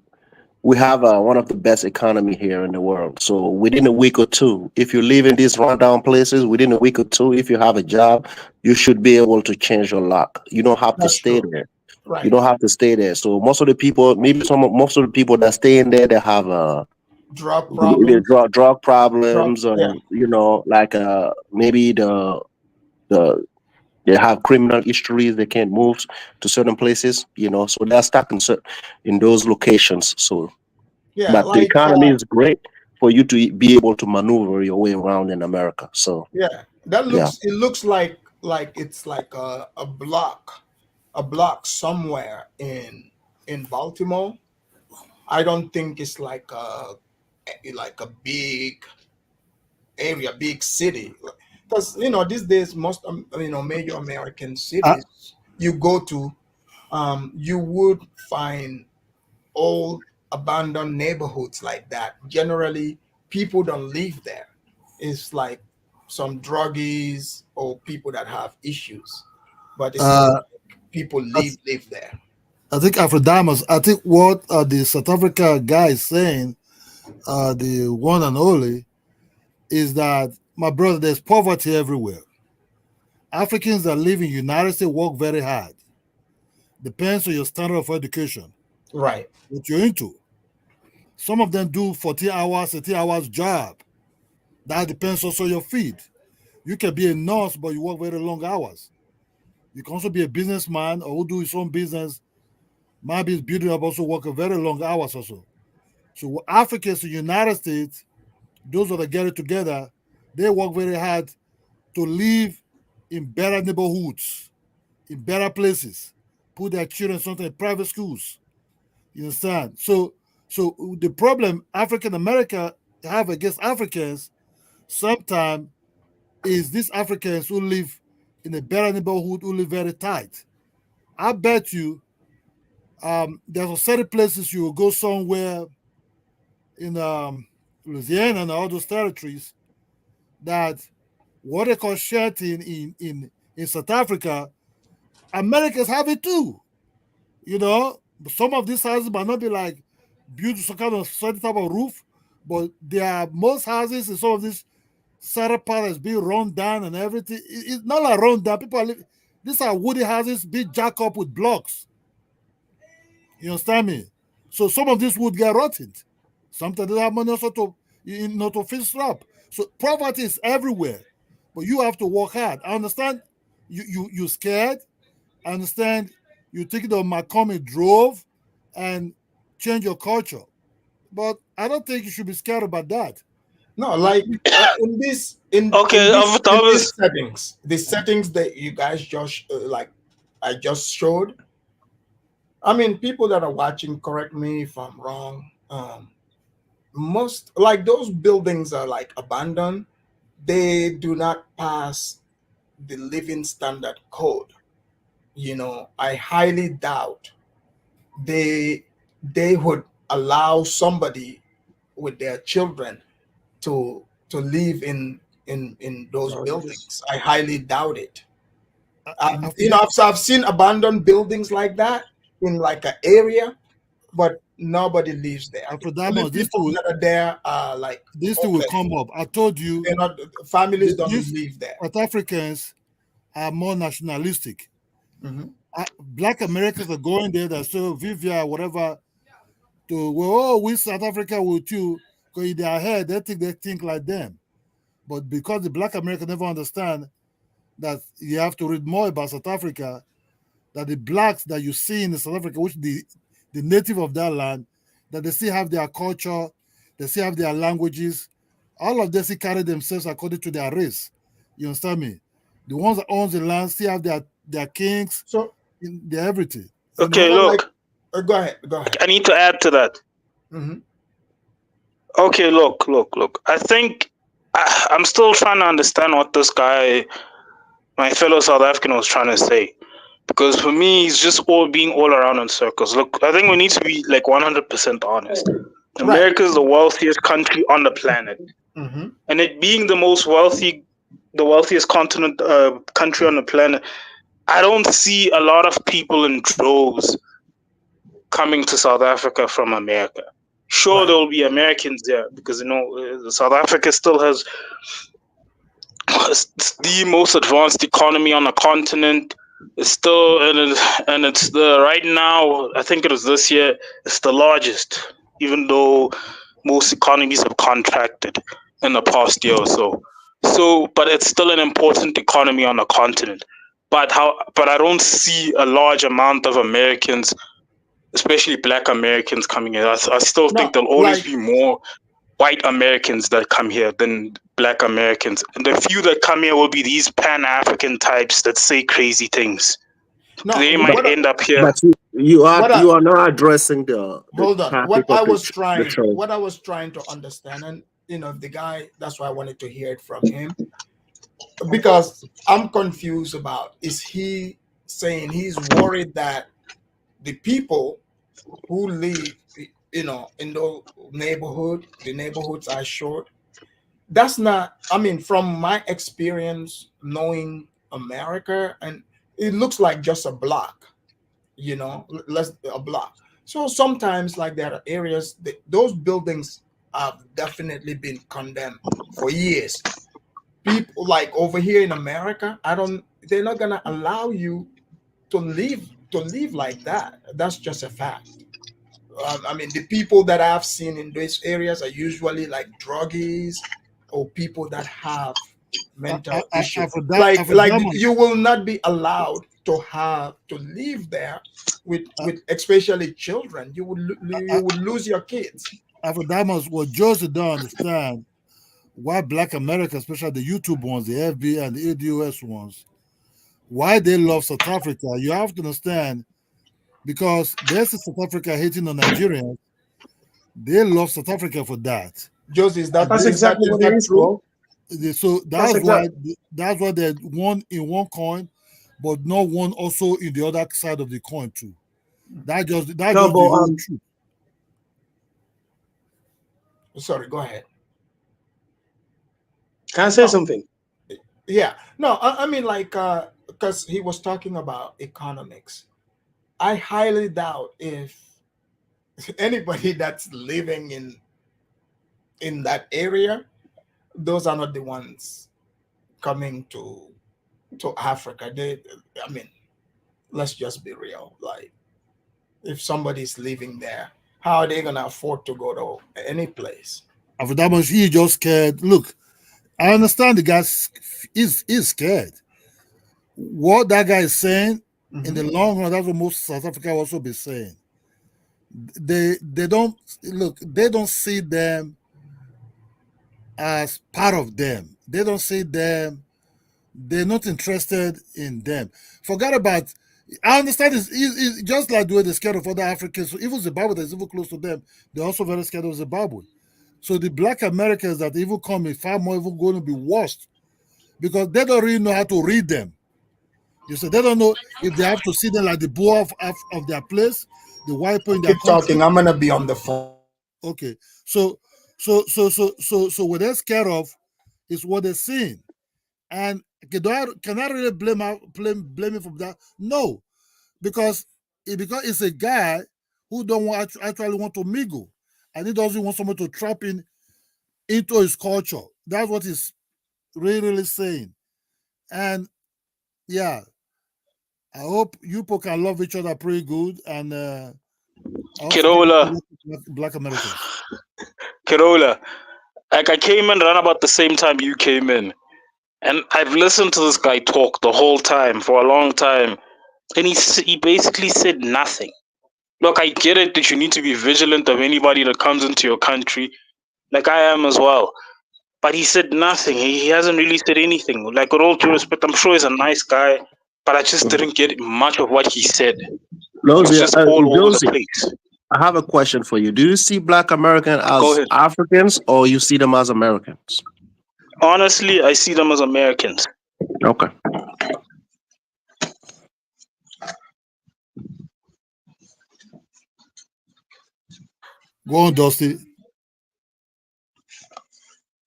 We have one of the best economy here in the world. So within a week or two, if you live in these rundown places, within a week or two, if you have a job, you should be able to change your luck. You don't have to stay there. Right. You don't have to stay there. So most of the people, most of the people that stay in there, they have drug problems, or like maybe they have criminal histories. They can't move to certain places. So they're stuck in those locations. So. Yeah, but like, the economy is great for you to be able to maneuver your way around in America. So that looks. It looks like it's like a block somewhere in Baltimore. I don't think it's like a big area, big city, because these days most major American cities you go to, you would find old abandoned neighborhoods like that. Generally, people don't live there. It's like some druggies or people that have issues, but it's not like people live there. I think Afrodamus, I think what the South Africa guy is saying, the one and only, is that, my brother, there's poverty everywhere. Africans that live in the United States work very hard. Depends on your standard of education. Right. What you're into. Some of them do 40 hours, 30 hours job. That depends also on your feed. You can be a nurse, but you work very long hours. You can also be a businessman or who do his own business. Maybe it's building up, also work a very long hours also. So Africans in the United States, those that get it together, they work very hard to live in better neighborhoods, in better places, put their children something in private schools. You understand? So the problem African America have against Africans sometimes is these Africans who live in a better neighborhood, who live very tight. I bet you there's certain places you will go somewhere in Louisiana and all those territories that what they call shelting in South Africa, Americans have it too. Some of these houses might not be like built some kind of certain type of roof, but there are most houses in some of these certain part that's being run down and everything. It's not like run down. People are living. These are woody houses being jacked up with blocks. You understand me? So some of this wood get rotted. Sometimes they have money also to fix it up. So poverty is everywhere, but you have to work hard. I understand you're scared. I understand you think the McCormick drove and change your culture, but I don't think you should be scared about that. No, like in these settings, the settings that you guys just I just showed. I mean, people that are watching, correct me if I'm wrong. Most like those buildings are like abandoned. They do not pass the living standard code. I highly doubt they would allow somebody with their children to live in those buildings. I highly doubt it. I've seen abandoned buildings like that in like an area, but nobody lives there. Only people that are there are like this thing will come up. I told you, they're not, families don't live there. South Africans are more nationalistic. Black Americans are going there. They're so Vivia, whatever. We South Africa with you, because in their head they think like them. But because the Black Americans never understand that you have to read more about South Africa, that the blacks that you see in South Africa, which the native of that land, that they still have their culture, they still have their languages. All of them still carry themselves according to their race. You understand me? The ones that own the land still have their kings, so their everything. Okay, look. Go ahead. I need to add to that. Okay, look. I think I'm still trying to understand what this guy, my fellow South African, was trying to say. Because for me, he's just all around in circles. Look, I think we need to be like 100% honest. America is the wealthiest country on the planet. And it being the wealthiest continent, country on the planet, I don't see a lot of people in droves coming to South Africa from America. Sure, there will be Americans there because, South Africa still has the most advanced economy on the continent. It's still, and it's right now, I think it was this year, it's the largest, even though most economies have contracted in the past year or so. But it's still an important economy on the continent. But I don't see a large amount of Americans, especially Black Americans, coming here. I still think there'll always be more white Americans that come here than Black Americans. And the few that come here will be these Pan-African types that say crazy things. They might end up here. But you are not addressing the hold on. What I was trying to understand, and the guy, that's why I wanted to hear it from him, because I'm confused about, is he saying he's worried that the people who live in the neighborhoods are short? That's not, from my experience knowing America, and it looks like just a block, a block. So sometimes, like, there are areas those buildings have definitely been condemned for years. People like over here in America, they're not gonna allow you to live like that. That's just a fact. The people that I've seen in those areas are usually like druggies or people that have mental issues. You will not be allowed to live there with especially children. You would lose your kids. Afrodamas, what Joseph don't understand why Black America, especially the YouTube ones, the FB and the ADOS ones, why they love South Africa. You have to understand, because there's South Africa hating on Nigerians. They love South Africa for that. Joseph, that's exactly what it is, bro. So that's why they're one in one coin, but not one also in the other side of the coin too. That's just the whole truth. Sorry, go ahead. Can I say something? Yeah. No, because he was talking about economics. I highly doubt if anybody that's living in that area, those are not the ones coming to Africa. Let's just be real. Like, if somebody's living there, how are they gonna afford to go to any place? After that much, he just scared. Look, I understand the guy is scared. What that guy is saying, in the long run, that's what most South Africa also be saying. They don't see them as part of them. They don't see them. They're not interested in them. Forget about. I understand it's just like the way they're scared of other Africans. So even Zimbabwe that's even close to them, they're also very scared of Zimbabwe. So the Black Americans that even come in far more even going to be worse, because they don't really know how to read them. You see, they don't know if they have to see them like the bull of their place. the white people in their Keep country. talking. I'm gonna be on the phone. Okay, so what they're scared of is what they're seeing, and can I really blame him for that? No, because it's a guy who don't actually want to mingle, and he doesn't want someone to trap in into his culture. That's what he's really saying, and yeah, I hope you people can love each other pretty good, and Kirola, Black Americans. Kirola, like I came in around about the same time you came in, and I've listened to this guy talk the whole time for a long time, and he basically said nothing. Look, I get it that you need to be vigilant of anybody that comes into your country, like I am as well. But he said nothing. He hasn't really said anything. Like, with all due respect, I'm sure he's a nice guy, but I just didn't get much of what he said. It was just all over the place. I have a question for you. Do you see Black Americans as Africans, or you see them as Americans? Honestly, I see them as Americans. Okay. Go on, Dusty.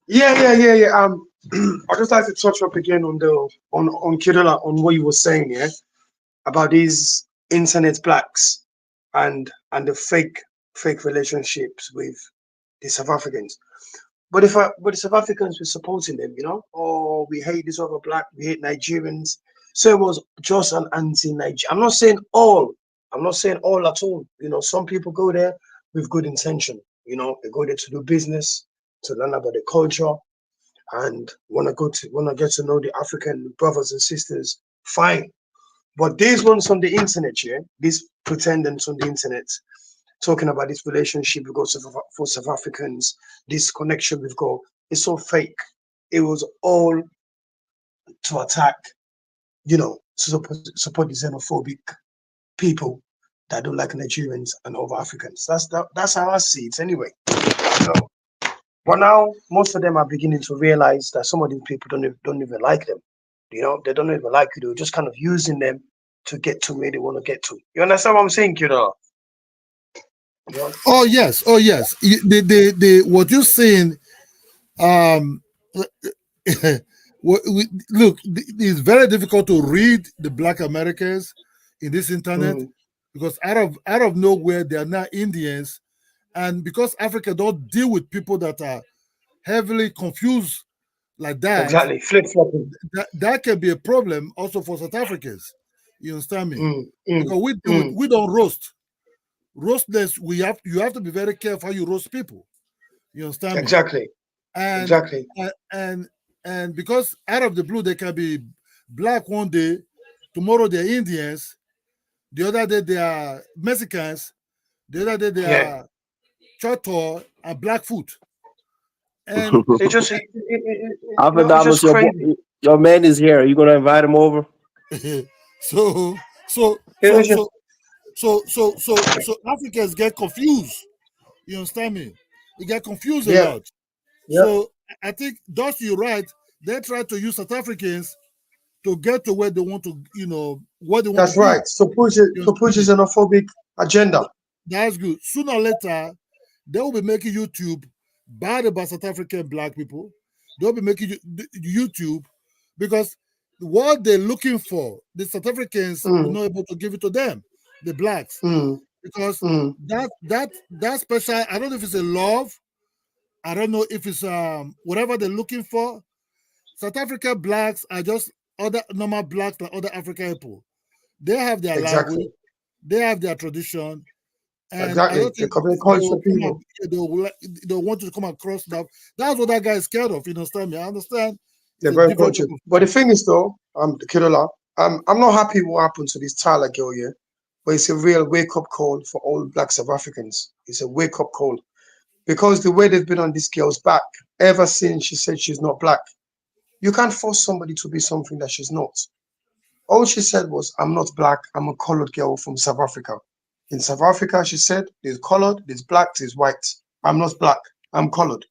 Yeah. I'd just like to touch up again on Kirola, on what you were saying, yeah, about these internet blacks and the fake relationships with the South Africans. But the South Africans were supporting them, you know, oh, we hate this other black, we hate Nigerians. So it was just an anti-Niger. I'm not saying all at all. You know, some people go there with good intention. You know, they go there to do business, to learn about the culture, and want to get to know the African brothers and sisters. Fine, but these ones on the internet, yeah, these pretenders on the internet, talking about this relationship we got for South Africans, this connection we've got, it's so fake. It was all to attack, you know, to support the xenophobic people that don't like Nigerians and other Africans. That's how I see it anyway. You know? But now most of them are beginning to realize that some of these people don't even like them. You know, they don't even like you. They're just kind of using them to get to where they want to get to. You understand what I'm saying, Kirola? Yeah. Oh yes. The what you're saying, look, it's very difficult to read the Black Americans in this internet because out of nowhere they are not Indians, and because Africa don't deal with people that are heavily confused like that. Exactly, flip-flopping. That can be a problem also for South Africans. You understand me? Because we don't roast. Roastless, you have to be very careful how you roast people. You understand exactly. me? And, exactly. And because out of the blue they can be black one day, tomorrow they're Indians, the other day they are Mexicans, the other day they are Choctaw and Blackfoot. And it just your man is here. Are you gonna invite him over? So Africans get confused. You understand me? They get confused a lot. Yeah. So I think Dusty, you're right. They try to use South Africans to get to where they want to, you know, what they want. That's right. So push a xenophobic agenda. That's good. Sooner or later, they will be making YouTube bad about South African black people. They'll be making YouTube because what they're looking for, the South Africans will not able to give it to them, the blacks, because that special. I don't know if it's a love. I don't know if it's whatever they're looking for. South African blacks are just other normal blacks like other African people. They have their language, they have their tradition, and I don't think they want to come across that. That's what that guy is scared of. You understand me? I understand. They're very cultured. But the thing is, though, Kirola, I'm not happy what happened to this Tyla girl here, but it's a real wake-up call for all black South Africans. It's a wake-up call. Because the way they've been on this girl's back ever since she said she's not black, you can't force somebody to be something that she's not. All she said was, I'm not black, I'm a colored girl from South Africa. In South Africa, she said, there's colored, there's black, there's white. I'm not black, I'm colored.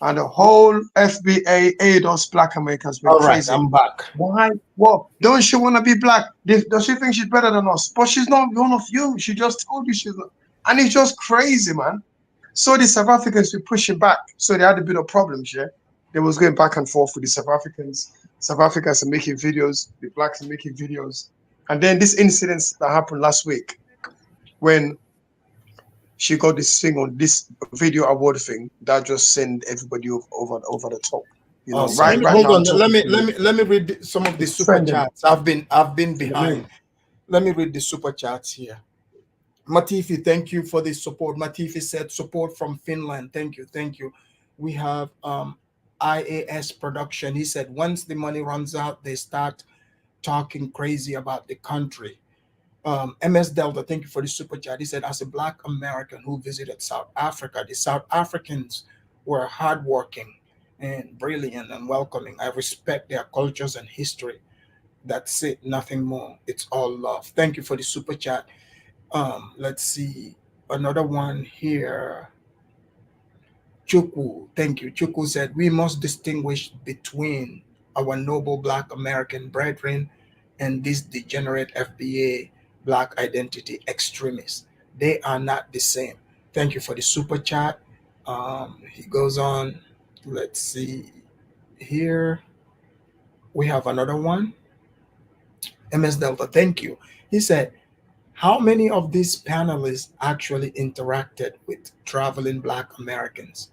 And the whole FBA ADOS black Americans went All right, crazy. I'm back. Why? What? Don't she want to be black? Does she think she's better than us? But she's not one of you. She just told you she's not. And it's just crazy, man. So the South Africans were pushing back. So they had a bit of problems, yeah? They was going back and forth with the South Africans. South Africans are making videos. The blacks are making videos. And then this incident that happened last week when she got this thing on this video award thing that just sent everybody over the top. You know, Awesome. right Hold now. on. Let me read some of the super trending. chats. I've been behind. Let me read the super chats here. Matifi, thank you for the support. Matifi said support from Finland. Thank you. We have IAS production. He said once the money runs out, they start talking crazy about the country. MS Delta, thank you for the super chat. He said, as a Black American who visited South Africa, the South Africans were hardworking and brilliant and welcoming. I respect their cultures and history. That's it, nothing more. It's all love. Thank you for the super chat. Let's see another one here. Chuku, thank you. Chuku said, we must distinguish between our noble Black American brethren and this degenerate FBA Black identity extremists. They are not the same. Thank you for the super chat. He goes on. Let's see here. We have another one. MS Delta, thank you. He said, how many of these panelists actually interacted with traveling Black Americans?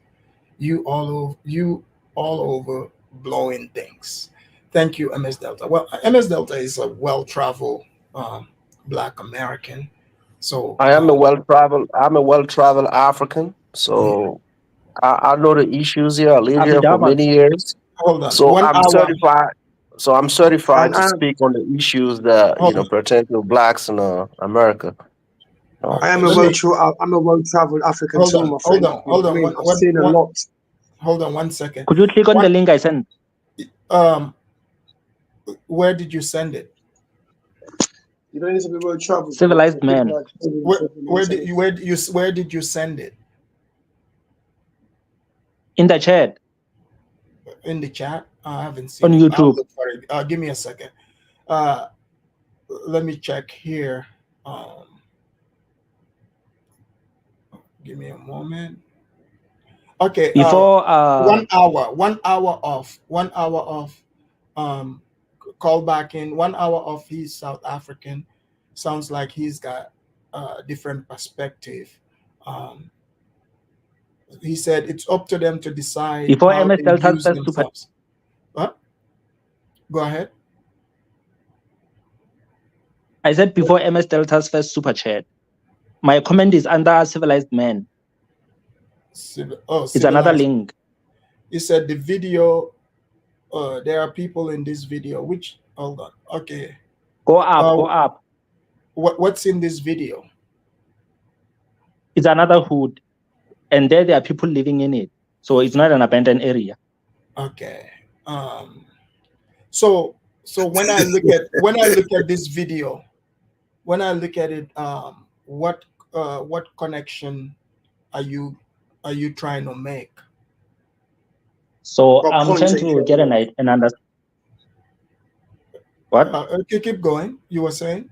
You all over blowing things. Thank you, MS Delta. Well, MS Delta is a well-traveled Black American. So I'm a well-traveled African. So I know the issues here. I lived here for many years. Hold on. So I'm certified. So I'm certified And to speak on the issues that pertain to blacks in America. I'm a well-traveled African too, my friend. Hold on. I've seen a lot. Hold on 1 second. Could you click on the link I sent? Where did you send it? You don't need to be well-traveled. Civilized man. Where did you send it? In the chat. In the chat? I haven't seen on it. YouTube. Give me a second. Let me check here. Give me a moment. Okay. Before 1 hour. 1 hour off. 1 hour off. Call back in. 1 hour off. He's South African. Sounds like he's got a different perspective. He said it's up to them to decide before how MS they Delta use says super. themselves. Huh? Go ahead. I said before MS Delta's first super chat. My comment is under civilized man. It's another link. He said the video. There are people in this video. Which hold on. Okay. Go up. What's in this video? It's another hood, and there are people living in it. So it's not an abandoned area. Okay. So when I look at this video, when I look at it, what connection are you trying to make? So I'm trying to get an understanding. What? Okay, keep going. You were saying?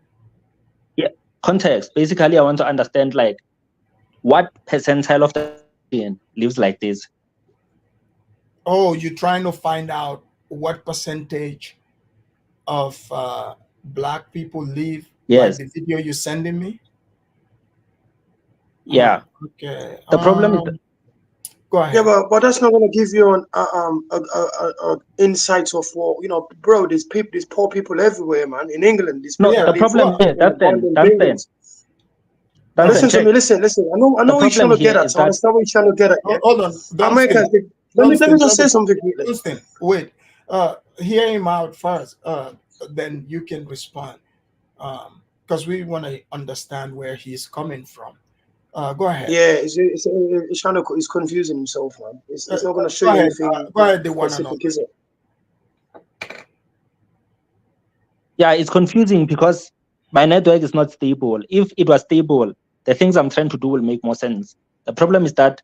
Yeah, context. Basically, I want to understand like what percentile of the population lives like this. Oh, you're trying to find out what percentage of Black people live Yes. like the video you're sending me? Yeah. Okay. The problem is go ahead. Yeah, but that's not going to give you an insight of what bro. There's poor people everywhere, man. In England, there's people. The problem is that's Listen to me. Listen. I know what you're trying to get at. I understand what you're trying to get at. Yeah? Hold on. Americans. Let me just say something. Wait. Hear him out first. Then you can respond. Because we want to understand where he's coming from. Go ahead. Yeah, he's confusing himself, man. It's not going to show you anything. Go ahead, the one and only. Yeah, it's confusing because my network is not stable. If it was stable, the things I'm trying to do will make more sense. The problem is that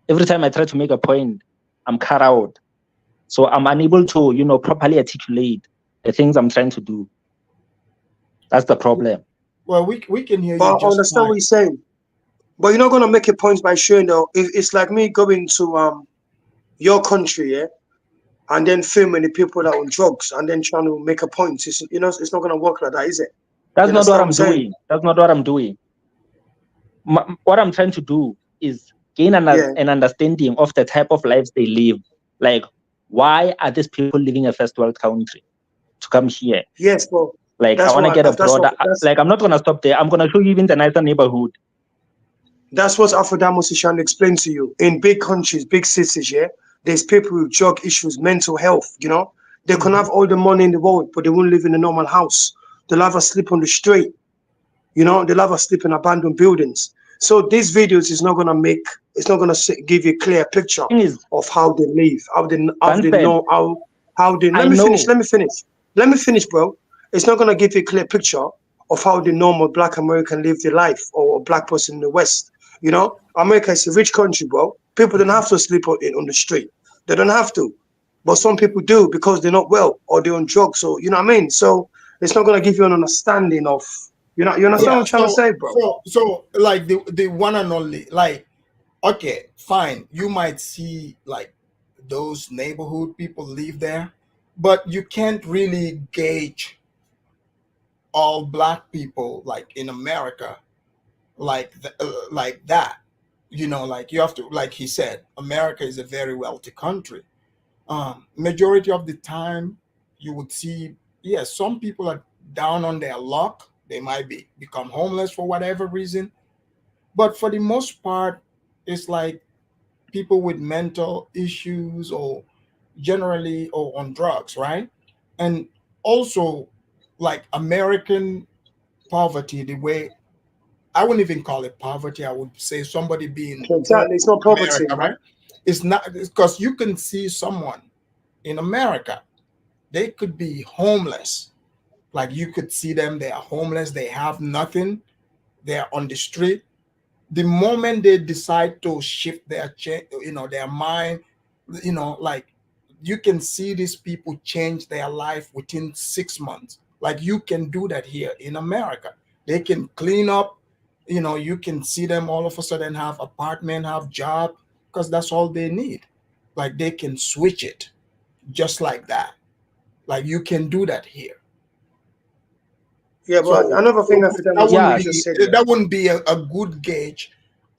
every time I try to make a point, I'm cut out. So I'm unable to, you know, properly articulate the things I'm trying to do. That's the problem. Well, we can hear But you I just understand fine. what you're saying. But you're not gonna make a point by showing though. It's like me going to your country, yeah, and then filming the people that are on drugs and then trying to make a point. It's, you know, it's not gonna work like that, is it? That's You not what understand I'm saying? doing. That's not what I'm doing. What I'm trying to do is gain an understanding of the type of lives they live. Like, why are these people living a first world country to come here? Yes, bro. Like, I want to get a broader. Like, I'm not gonna stop there. I'm gonna show you even the nicer neighborhood. That's what Afrodamos is trying to explain to you. In big countries, big cities, yeah, there's people with drug issues, mental health, you know. They can have all the money in the world, but they won't live in a normal house. They'll have a sleep on the street, you know, they'll have a sleep in abandoned buildings. So these videos is not gonna make, it's not gonna give you a clear picture of how they live, how they know, how they. Let me finish, bro. It's not gonna give you a clear picture of how the normal Black American live their life, or a Black person in the West. You know, America is a rich country, bro. People don't have to sleep on the street. They don't have to, but some people do because they're not well or they're on drugs. So you know what I mean. So it's not gonna give you an understanding of. You understand what I'm trying to say, bro? So like the one and only, like, okay, fine, you might see like those neighborhood people live there, but you can't really gauge all Black people like in America like like that. You know, like you have to, like he said, America is a very wealthy country. Majority of the time you would see, yes, some people are down on their luck. They might become homeless for whatever reason, but for the most part it's like people with mental issues or generally or on drugs, right? And also, like, American poverty, the way, I wouldn't even call it poverty, I would say somebody being poor Exactly, it's not in poverty, America, man. right? It's not, because you can see someone in America, they could be homeless. Like, you could see them, they are homeless, they have nothing, they're on the street. The moment they decide to shift their their mind, like, you can see these people change their life within 6 months. Like, you can do that here in America. They can clean up, you can see them all of a sudden have apartment, have job, because that's all they need. Like, they can switch it just like that. Like, you can do that here. Yeah, but So another thing Afrodamos just said. that wouldn't be a good gauge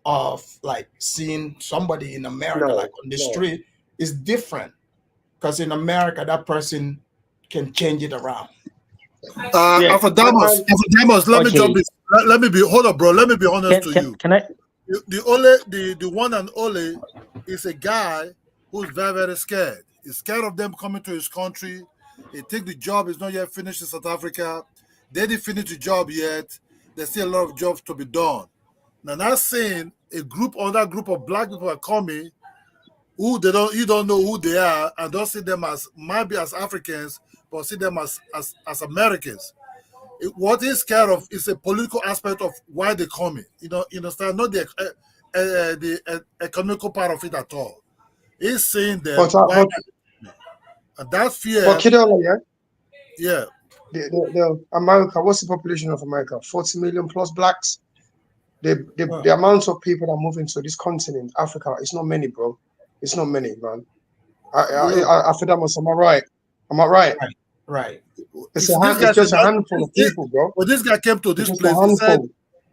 of like seeing somebody in America like on the street is different, because in America that person can change it around. Afrodamos, let me jump in. Let me be, hold up, bro. Let me be honest to you. Can I? The one and only is a guy who's very, very scared. He's scared of them coming to his country. He think the job is not yet finished in South Africa. They didn't finish the job yet. There's still a lot of jobs to be done. Now, not saying another group of Black people are coming who you don't know who they are, and don't see them as, might be as Africans, but see them as Americans. What he's scared of is a political aspect of why they're coming. You understand? Not the economical part of it at all. He's saying that and that fear. But Kidola, yeah. The America, what's the population of America? 40 million plus Blacks. The amount of people that are moving to this continent, Africa, it's not many, bro. It's not many, man. Afrodamos, am I right? Am I right? Right. It's just a handful of people, bro. When this guy came to this place, he said,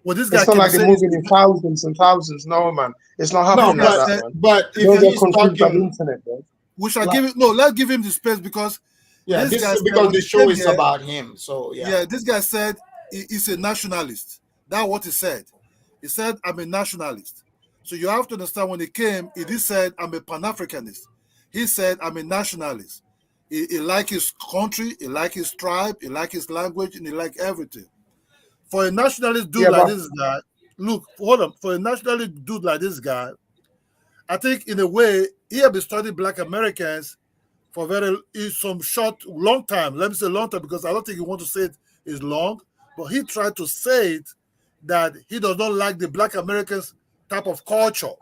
this guy it's not like they're moving in thousands and thousands. No, man. It's not happening like that, man. But if he's talking, internet, bro. We shall give him, let's give him the space, because this is because the show is about him. So yeah, this guy said he's a nationalist. That's what he said. He said, I'm a nationalist. So you have to understand, when he came, he did said, I'm a Pan-Africanist. He said, I'm a nationalist. He like his country, he like his tribe, he like his language, and he like everything. For a nationalist dude like this guy, look, hold on. For a nationalist dude like this guy, I think in a way, he have been studying Black Americans for long time. Let me say long time, because I don't think he want to say it is long, but he tried to say it that he does not like the Black Americans type of culture,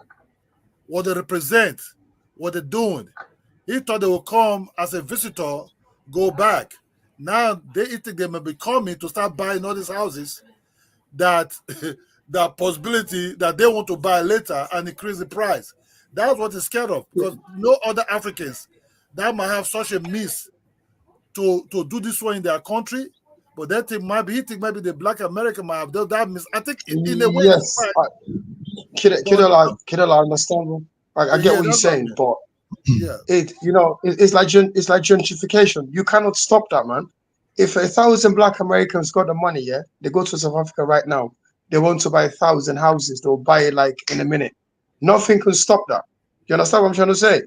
what they represent, what they're doing. He thought they would come as a visitor, go back. Now they think they may be coming to start buying all these houses that that possibility that they want to buy later and increase the price. That's what he's scared of, because no other Africans that might have such a miss to do this one in their country, but they think he think maybe the Black American might have done that miss. I think in a way it's Yes, right. Kiddo, I understand. I get Yeah, what you're that's what I saying, mean. but Yeah. it's like gentrification. You cannot stop that, man. If 1,000 Black Americans got the money, yeah, they go to South Africa right now. They want to buy 1,000 houses. They'll buy it like in a minute. Nothing can stop that. You understand what I'm trying to say?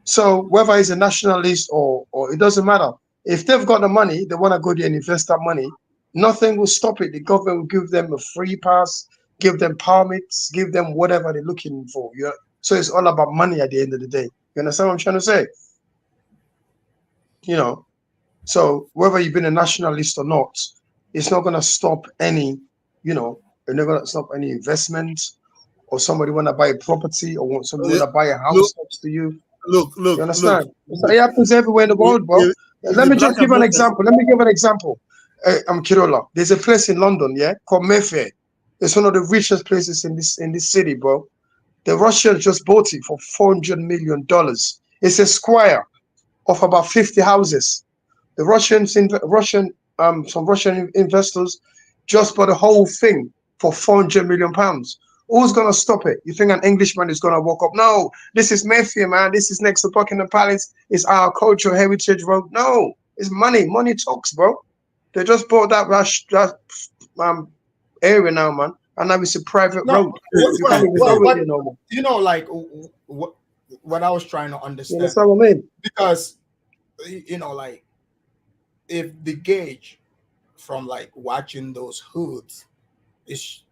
So whether he's a nationalist or it doesn't matter. If they've got the money, they want to go there and invest that money. Nothing will stop it. The government will give them a free pass, give them permits, give them whatever they're looking for. Yeah. So it's all about money at the end of the day. You understand what I'm trying to say? You know. So whether you've been a nationalist or not, it's not gonna stop any, it's not gonna stop any investment or somebody wanna buy a property or somebody wanna buy a house next to you. Look. You understand? It happens everywhere in the world, bro. If Let the me Black just give an Americans, example. Let me give an example. I'm Kirola. There's a place in London, yeah, called Mayfair. It's one of the richest places in this city, bro. The Russians just bought it for $400 million. It's a square of about 50 houses. The some Russian investors just bought the whole thing for £400 million. Who's gonna stop it? You think an Englishman is gonna walk up? No, this is Mayfair, man. This is next to Buckingham Palace. It's our cultural heritage road. No, it's money. Money talks, bro. They just bought that area now, man, and now it's a private road. You can't even go with it no more. You know, like what I was trying to You understand, understand what I mean? because like if the gauge from like watching those hoods is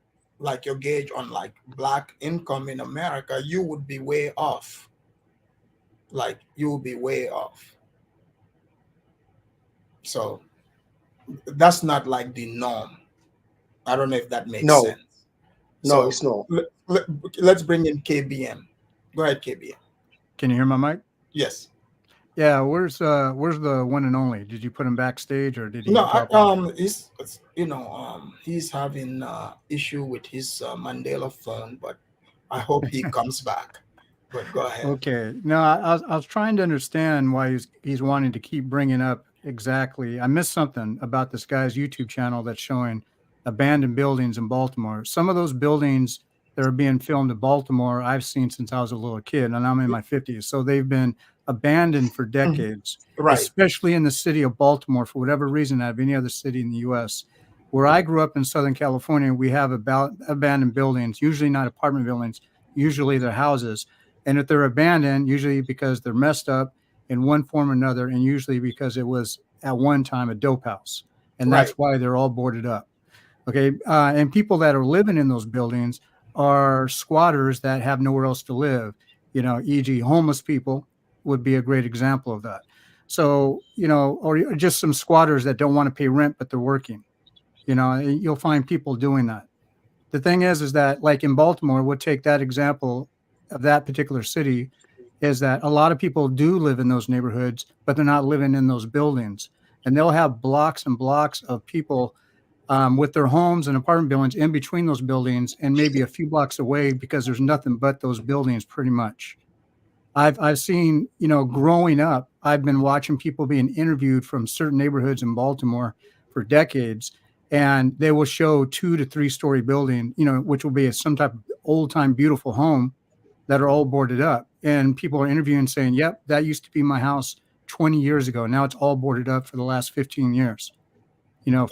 like your gauge on like Black income in America, you would be way off. Like you will be way off. So that's not like the norm. I don't know if that makes No, sense. no, So it's not. let's bring in KBM. Go ahead, KBM. Can you hear my mic? Yes. Yeah, where's the one and only? Did you put him backstage or did he No, pop on? he's having issue with his Mandela phone, but I hope he comes back. But go ahead. Okay. No, I was trying to understand why he's wanting to keep bringing up exactly. I missed something about this guy's YouTube channel that's showing abandoned buildings in Baltimore. Some of those buildings that are being filmed in Baltimore, I've seen since I was a little kid, and I'm in my 50s. So they've been abandoned for decades, Right. especially in the city of Baltimore, for whatever reason, out of any other city in the U.S. Where I grew up in Southern California, we have abandoned buildings, usually not apartment buildings, usually they're houses. And if they're abandoned, usually because they're messed up in one form or another, and usually because it was at one time a dope house. And that's why they're all boarded up. Okay. And people that are living in those buildings are squatters that have nowhere else to live, e.g. homeless people would be a great example of that. So, or just some squatters that don't want to pay rent, but they're working, you'll find people doing that. The thing is that like in Baltimore, we'll take that example of that particular city, is that a lot of people do live in those neighborhoods, but they're not living in those buildings. And they'll have blocks and blocks of people with their homes and apartment buildings in between those buildings and maybe a few blocks away because there's nothing but those buildings pretty much. I've seen, growing up, I've been watching people being interviewed from certain neighborhoods in Baltimore for decades, and they will show 2 to 3 story building, which will be some type of old time beautiful home that are all boarded up. And people are interviewing saying, yep, that used to be my house 20 years ago. Now it's all boarded up for the last 15 years,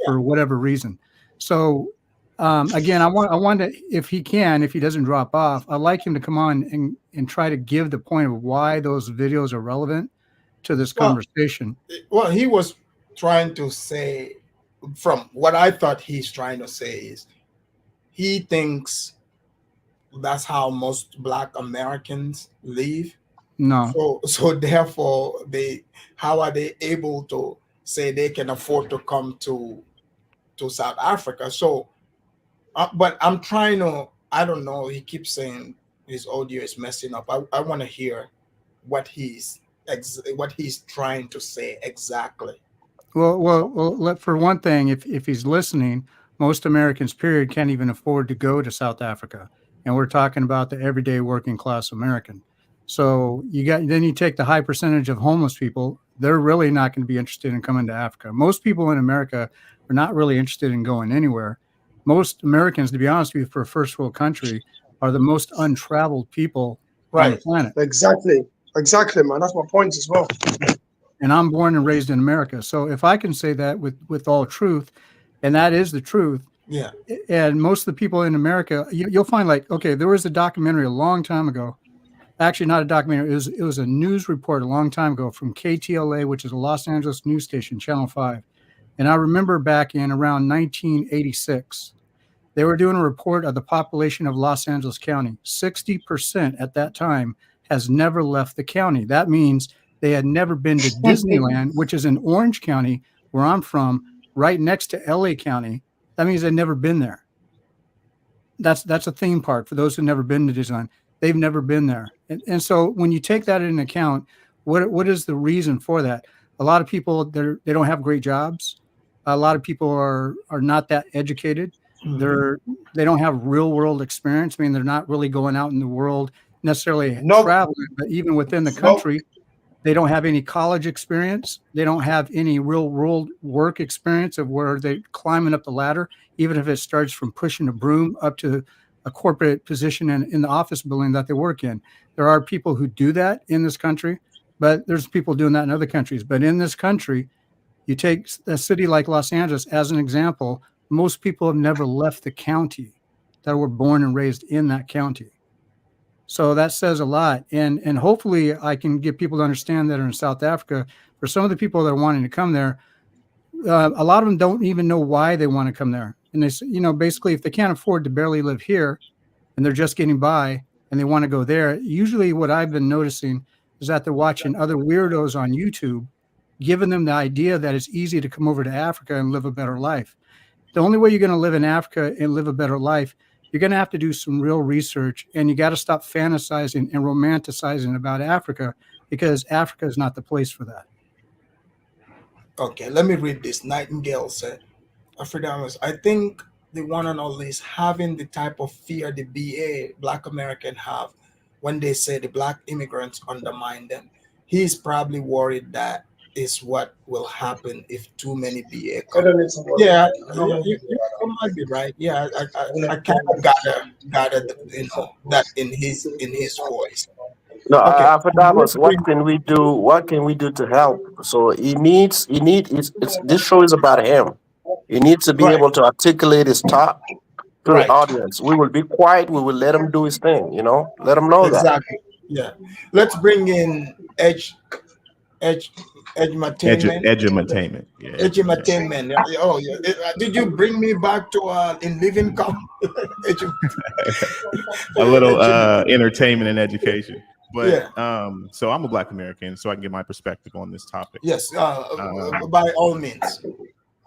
for whatever reason. So again, I want to, if he doesn't drop off, I'd like him to come on and try to give the point of why those videos are relevant to this conversation. Well, he was trying to say, from what I thought he's trying to say is, he thinks that's how most Black Americans live. No. So therefore, how are they able to say they can afford to come to South Africa? So, but I'm trying to. I don't know. He keeps saying his audio is messing up. I want to hear what he's trying to say exactly. Well. For one thing, if he's listening, most Americans, period, can't even afford to go to South Africa, and we're talking about the everyday working class American. So then you take the high percentage of homeless people. They're really not going to be interested in coming to Africa. Most people in America are not really interested in going anywhere. Most Americans, to be honest with you, for a first world country, are the most untraveled people on the Right. planet. Exactly, man. That's my point as well. And I'm born and raised in America. So if I can say that with all truth, and that is the truth, Yeah. and most of the people in America, you'll find like, okay, there was a documentary a long time ago. Actually, not a documentary. It was a news report a long time ago from KTLA, which is a Los Angeles news station, Channel 5. And I remember back in around 1986, they were doing a report of the population of Los Angeles County. 60% at that time has never left the county. That means they had never been to Disneyland, which is in Orange County, where I'm from, right next to LA County. That means they've never been there. That's a theme park for those who've never been to Disneyland. They've never been there. And so when you take that into account, what is the reason for that? A lot of people, they don't have great jobs. A lot of people are not that educated. They don't have real world experience. I mean, they're not really going out in the world necessarily traveling, but even within the country, they don't have any college experience. They don't have any real world work experience of where they're climbing up the ladder, even if it starts from pushing a broom up to a corporate position in the office building that they work in. There are people who do that in this country, but there's people doing that in other countries. But in this country, you take a city like Los Angeles as an example, most people have never left the county that were born and raised in that county. So that says a lot. And hopefully I can get people to understand that are in South Africa. For some of the people that are wanting to come there, a lot of them don't even know why they want to come there. And they say, basically, if they can't afford to barely live here and they're just getting by and they want to go there, usually what I've been noticing is that they're watching other weirdos on YouTube, giving them the idea that it's easy to come over to Africa and live a better life. The only way you're going to live in Africa and live a better life, you're going to have to do some real research, and you got to stop fantasizing and romanticizing about Africa, because Africa is not the place for that. Okay, let me read this. Nightingale said, Afrikaners, I think the one and all is having the type of fear the BA Black American have when they say the Black immigrants undermine them. He's probably worried that is what will happen if too many BA come. Yeah, you might be right. Yeah, I kind of gather that in his voice. No, Okay, Afadamas, what can we do? What can we do to help? So it's this show is about him. He needs to be right, able to articulate his thought to the right. audience. We will be quiet. We will let him do his thing. Let him know that. Exactly. Yeah. Let's bring in edutainment. Edutainment. Yeah, Edutainment. Oh yeah. Did you bring me back to in living color? a little entertainment and education. But Yeah. So I'm a Black American, so I can get my perspective on this topic. Yes. By all means.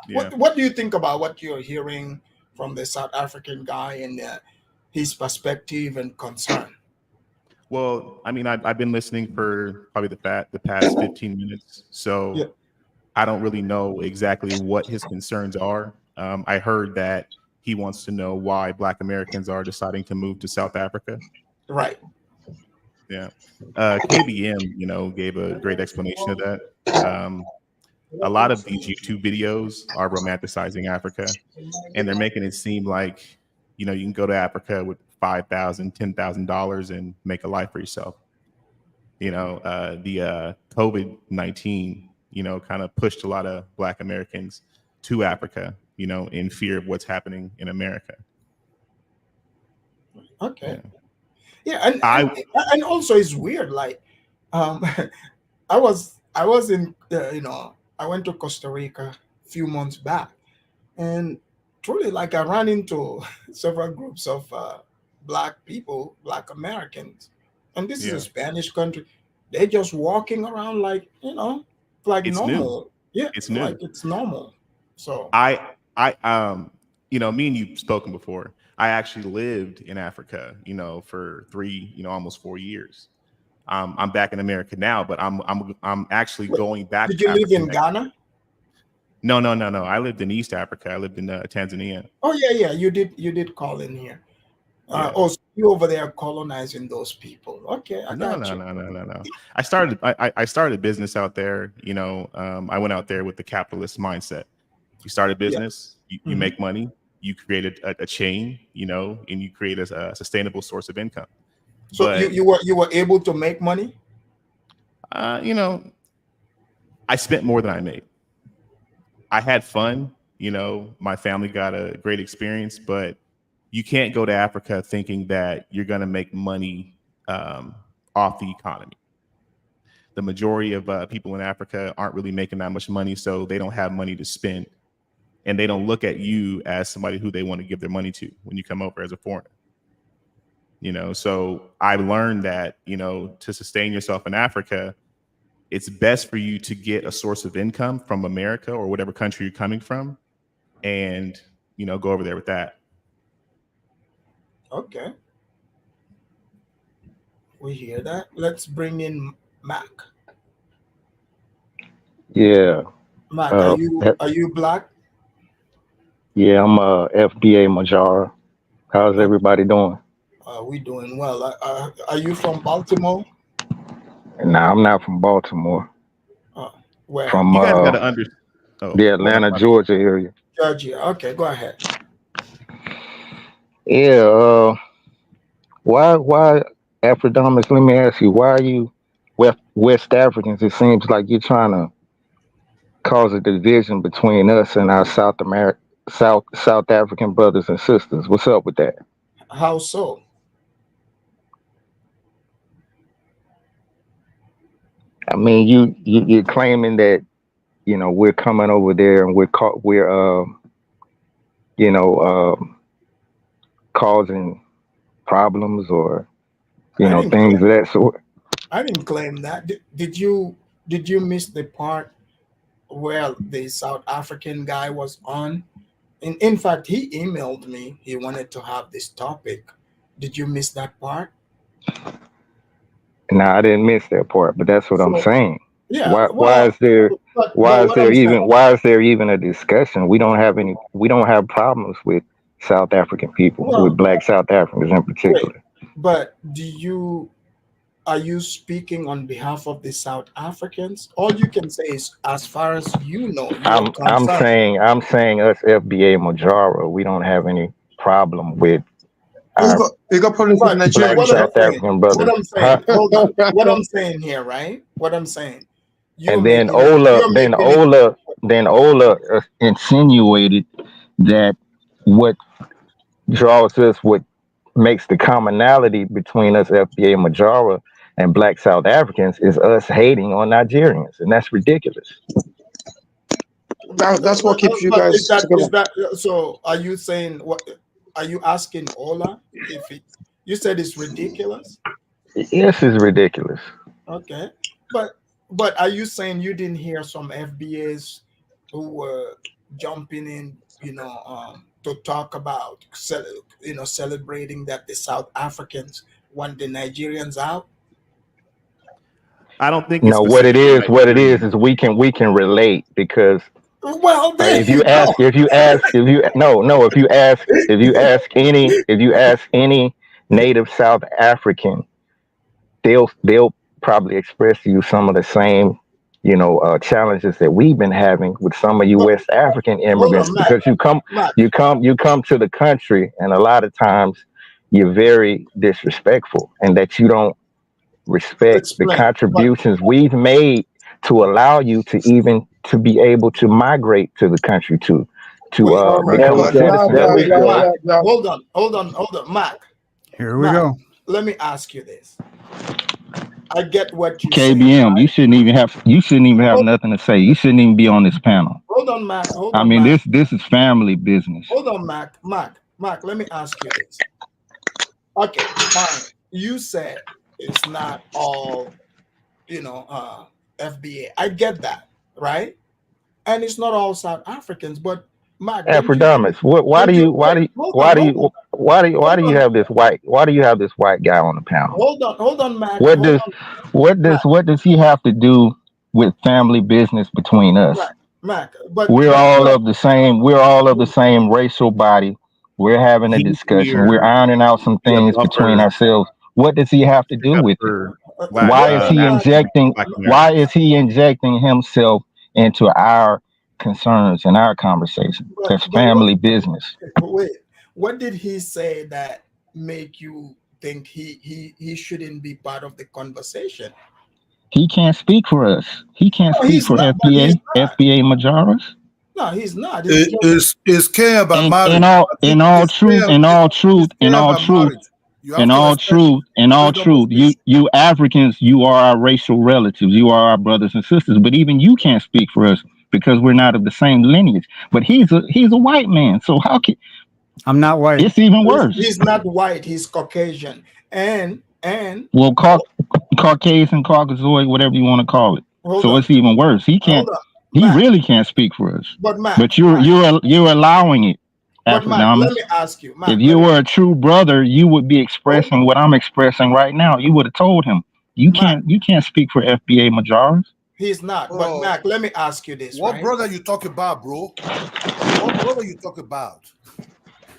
Yeah. What do you think about what you're hearing from the South African guy and his perspective and concern? Well, I mean, I've been listening for probably the past 15 minutes, so Yeah. I don't really know exactly what his concerns are. I heard that he wants to know why Black Americans are deciding to move to South Africa. Right. Yeah. KBM, gave a great explanation of that. A lot of these YouTube videos are romanticizing Africa, and they're making it seem like, you can go to Africa with $5,000, $10,000 and make a life for yourself. The COVID-19, kind of pushed a lot of Black Americans to Africa, in fear of what's happening in America. Okay. Yeah, and also it's weird. Like, I was in, I went to Costa Rica a few months back, and truly, like, I ran into several groups of Black people, Black Americans, and this is a Spanish country. They're just walking around like, like it's normal. New. Yeah, it's new. Like it's normal. So me and you've spoken before. I actually lived in Africa, for 3, almost 4 years. I'm back in America now, but I'm actually going back. Did to you live Africa in next. Ghana? No. I lived in East Africa. I lived in Tanzania. Oh yeah. You did call in here. Yeah. So you over there colonizing those people. Okay, I got you. No. I started a business out there. You know, I went out there with the capitalist mindset. You start a business, you make money, you create a chain, you know, and you create a sustainable source of income. So but, you were able to make money? You know, I spent more than I made. I had fun, you know, my family got a great experience, but you can't go to Africa thinking that you're going to make money off the economy. The majority of people in Africa aren't really making that much money, so they don't have money to spend. And they don't look at you as somebody who they want to give their money to when you come over as a foreigner. You know, so I learned that, you know, to sustain yourself in Africa, it's best for you to get a source of income from America or whatever country you're coming from and, you know, go over there with that. Okay. We hear that. Let's bring in Mac. Yeah. Mac, are you black? Yeah, I'm FBA Majara. How's everybody doing? We doing well. Are you from Baltimore? Nah, I'm not from Baltimore. Where? From you guys gotta understand. the Atlanta, Georgia area. Georgia. Okay, go ahead. Yeah. Why Afrodomics? Let me ask you. Why are you West Africans? It seems like you're trying to cause a division between us and our South African brothers and sisters. What's up with that? How so? I mean, you're claiming that, you know, we're coming over there and we're causing problems or, you know, things of that sort. I didn't claim that. Did you miss the part where the South African guy was on? In fact, he emailed me. He wanted to have this topic. Did you miss that part? No, I didn't miss that part, but that's what I'm saying. Yeah. Why is there even a discussion? We don't have problems with South African people, with Black South Africans in particular. Wait, but are you speaking on behalf of the South Africans? All you can say is, as far as you know, I'm saying us FBA Majara, we don't have any problem with you got problems with Nigeria. Black South African brothers. What I'm saying, hold on. What I'm saying here, right? What I'm saying. And then Ola insinuated that what draws us, what makes the commonality between us FBA Majara and Black South Africans is us hating on Nigerians, and that's ridiculous. That's what keeps you guys together. So are you saying, what are you asking Ola if you said it's ridiculous? Yes, it's ridiculous. Okay, but are you saying you didn't hear some FBAs who were jumping in, to talk about, celebrating that the South Africans want the Nigerians out? I don't think no. What it is we can relate because. Well, if you ask any native South African, they'll probably express to you some of the same, challenges that we've been having with some of you West African immigrants, because you come to the country and a lot of times you're very disrespectful, and that you don't respect the contributions we've made to allow you to even to be able to migrate to the country to become a citizen. Hold on, Mac. Here we go. Let me ask you this. I get what you KBM, say, right? you shouldn't even have nothing to say. You shouldn't even be on this panel. Hold on, Mac. This is family business. Hold on, Mac. Mac, let me ask you this. Okay, fine. You said it's not all, FBA. I get that, right? And it's not all South Africans, but Mac, Afrodomics. Why why do you have this white guy on the panel? Hold on, Mac. What Hold does on, Mac. what does he have to do with family business between us? Right, Mac. But We're but all Mac, of the same. We're all of the same racial body. We're having a He's discussion. We're here ironing out some to be a things between buffer, ourselves. What does he have to do with it? for black Why is he Mac. injecting? Black Why Americans. is he injecting himself into our concerns and our conversation? That's But what? family business. Wait. What did he say that make you think he shouldn't be part of the conversation? He can't speak for us. He can't No, speak he's for not. But he's not. FBA Majoras. No, he's not. He's just Is care about marriage. In I think all it's truth, care. in all truth, It's in care all about truth, marriage. You have to respect in all freedom of truth, speech. you Africans, you are our racial relatives. You are our brothers and sisters. But even you can't speak for us because we're not of the same lineage. But he's a white man, so how can I'm not white. it's even worse? he's not white. He's Caucasian. And Well, Caucasian, Caucasoid, whatever you want to call it. hold So on, it's even worse. He can't. hold on, He Mac. really can't speak for us. But Mac, But you're allowing it, but Mac, let Afrikaners. me ask you, Mac. If you were a true brother, you would be expressing what I'm expressing right now. You would have told him, Mac, you can't speak for FBA Majoras. he's not. But Bro, Mac, let me ask you this, what right? brother you talk about, bro? What brother you talk about?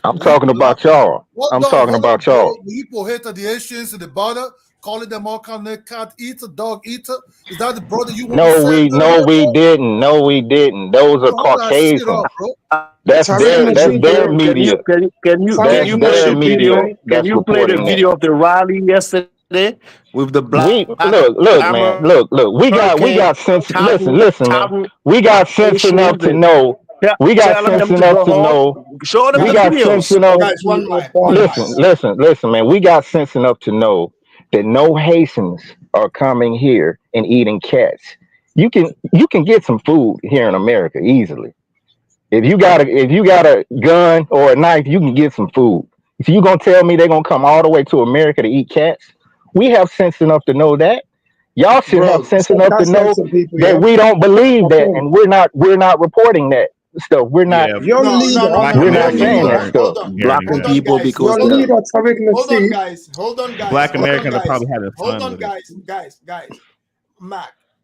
I'm Will you talking allow? about y'all. What I'm dog? talking Hold on, about bro. y'all. Will you hated the Asians in the border, calling them all kind of cat eater, dog eater? Is that the brother you want to say in the No, real, we bro? didn't. No, we didn't. Those are You hold that shit Caucasians. up, bro. That's Tariq their Nasheed, media. Tariq That's their Nasheed, media right? that's reporting that. rally yesterday with the black We look, man. Look. We American got sense. touting, Listen, man. touting We got sense enough Asians to and know. We got telling sense them to enough go to know. home. Show them We the Guys, got sense videos. enough. guys, one mic, one mic. Listen, man. We got sense enough to know that no Haitians are coming here and eating cats. You can get some food here in America easily. If you got a gun or a knife, you can get some food. If you gonna tell me they're gonna come all the way to America to eat cats, we have sense enough to know that. Y'all should have Bro, sense stop enough to gaslighting know some people, that yeah? we don't believe Stop that, them. and we're not reporting that stuff. We're not Yeah, Your leader, black we're No. not Americans saying that aren't stuff. Hold on, hearing Blocking hold that. on, people guys. because your Hold on, leader, Tariq hold on, Nasheed. guys. Hold on, guys. Black Hold on, Americans are guys. probably having Hold fun on, with it. guys.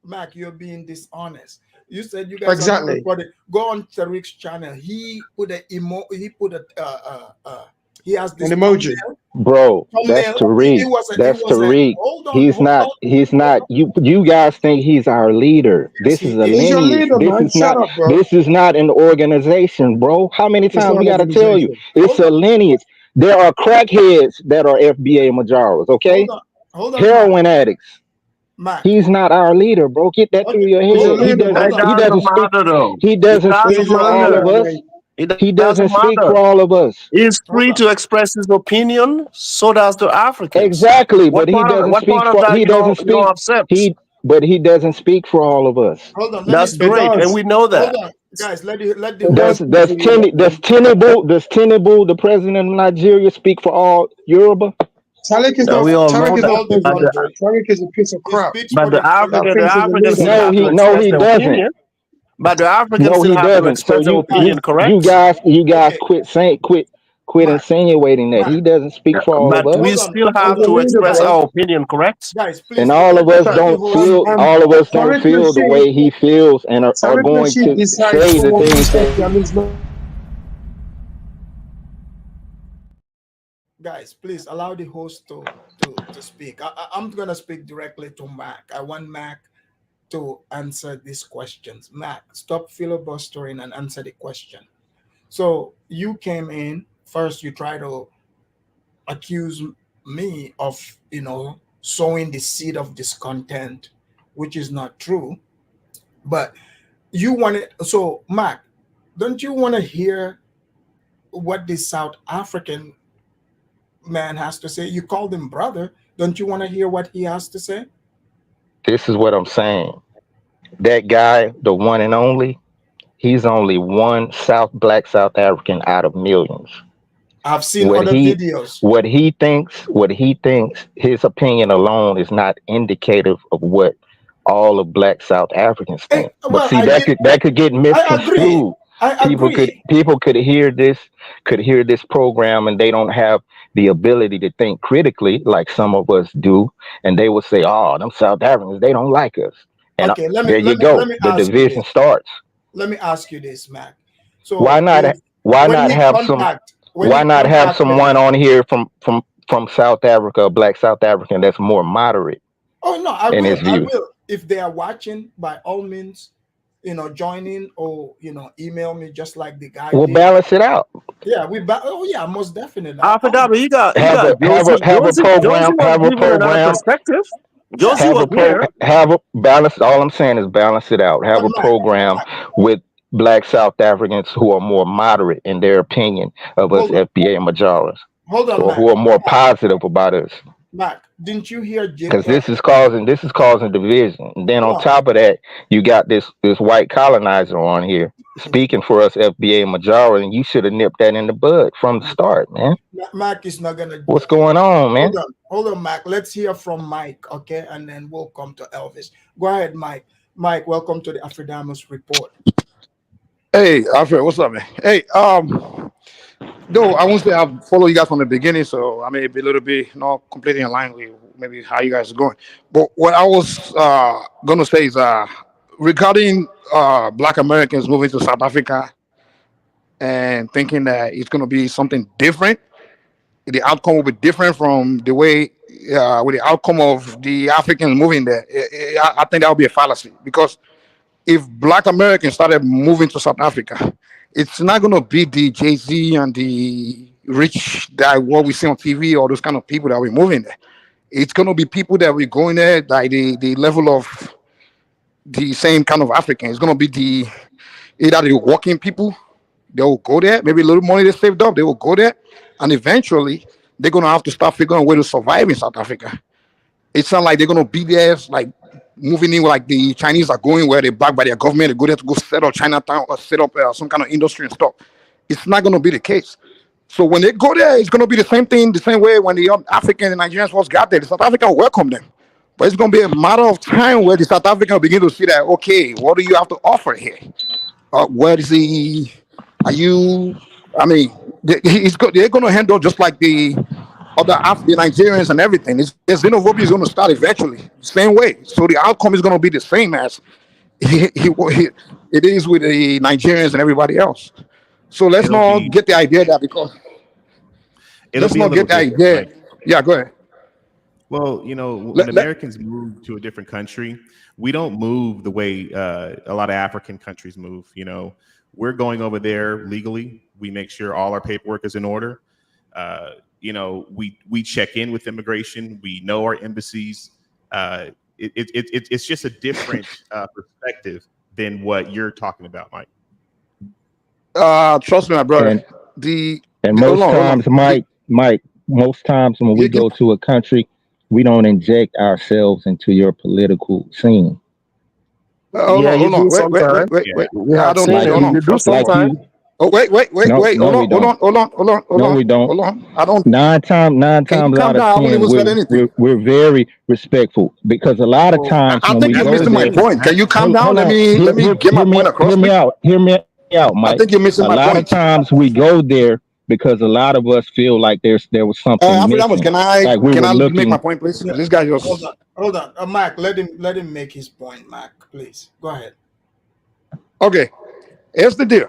Mac, you're being dishonest. You said you guys are not Exactly. reporting. Go on Tariq's channel. He put a he has An this emoji. Bro, that's thumbnail. It Tariq. was That's a Tariq. hold on, He's not. You guys think he's our leader. yes, This he is a He's is. your lineage. leader, man. Shut up, bro. This is not an organization, bro. How many It's times not we an gotta tell you? organization. It's Hold a on, lineage. There are crackheads that are FBA Majoras, okay? hold on, Heroin addicts. Mac. He's not our leader, bro. Get that through Okay, your He's your head. leader, man. He It doesn't doesn't speak. matter though. He It doesn't doesn't speak He's for your all leader, of matter. us. mate. It He doesn't doesn't speak matter. for all of us. He's hold free on. to express his opinion. So does the Africans. Exactly, but What part of that you don't accept? he doesn't speak for all of us. Hold on, let me That's It speak. great, and does. we know Hold that. on, guys. Let the It host. does speak for you, man. Does Tinubu, the president of Nigeria, speak for all Yoruba? Tariq is Now not we all Tariq know is that. not All the But president, the bro. country. Tariq is a piece of He crap speaks but for the that The thinks he's a Africans leader. still have to No, express he their doesn't. opinion. But the Africans No, still he have to doesn't. So express their opinion, you correct? guys Okay, quit Mac, insinuating that he doesn't speak for all of But us. we hold on, still He's have hold a on, to leader, express bro. our opinion, correct? guys. And Please all of us let the don't host. feel Tariq the Nasheed, way he feels and are Tariq going Nasheed to decides say who the will things respect that you and who's not. Guys, please allow the host to speak. I'm gonna speak directly to Mac. I want Mac to answer these questions. Mac, stop filibustering and answer the question. So you came in first. You try to accuse me of sowing the seed of discontent, which is not true. But you want it. So Mac, don't you want to hear what the South African man has to say? You called him brother. Don't you want to hear what he has to say? this is what I'm saying. That guy, the one and only, he's only one black South African out of millions. I've seen What other he videos. what he thinks, his opinion alone is not indicative of what all of black South Africans think. But Well, see, that could get I agree. misconstrued. I agree. People could hear this program, and they don't have the ability to think critically like some of us do, and they will say, "Oh, them South Africans, they don't like us," and Okay, there you go. let me The ask you division this. starts. Let me ask you this, Mac. Why So not? if Why when not he have some? contact when Why he not have contacted someone on here from South Africa, a black South African, that's more moderate Oh no, I in his will. I views? will. If they are watching, by all means, join in or email me just like the guy We'll did. balance it out. Yeah, oh yeah, most definitely. Affidavit, you got Have Josie. a Josie program. was giving another perspective. Josie was here. Have a balance. All I'm saying is balance it out. Have But a program with black South Africans who are more moderate in their opinion of us hold on, FBA Majoras, hold on, or Mac. who are more positive about us. Mac, didn't you hear Because this is causing division. And then on hold on, top of that, you got this white colonizer on here speaking for us FBA Majority, and you should have nipped that in the bud from the start, man. Mac is not gonna. What's going on, man? Hold on, Mac. Let's hear from Mike, okay, and then we'll come to Elvis. Go ahead, Mike. Mike, welcome to the Afridamus Report. Hey, Alfred, what's up, man? Hey, though I won't say I've followed you guys from the beginning, so I may be a little bit not completely in line with maybe how you guys are going. But what I was gonna say is regarding Black Americans moving to South Africa and thinking that it's gonna be something different. The outcome will be different from the way with the outcome of the Africans moving there. I think that would be a fallacy because if Black Americans started moving to South Africa, it's not going to be the Jay-Z and the rich that what we see on TV or those kind of people that we're moving there. It's going to be people that we're going there like the level of the same kind of African. It's going to be either the working people, they will go there, maybe a little money they saved up, they will go there, and eventually they're going to have to start figuring out a way to survive in South Africa. It's not like they're going to be there like moving in like the Chinese are going where they're backed by their government. They go there to go set up Chinatown or set up some kind of industry and stuff. It's not going to be the case. So when they go there, it's going to be the same thing, the same way when the African and Nigerians first got there. The South African welcome them. But it's going to be a matter of time where the South African begin to see that, okay, what do you have to offer here? Where is the, are you, I mean, they're going to handle just like the Nigerians and everything. Xenophobia is going to start eventually, same way. So the outcome is going to be the same as it is with the Nigerians and everybody else. So let's not get the idea that because let's not get the idea. Yeah, go ahead. Well, when Americans move to a different country, we don't move the way a lot of African countries move. We're going over there legally. We make sure all our paperwork is in order. We check in with immigration. We know our embassies. It's just a different perspective than what you're talking about, Mike. Trust me, my brother. Mike, most times when we go to a country, we don't inject ourselves into your political scene. Hold on. Wait. I don't know. You do sometimes. Oh, wait. Hold on. I don't. Nine times out of 10, we're very respectful because a lot of times I think you're missing my point. Can you calm down? Let me get my point across. Hear me out, Mike. I think you're missing my point. A lot of times we go there because a lot of us feel like there was something missing. Can I make my point, please? This guy just hold on. Mac, let him make his point. Mac, please go ahead. Okay, here's the deal.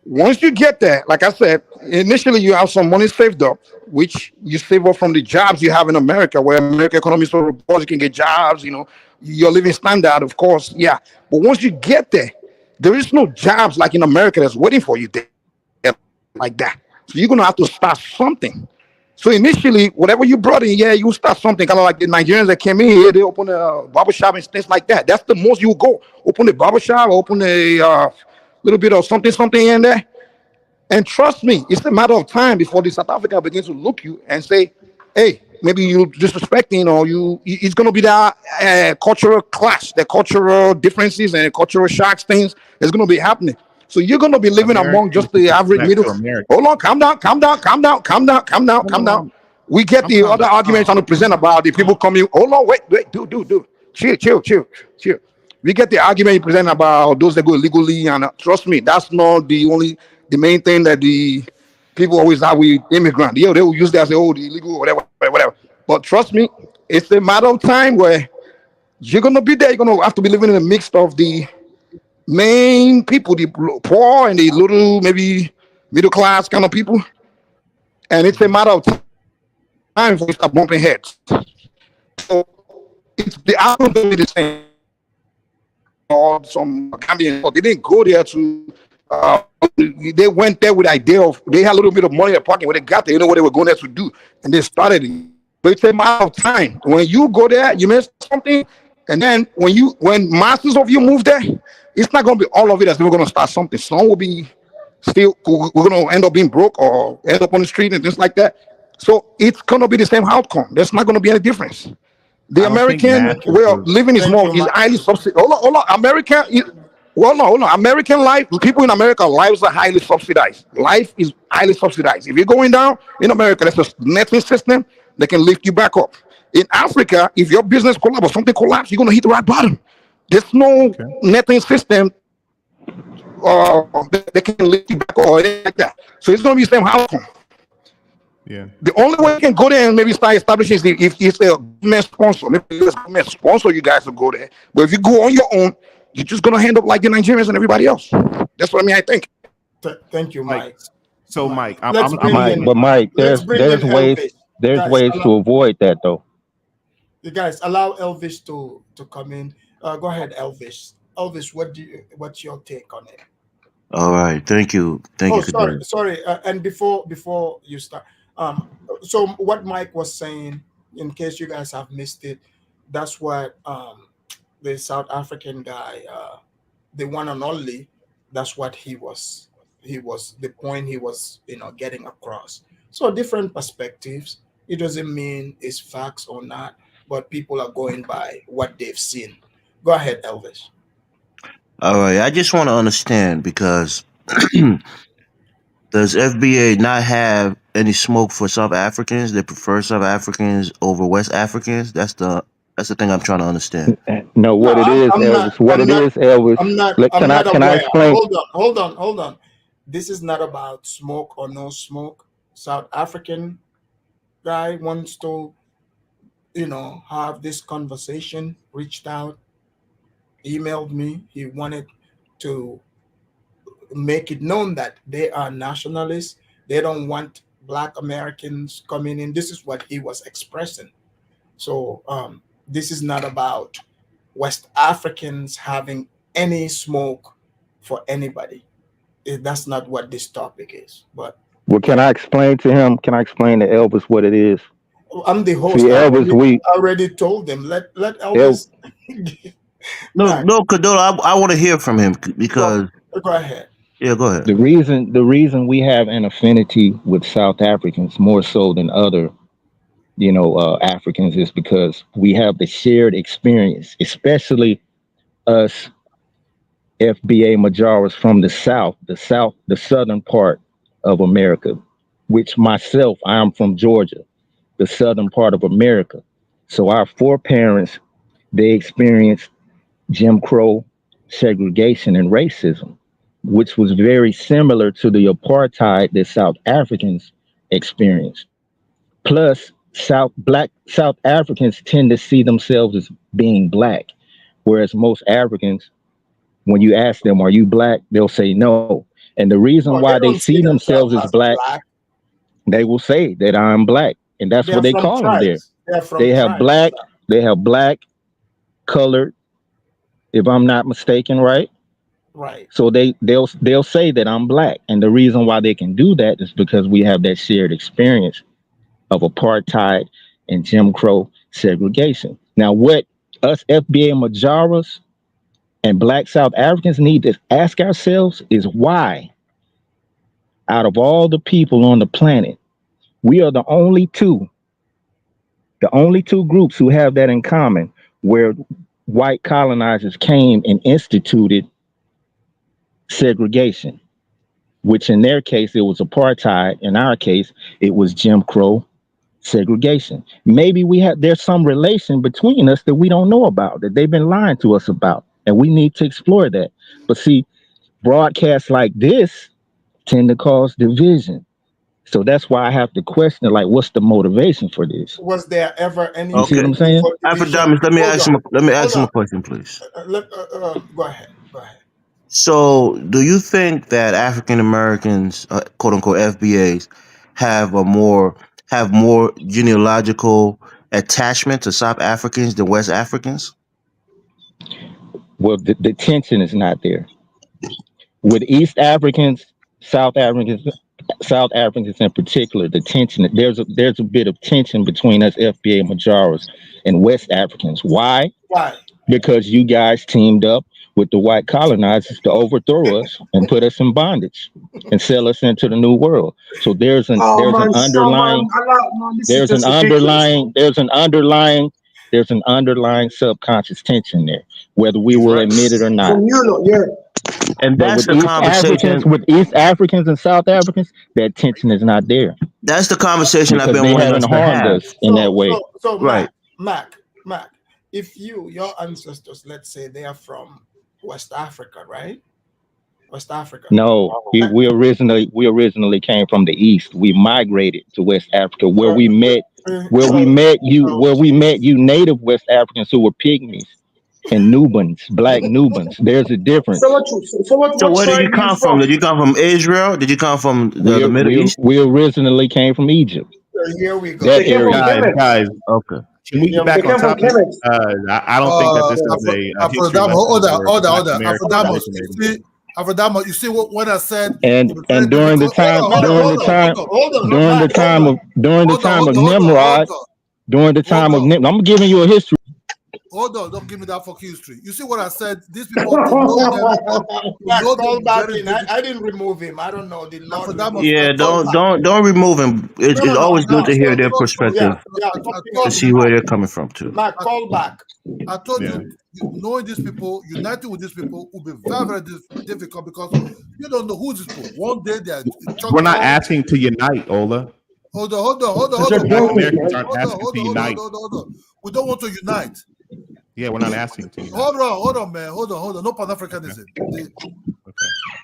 Once you get there, like I said, initially you have some money saved up, which you save up from the jobs you have in America, where American economy is so robust, you can get jobs, your living standard, of course, yeah. But once you get there, there is no jobs like in America that's waiting for you there like that. So you're going to have to start something. So initially, whatever you brought in, you start something, kind of like the Nigerians that came in here, they open a barbershop and things like that. That's the most you go. Open a barbershop, open a little bit of something in there. And trust me, it's a matter of time before the South Africa begins to look you and say, hey, maybe you disrespecting or it's going to be that cultural clash, the cultural differences and cultural shocks things that's going to be happening. So you're going to be living among just the average middle. Hold on, calm down. We get the other arguments trying to present about the people coming. Hold on, wait, dude. Chill. we get the argument you present about those that go illegally, and trust me, that's not the main thing that the people always have with immigrants. Yeah, they will use that as the illegal, whatever. But trust me, it's a matter of time where you're gonna be there. You're gonna have to be living in a mix of the main people, the poor and the little, maybe middle class kind of people. And it's a matter of time for you to start bumping heads. So it's the outcome gonna be the same. Or some Gambian, they didn't go there to. They went there with the idea of they had a little bit of money in their pocket. When they got there, you know what they were going there to do, and they started it. But it's a matter of time. When you go there, you miss something, and then when masses of you move there, it's not going to be all of it that's going to start something. Some will be still we're going to end up being broke or end up on the street and things like that. So it's going to be the same outcome. There's not going to be any difference. The American way of living is highly subsidized. Hold on. American life, people in America, lives are highly subsidized. Life is highly subsidized. If you're going down in America, there's a netting system that can lift you back up. In Africa, if your business collapses or something collapses, you're going to hit the rock bottom. There's no netting system that can lift you back up or anything like that. So it's going to be the same outcome. Yeah. The only way you can go there and maybe start establishing is if it's a government sponsor. Maybe the government sponsor you guys to go there. But if you go on your own, you're just gonna end up like the Nigerians and everybody else. That's what I mean. I think. Thank you, Mike. So, Mike, Mike, there's ways to avoid that, though. You guys allow Elvis to come in. Go ahead, Elvis. Elvis, what's your take on it? All right, thank you. Sorry. And before you start, so what Mike was saying, in case you guys have missed it, that's what the South African guy, the one and only, that's what he was the point he was getting across. So different perspectives. It doesn't mean it's facts or not, but people are going by what they've seen. Go ahead, Elvis. All right, I just want to understand because does FBA not have any smoke for South Africans? They prefer South Africans over West Africans. That's the thing I'm trying to understand. No, what it is, Elvis. Can I explain? Hold on. This is not about smoke or no smoke. South African guy wants to, have this conversation. Reached out, emailed me. He wanted to make it known that they are nationalists. They don't want Black Americans coming in. This is what he was expressing. So this is not about West Africans having any smoke for anybody. That's not what this topic is. But can I explain to him? Can I explain to Elvis what it is? I'm the host. See, Elvis, I already told them. Let Elvis. No, Kadola, I want to hear from him because. Go ahead. Yeah, go ahead. The reason we have an affinity with South Africans more so than other, Africans is because we have the shared experience, especially us FBA Majoras from the southern part of America, which myself, I am from Georgia, the southern part of America. So our foreparents, they experienced Jim Crow, segregation, and racism, which was very similar to the apartheid that South Africans experienced. Plus, South Africans tend to see themselves as being Black, whereas most Africans, when you ask them, "Are you Black?" they'll say no. And the reason why they see themselves as black, they will say that I'm Black, and that's what they call them there. They have Black, colored, if I'm not mistaken, right? Right. So they'll say that I'm Black, and the reason why they can do that is because we have that shared experience of apartheid and Jim Crow segregation. Now, what us FBA Majoras and Black South Africans need to ask ourselves is why, out of all the people on the planet, we are the only two groups who have that in common, where white colonizers came and instituted segregation, which in their case, it was apartheid. In our case, it was Jim Crow segregation. Maybe there's some relation between us that we don't know about, that they've been lying to us about. and we need to explore that. But see, broadcasts like this tend to cause division. So that's why I have to question, like, what's the motivation for this? Was there ever any You see what Okay. I'm saying? for division? Afrodamus, let me Hold ask on, him. Let me ask hold him a on. question, please. Go ahead. Go ahead. So, do you think that African Americans, quote unquote FBAs, have more genealogical attachment to South Africans than West Africans? Well, the tension is not there. With East Africans, South Africans, South Africans in particular, the tension, there's a bit of tension between us FBA Majoras and West Africans. Why? Why? Because you guys teamed up with the white colonizers to overthrow us and put us in bondage and sell us into the new world. So there's an Oh man, so underlying man, this is just ridiculous. there's an underlying subconscious tension there, whether we He's will right. admit it or not. From you lot, yeah. And But that's the conversation. With East Africans and South Africans, that tension is not there That's the conversation I've because been they wanting haven't us to harmed have. us in that way. So Right. Mac, if your ancestors, let's say they are from West Africa, right? West Africa. No, we originally came from the east. We migrated to West Africa, where we met you native West Africans who were pygmies and Nubians, black Nubians. There's a difference. So So what where did tribe you you come from? from? Did you come from Israel? Did you come from the Middle East? We originally came from Egypt. Here we go. That They came from area. Guys, Okay. can we get They back on came from topic? Kemet. I don't think that this is a history lesson Hold for on. Black American Afrodamus, Americans. you see what I said? And It was very during the difficult. time Hold on. during the time of Nimrod, I'm giving you a history. Hold on, don't give me that fucking history. You see what I said? These people to know them. Mac, call back in. I didn't remove him. I don't know. The Lord removed Yeah, him. don't remove him. It's always good to hear their perspective to see where they're coming from too. Mac, call back. I told you, knowing these people, uniting with these people will be very, very difficult because you don't know who these people. One day they are. We're not asking to unite, Ola. Hold on. Black Americans aren't asking to unite. Hold on. We don't want to unite. Yeah, we're not asking to unite. Hold on, man. Hold on. No Pan-Africanism.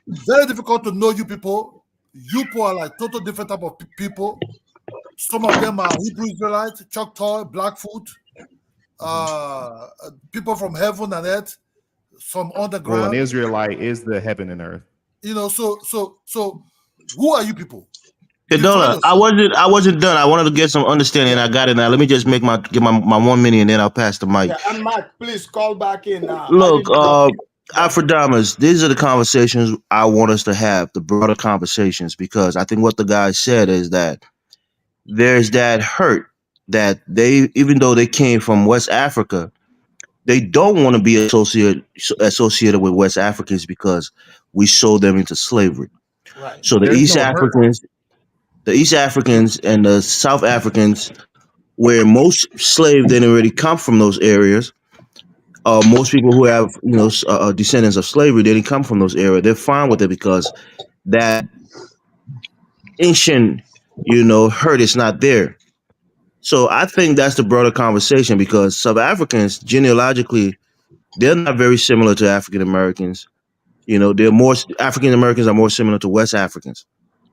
Very difficult to know you people. You people are like total different type of people. Some of them are Hebrew Israelites, Choctaw, Blackfoot, people from heaven and earth, some underground. Well, an Israelite is the heaven and earth. You know, so who are you people? Kedola, I wasn't done. I wanted to get some understanding. I got it now. Let me just get my 1 minute and then I'll pass the mic. Yeah, and Mac, please call back in. Look, Afrodamas, these are the conversations I want us to have, the broader conversations, because I think what the guy said is that there's that hurt that even though they came from West Africa, they don't want to be associated with West Africans because we sold them into slavery. Right. So the East Africans and the South Africans, where most slaves didn't already come from those areas. Most people who have descendants of slavery didn't come from those areas. They're fine with it because that ancient hurt is not there. So I think that's the broader conversation because South Africans genealogically they're not very similar to African Americans. They're more African Americans are more similar to West Africans.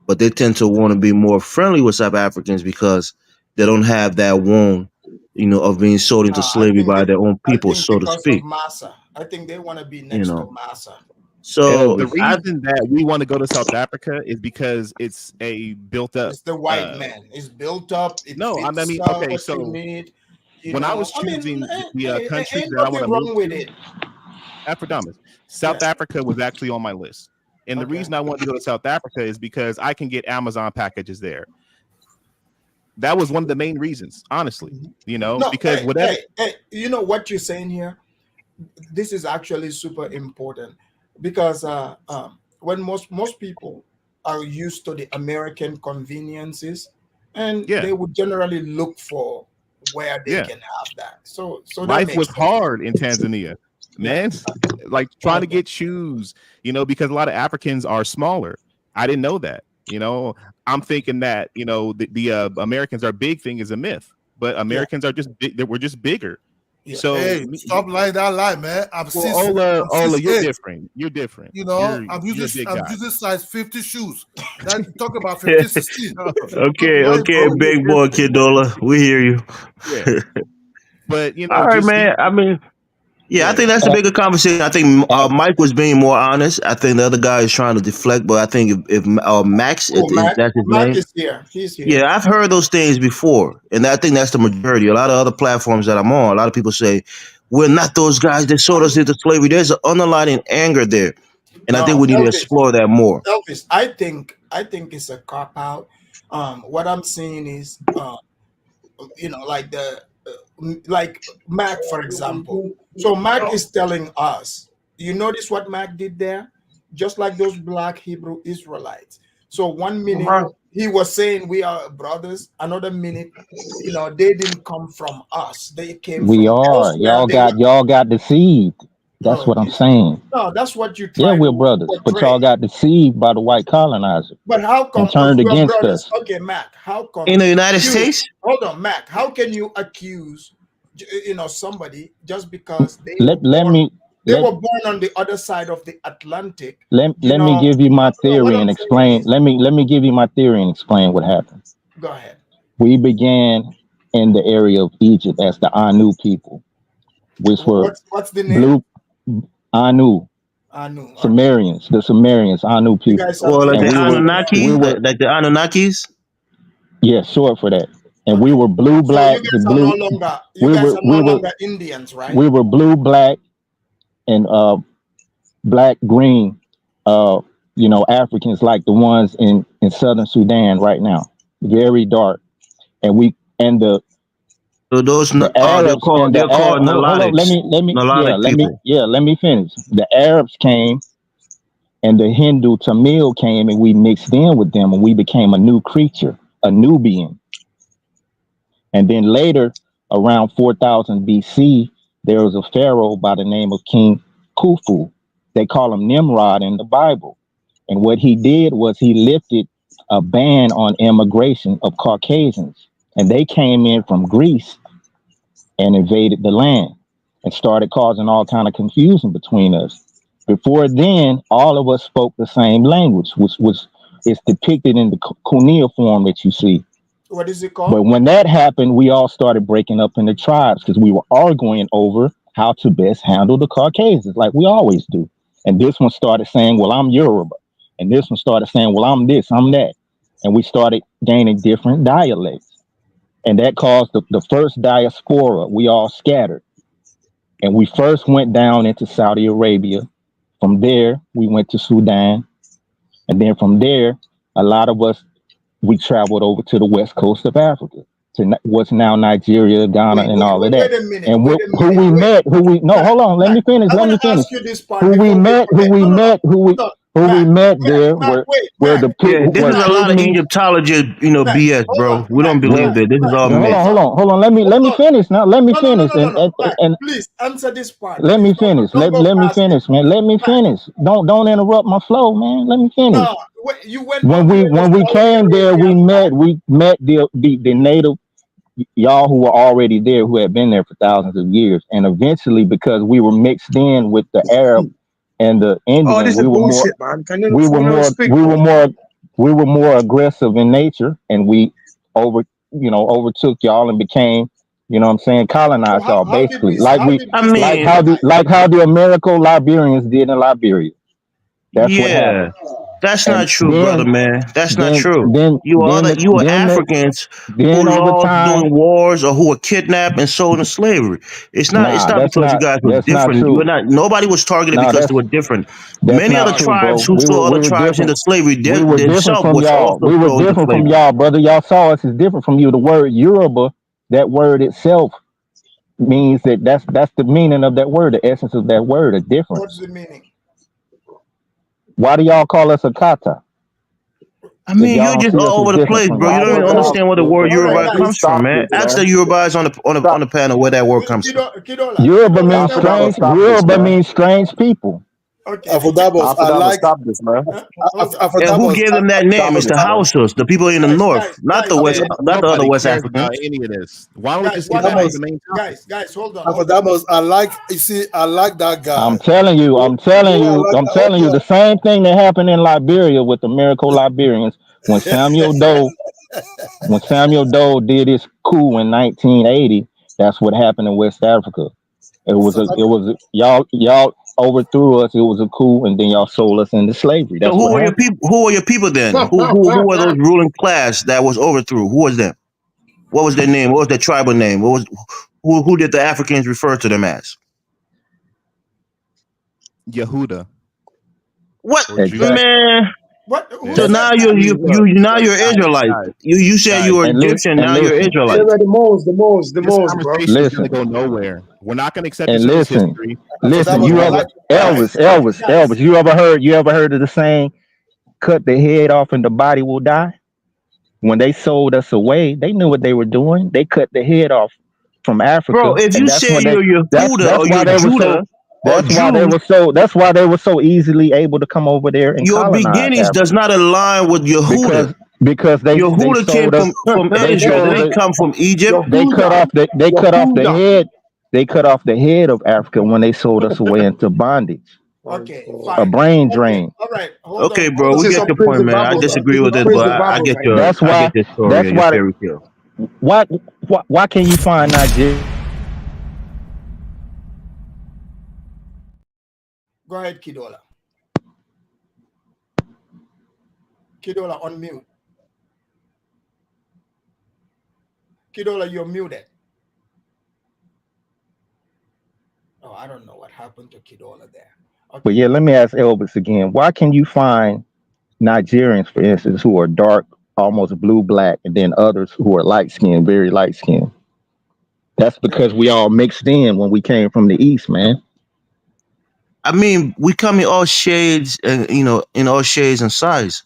But they tend to want to be more friendly with South Africans because they don't have that wound, of being sold into slavery by their own people, so to speak. Massa. I think they want to be next to Massa. So the reason that we want to go to South Africa is because it's a built up. It's the white man. It's built up. Okay. So when I was choosing the countries that I want to move with it. Afrodamas, South Africa was actually on my list. And the reason I wanted to go to South Africa is because I can get Amazon packages there. That was one of the main reasons, honestly. Because whatever. Hey, you know what you're saying here? This is actually super important because when most people are used to the American conveniences, and they would generally look for where they can have that. So life was hard in Tanzania. Man, like trying to get shoes, because a lot of Africans are smaller. I didn't know that. I'm thinking that the Americans are big thing is a myth, but Americans are just big. We're just bigger. So Hey, stop lying that lie, man. I'm well, Ola, you're 6'8". different. You're different. You know, I'm You're a using big guy. size 50 shoes. That talk about 50, 16. Okay, Lying, okay, bro. big boy Kidola. We hear you. Yeah. But All right, just man. I mean, yeah, I think that's a bigger conversation. I think Mike was being more honest. I think the other guy is trying to deflect, but I think if Max, Oh, is that's his Mac name? is here. He's here. Yeah, I've heard those things before, and I think that's the majority. A lot of other platforms that I'm on, a lot of people say we're not those guys that sold us into slavery. There's an underlying anger there, and I think No, we need to explore that more. Elvis, I think it's a cop out. What I'm saying is, like like Mac, for example. So Mac is telling us, you notice what Mac did there? Just like those black Hebrew Israelites. So one minute he was saying we are brothers, another minute, they didn't come from us. They came We from are. elsewhere. Y'all got deceived. That's No, what I'm saying. no, that's what you Yeah, try we're to brothers, but portray. y'all got deceived by the white colonizer But how and come turned we are against brothers? us. Okay, Mac, how come In the United States? Hold on, Mac. How can you accuse somebody just because they Let me were born on the other side of the Atlantic? let me give you my No, what theory and I'm saying explain. is, Let me give you my theory and explain what happened. go ahead. We began in the area of Egypt as the Anu people, which were What's the name? blue Anu. Anu. Sumerians, the Sumerians, Anu people. guys Or like And the we Anunnakis, were like the Anunnakis. yeah, short for that. And we were blue, So black, you the guys are blue. no longer we were Indians, right? we were blue, black, and black, green. Africans like the ones in southern Sudan right now, very dark. And the So those the they're Arabs called and the Arab. Hold on, Nilotics. let me finish. The Arabs came and the Hindu Tamil came and we mixed in with them and we became a new creature, a Nubian. And then later, around 4000 BC, there was a pharaoh by the name of King Khufu. They call him Nimrod in the Bible. And what he did was he lifted a ban on immigration of Caucasians. And they came in from Greece and invaded the land and started causing all kind of confusion between us. Before then, all of us spoke the same language, which is depicted in the cuneiform that you see. What is it But called? when that happened, we all started breaking up into tribes because we were arguing over how to best handle the Caucasians, like we always do. And this one started saying, well, I'm Yoruba. And this one started saying, well, I'm this, I'm that. And we started gaining different dialects. And that caused the first diaspora. We all scattered. And we first went down into Saudi Arabia. From there, we went to Sudan. And then from there, a lot of us, we traveled over to the west coast of Africa, to what's now Nigeria, Ghana, and all of that. Wait a minute. And Wait a who minute. we met, hold on, let me finish. I Let want me to finish. ask you this part. Who we before met, who we met, who we met there Mac, were the Yeah, this is a lot of pygmies. Egyptology, BS, bro. We don't believe that. This is all Hold myth. on. Let me finish now. Let me finish. And please answer this part. let me finish. Let me finish, man. Let me finish. Don't interrupt my flow, man. Let me finish. No, you went When we came there, we met the native y'all who were already there, who had been there for thousands of years, and eventually, because we were mixed in with the Arab and the Indian, Oh, this is bullshit, man. Can you speak? we were more aggressive in nature, and we overtook y'all and became, colonized y'all basically, like how the Americo-Liberians did in Liberia. That's what Yeah, happened. that's And not true, brother, man. That's not true. then You are Africans who over lost time. doing wars or who were kidnapped and sold into slavery. It's not because you guys were That's not different. true. Nobody was targeted No, because they were different. that's Many not other true, tribes bro. who We saw other were tribes into different. slavery We were different themselves from was y'all. also We were sold into different from slavery. y'all, brother. Y'all saw us as different from you. The word Yoruba, that word itself means that's the meaning of that word, the essence of that word, a difference. What's the meaning? Why do y'all call us a kata? I mean, you're Y'all just see us all as over the different place, from bro. You y'all. don't even understand where the word Yoruba comes from, man. Ask the Yorubas on the panel where that word comes from. Yoruba means strange. Yoruba means strange people. Okay. Afrodamos, I like. stop this, man. And who Afrodamos, gave them that name? It's the Hausas, the people in the north, not the West, not the other Nobody West cares about Africans. any of this. Why don't we Guys, just get back to the main topic? guys, hold on. Afrodamos, I like. You see, I like that guy. I'm telling you, I like the same thing that happened in Liberia with the miracle Liberians when Samuel Doe did his coup in 1980. That's what happened in West Africa. It was y'all overthrew us. It was a coup, and then y'all sold us into slavery. So That's who what were your happened. people? Who were your people then? Who were those ruling class that was overthrew? Who was them? What was their name? What was their tribal name? Who did the Africans refer to them as? Yehuda. What Exactly. man? What? So now you're Israelite. You said you were And Egyptian. Now you're listen. Israelite. The Moors, This bro. conversation is going to go nowhere. We're not going to accept And each other's listen. history. Listen, you ever Elvis, you ever heard of the saying, cut the head off and the body will die? When they sold us away, they knew what they were doing. They cut the head off from Africa. Bro, if and you that's say when you're Yehuda or why you're they were Judah or that's why they were so easily able to come over there and your colonize beginnings does Africa. not align with Yehuda. Because they Yehuda came sold us from they Israel. They sold didn't it. come from Egypt. They cut off the head of Africa when they sold us away into bondage. Okay, A fine. brain drain. All right, hold Okay, on. bro, we get your point, man. I disagree with it, but I get your That's I why get your story and your why fairy tale. why can you find Nigeria? Go ahead, Kidola. Kidola, unmute. Kidola, you're muted. Oh, I don't know what happened to Kidola there. Okay. But yeah, let me ask Elvis again. Why can you find Nigerians, for instance, who are dark, almost blue black, and then others who are light skinned, very light skinned? That's because we all mixed in when we came from the East, man. I mean, we come in all shades, and in all shades and size.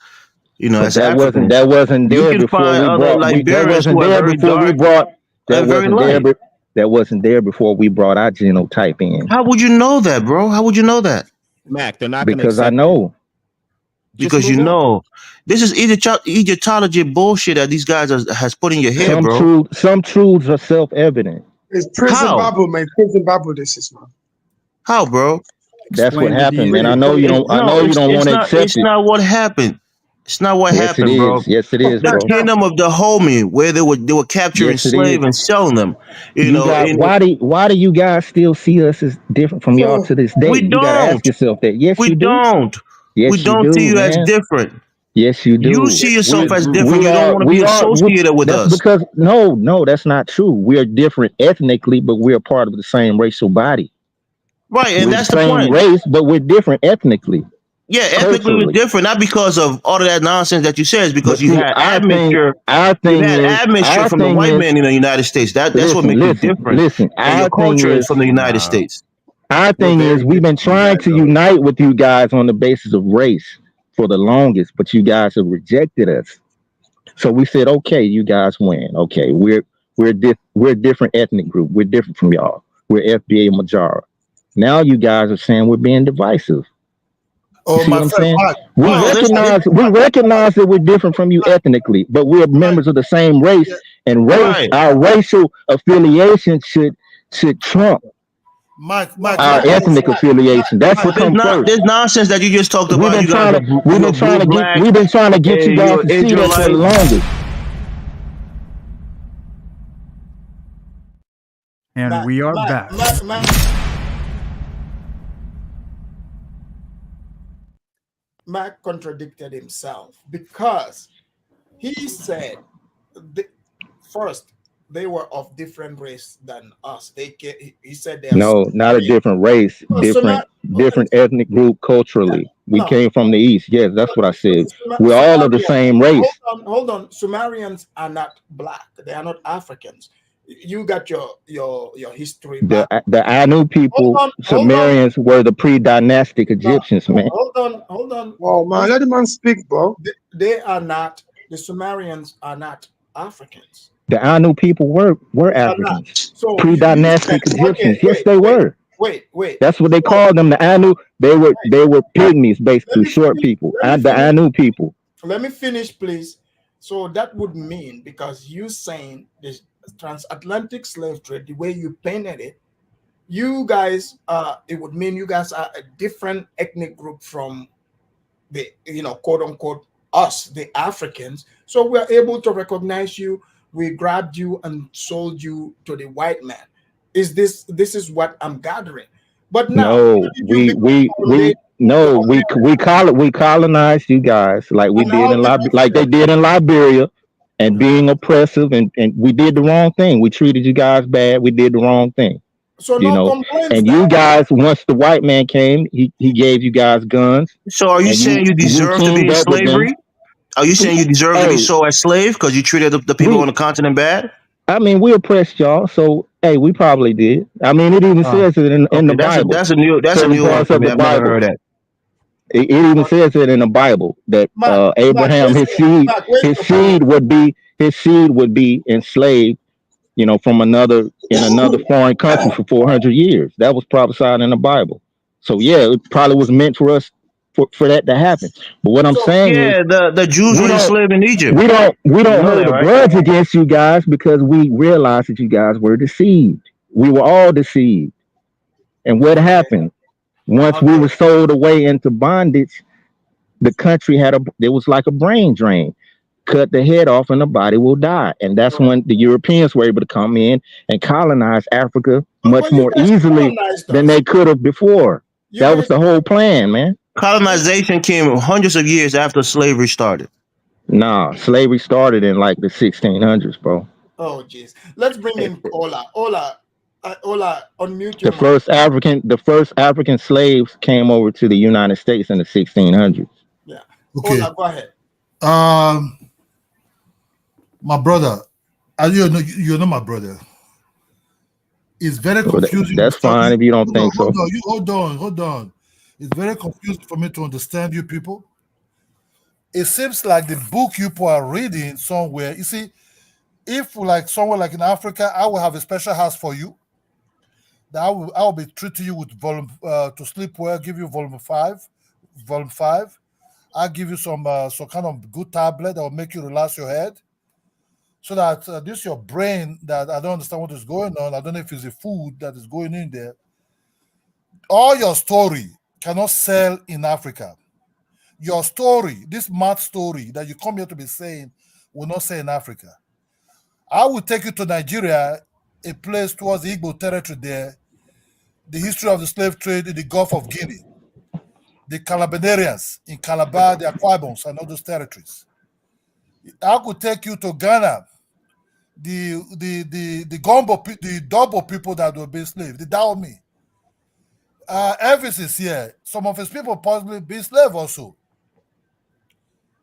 But As Africans, that wasn't you there can before find we other brought that Liberians wasn't who are there very before we dark brought and very light. that wasn't there before we brought our genotype in. How would you know that, bro? How would you know that? Mac, they're not going to Because I accept know. Because you know, this is Egyptology bullshit that these guys has put in your head, bro. Some truths are self-evident. It's prison How? Bible, man. Prison Bible, this is, man. How, bro? That's what Explain the happened, man. DNA. I know you don't. I know you don't want to accept It's it. not what happened. It's not what Yes, it happened, bro. is. Yes, it is, The bro. kingdom of Dahomey, where they were capturing Yes, it slaves is. and selling them. Why do you guys still see us as different from y'all to this day? We You gotta ask don't. yourself that. Yes, We you do. don't. Yes, We don't you see do, you as man. different. Yes, you do. You see yourself as different. You don't want to be We are. associated with That's us. because no, that's not true. We are different ethnically, but we're part of the same racial body. Right, and We're that's the the same point. race, but we're different ethnically. Yeah, ethnically we're Culturally. different, not because of all of that nonsense that you said. It's because But you see, had our admixture. thing You had is, admixture from the white man in the United States. That's what makes you different. Listen. And your Our thing culture is is, from the United States. our thing is, we've been trying to unite with you guys on the basis of race for the longest, but you guys have rejected us. So we said, okay, you guys win. Okay, we're a different ethnic group. We're different from y'all. We're FBA Majara. Now you guys are saying we're being divisive. Oh, See my what I'm friend, saying? Mark. We recognize that we're different from you ethnically, but we're members of the same race, and our racial affiliation should trump our ethnic affiliation. That's what comes first. This nonsense that you just talked We've about. been You guys are trying to get you guys to see that for the longest. And we are back. Mac contradicted himself because he said, first, they were of different race than us. He said they are No, not a different race, different ethnic group culturally. We came from the East. Yes, that's what I said. We're all of the same race. Hold on. Sumerians are not black. They are not Africans. You got your history back. The Anu people, Sumerians, were the pre-dynastic Egyptians, man. Hold on. Oh man, let the man speak, bro. They are not. The Sumerians are not Africans. The Anu people were Africans. So pre-dynastic Egyptians. Yes, they were. Wait. That's what they So, called them. The Anu. They were pygmies, let basically me short finish. people. Let me And the finish. Anu people. Let me finish, please. So that would mean, because you saying this transatlantic slave trade, the way you painted it, you guys, it would mean you guys are a different ethnic group from the, quote unquote, us, the Africans. So we're able to recognize you. We grabbed you and sold you to the white man. This is what I'm gathering? But now, how No, did you become correlated to no, America? we colonized you guys like we And did how in did we like they fail? did in Liberia, and being oppressive, and we did the wrong thing. We treated you guys bad. We did the wrong thing, So you no know. complaints And then. you guys, once the white man came, he gave you guys guns, So are you and saying you we deserve to be teamed in up with them. slavery? Are you saying you deserve to be Hey, sold as slave because you treated the people on we the continent bad? I mean, we oppressed y'all, so hey, we probably did. I mean, it even Oh, says it in the okay. Bible. That's a Certain new one parts for of me. the I've never Bible. heard that. It even says it in the Bible that Mark, Abraham, where's his your proof? seed would be enslaved, from another foreign country for 400 years. That was prophesied in the Bible. So yeah, it probably was meant for us for that to happen. But what I'm So saying is, Yeah, the Jews we were don't enslaved in Egypt. we You don't know that, hold a right? grudge against you guys because we realized that you guys were deceived. We were all deceived. And what happened? Once we okay. were sold away into bondage, the country there was like a brain drain. Cut the head off and the body will die. And that's when the Europeans were able to come in and colonize Africa much But you more guys easily colonized than us. they could have before. You That was guys, the whole plan, man. Colonization came hundreds of years after slavery started. Nah, slavery started in like the 1600s, bro. oh jeez. Let's bring in Ola. Ola, unmute your The mic. first African slaves came over to the United States in the 1600s. Yeah. Okay. Ola, go ahead. My brother, you know my brother. It's very So confusing. that's fine if you don't think so. Hold on. It's very confusing for me to understand you people. It seems like the book you people are reading somewhere. You see, if like somewhere like in Africa, I will have a special house for you. That I will be treating you with volume to sleep well. Give you volume 5. I'll give you some kind of good tablet that will make you relax your head, so that this your brain that I don't understand what is going on. I don't know if it's the food that is going in there. All your story cannot sell in Africa. Your story, this mad story that you come here to be saying, will not sell in Africa. I will take you to Nigeria, a place towards the Igbo territory there, the history of the slave trade in the Gulf of Guinea, the Calabarians in Calabar, the Akwa Iboms, and all those territories. I could take you to Ghana, the Gombo, the Dobo people that were being slaves, the Daomi. Elvis is here. Some of his people possibly be slave also.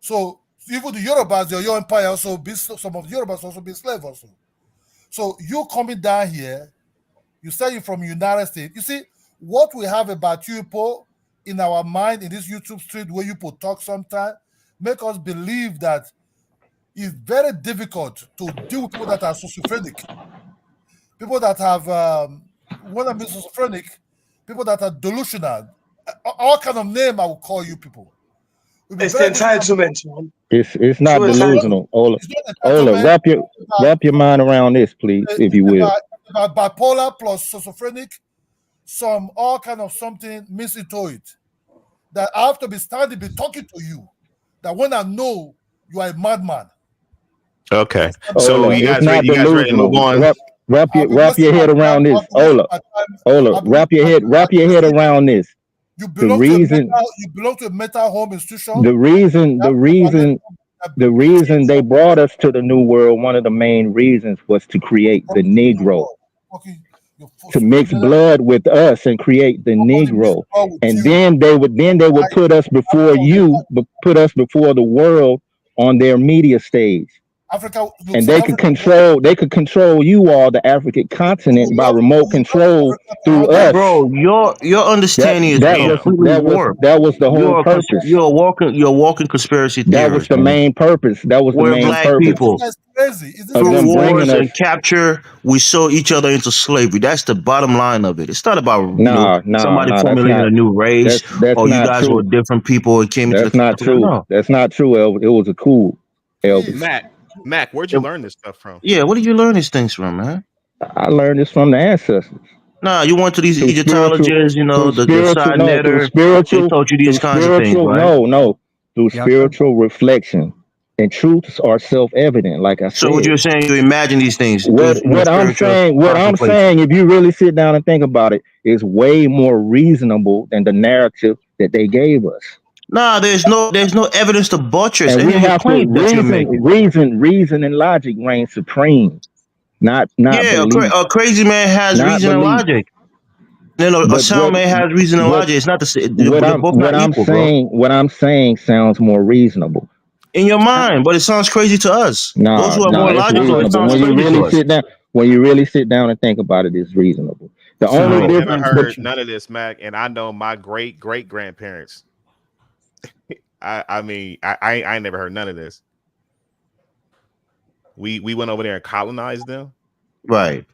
So even the Yorubas, your empire also be, some of the Yorubas also be slave also. So you coming down here, you say you're from United States. You see, what we have about you people in our mind in this YouTube street where you people talk sometimes, make us believe that it's very difficult to deal with people that are schizophrenic. People that have, when I mean schizophrenic, people that are delusional. All kind of name I will call you people. It's the entitlement, man. It's not delusional. Ola, wrap your mind around this, please, if you will. About bipolar plus schizophrenic, some all kind of something missing to it. That I have to be standing, be talking to you. That when I know you are a madman. Okay. So So it's not you guys ready to move delusional. on? Wrap your head around this. Ola, wrap your head around this. You belong to a mental home institution. The reason they brought us to the New World, one of the main reasons was to create the Negro, to mix blood with us and create the Negro, and then they would put us before the world on their media stage. Africa, look, and South Africa, they could control you all, the African continent, by remote control through us. Bro, your understanding is completely warped. That was the whole purpose. You're a walking conspiracy That was theorist. the main purpose. That was the We're main black purpose people. that's crazy. Is this of Through them bringing wars us. and capture, we sold each other into slavery. That's the bottom line of it. It's not about somebody That's formulating a new race, that's or you not guys were true. different people and came into the That's not continent. true. No. That's not true, Elvis. It was a coup, Elvis. Mac, where'd you learn this stuff from? Yeah, where did you learn these things from, man? I learned this from the ancestors. Nah, you went to these Through Egyptologists, through the spiritual, side no, netter. through They spiritual, taught you these through kinds of things, spiritual, right? through spiritual reflection. And truths are self-evident, like I said. So what you're saying, you imagine these things. What I'm saying, if you really sit down and think about it, is way more reasonable than the narrative that they gave us. Nah, there's no evidence to buttress And any we of your have to claims that you're making. reason and logic reign supreme, not Yeah, belief. a crazy man has Not reason and belief. logic. A But sound man has reason and logic. It's not the same. They're both not equal, bro. What I'm saying sounds more reasonable In your mind, but it sounds crazy to us. Those who are more it's logical, it reasonable. sounds When you crazy to really us. sit down, and think about it, it's reasonable. The So only I never difference, heard none of this, Mac, and I know my great grandparents. I mean, I ain't never heard none of this. We went over there and colonized them. Right.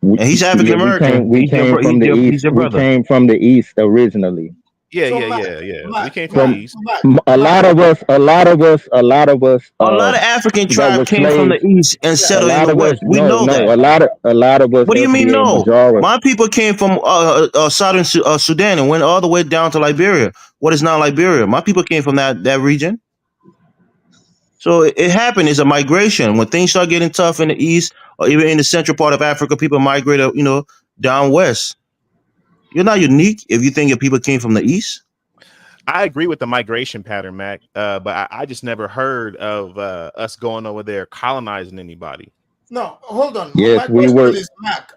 And he's African American. We came from the east. We came from the east originally. Yeah. We came from the east. A lot of us. A lot of African tribes came from the east and settled in the west. We know that. A lot of us. What do you mean FBA no? majority. My people came from southern Sudan and went all the way down to Liberia. What is now Liberia? My people came from that region. So it happened. It's a migration. When things start getting tough in the east or even in the central part of Africa, people migrate, down west. You're not unique if you think your people came from the east. I agree with the migration pattern, Mac. But I just never heard of us going over there colonizing anybody. No, hold on. Yes, My we question were. is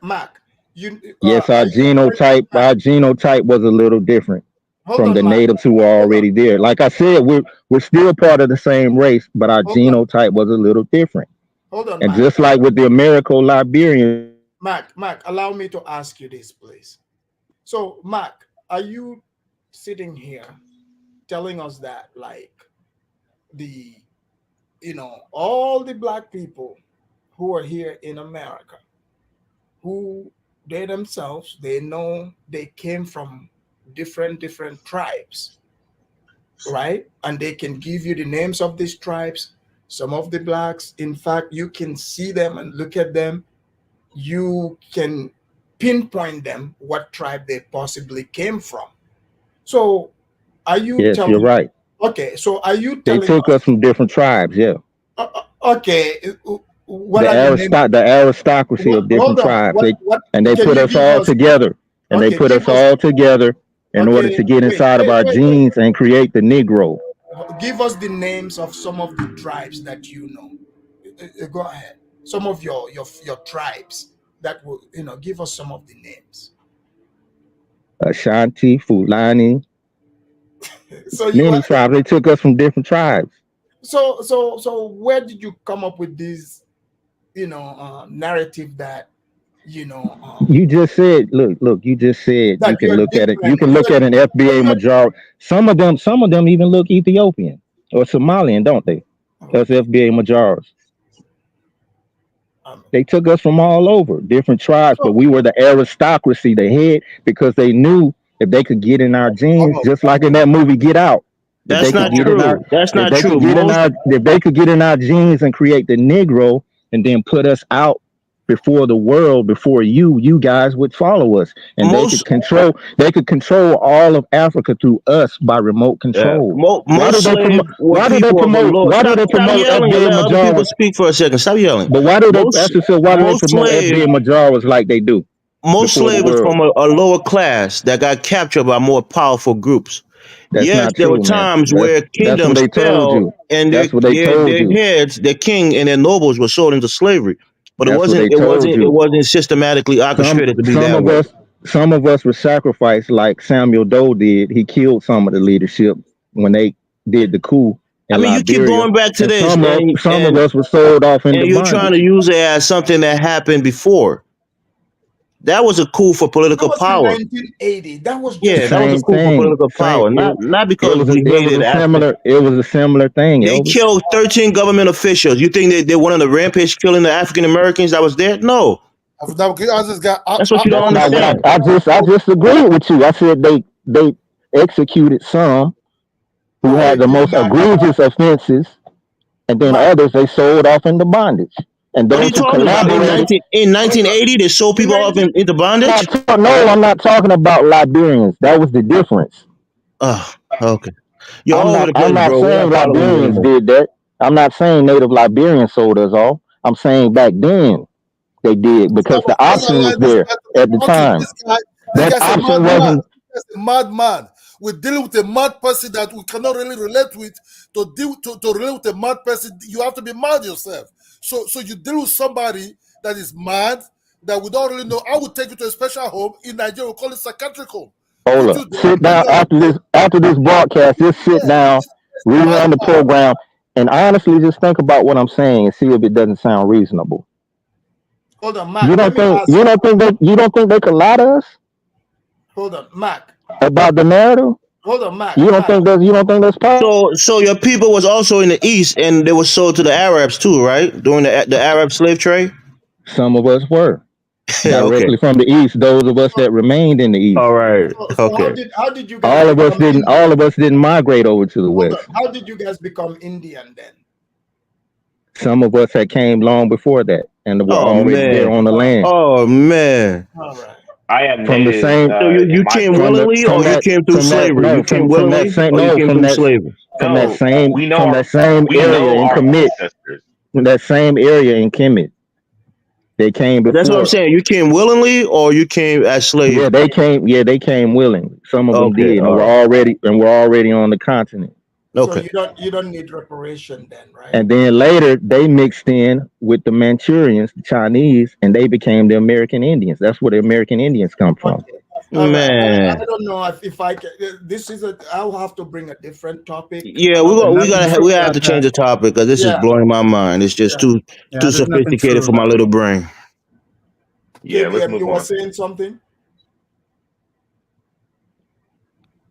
Mac. Yes, our genotype was a little different from the natives who were already there. Like I said, we're still part of the same race, but our genotype was a little different. Hold on, And Mac. just like with the Liberian. Mac, allow me to ask you this, please. So, Mac, are you sitting here telling us that, like, all the black people who are here in America, who they themselves, they know they came from different tribes, right? And they can give you the names of these tribes. Some of the blacks, in fact, you can see them and look at them. You can pinpoint them what tribe they possibly came from. So are you Yes, telling you're right. Okay, so are you They telling took us from different tribes, yeah. Okay, what The aristocracy of different tribes. They put us all together. And they put us all together in order to get inside of our genes and create the Negro. Give us the names of some of the tribes that you know. Go ahead. Some of your tribes that will, give us some of the names. Ashanti, Fulani. So many tribes. They took us from different tribes. So where did you come up with this, narrative that, you just said, look, you just said you can look at it. You can look at an FBA majority. Some of them even look Ethiopian or Somalian, don't they? That's FBA majorities. They took us from all over, different tribes, but we were the aristocracy, the head, because they knew if they could get in our genes, just like in that movie Get Out. That's not true. That's not true. If they could get in our genes and create the Negro and then put us out before the world, before you guys would follow us, and they could control all of Africa through us by remote control. Why do they promote FBA majorities? Speak for a second. Stop yelling. But why do they promote FBA majorities like they do? Most slaves were from a lower class that got captured by more powerful groups. That's there were times where kingdoms fell and their heads, their king and their nobles were sold into slavery. But it wasn't systematically orchestrated to be that way. Some of us were sacrificed like Samuel Doe did. He killed some of the leadership when they did the coup I mean, you keep Liberia, going back to and this, some of us were sold off into and you're trying to bondage. use it as something that happened before. That was a coup for That political was in power. 1980. That was The just Yeah, that was a same coup for thing. political power, not because we hated Africa. It was a similar thing, They Elvis. killed 13 government officials. You think they one of the rampage killing the African Americans that was there? No, that's what you don't understand. I just agreed with you. I said they executed some who had the most egregious offenses, and then others they sold off into bondage. And What are those you who talking about? collaborated. In 1980, they sold people off into bondage? I'm not talking about Liberians. That was the difference. Oh, okay. You're all over the place, I'm not bro. We're saying not following you Liberians anymore. did that. I'm not saying native Liberians sold us off. I'm saying back then they did because the option was there at the time. This That guy's a option madman. wasn't. This guy's a madman. We're dealing with a mad person that we cannot really relate with. To relate with a mad person, you have to be mad yourself. So you deal with somebody that is mad, that we don't really know. I would take you to a special home in Nigeria. We call it psychiatric home. Hold up. Sit down after this broadcast. Just sit down, rerun the program, and honestly just think about what I'm saying and see if it doesn't sound reasonable. Hold on, Mac. You don't think they could lie to us Hold on, Mac. about the narrative? Hold on, Mac. You don't think that's possible? So your people was also in the East, and they were sold to the Arabs too, right? During the Arab slave trade. Some of us were Okay. directly from the East. Those of us that remained in the East. All right. So Okay. how did you guys All of us didn't migrate over to the West. How did you guys become Indian then? Some of us had came long before that, and were already there on the land. Oh man. All right. I am From the native. same. So you came willingly, or you came through slavery? You came willingly, or you came through slavery? From that same we know area in our Kemet. ancestors. From that same area in Kemet. They came before. That's what I'm saying. You came willingly, or you came as slaves? Yeah, they came willingly. Some of them Okay, did, and all were already on the continent. Okay. So you don't need reparation then, right? And then later they mixed in with the Manchurians, the Chinese, and they became the American Indians. That's where the American Indians come from. Man. I don't know if I can. This is I'll have to bring a different topic. Yeah, we have to change the topic because this is blowing my mind. It's just too sophisticated for my little brain. Yeah, let's move you on. were saying something?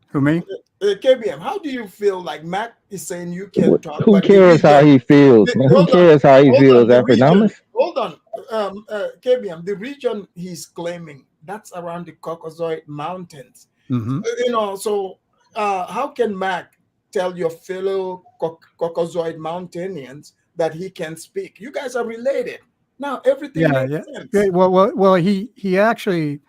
Who, me? KBM, how do you feel? Like Mac is saying you can talk. Who cares how he feels, man? Who cares how he feels, Africanus? Hold on, KBM, the region he's claiming, that's around the Caucasoid Mountains. Mm-hmm. You know, so how can Mac tell your fellow Caucasoid Mountaineers that he can speak? You guys are related. Now everything makes sense. Yeah. Well, he actually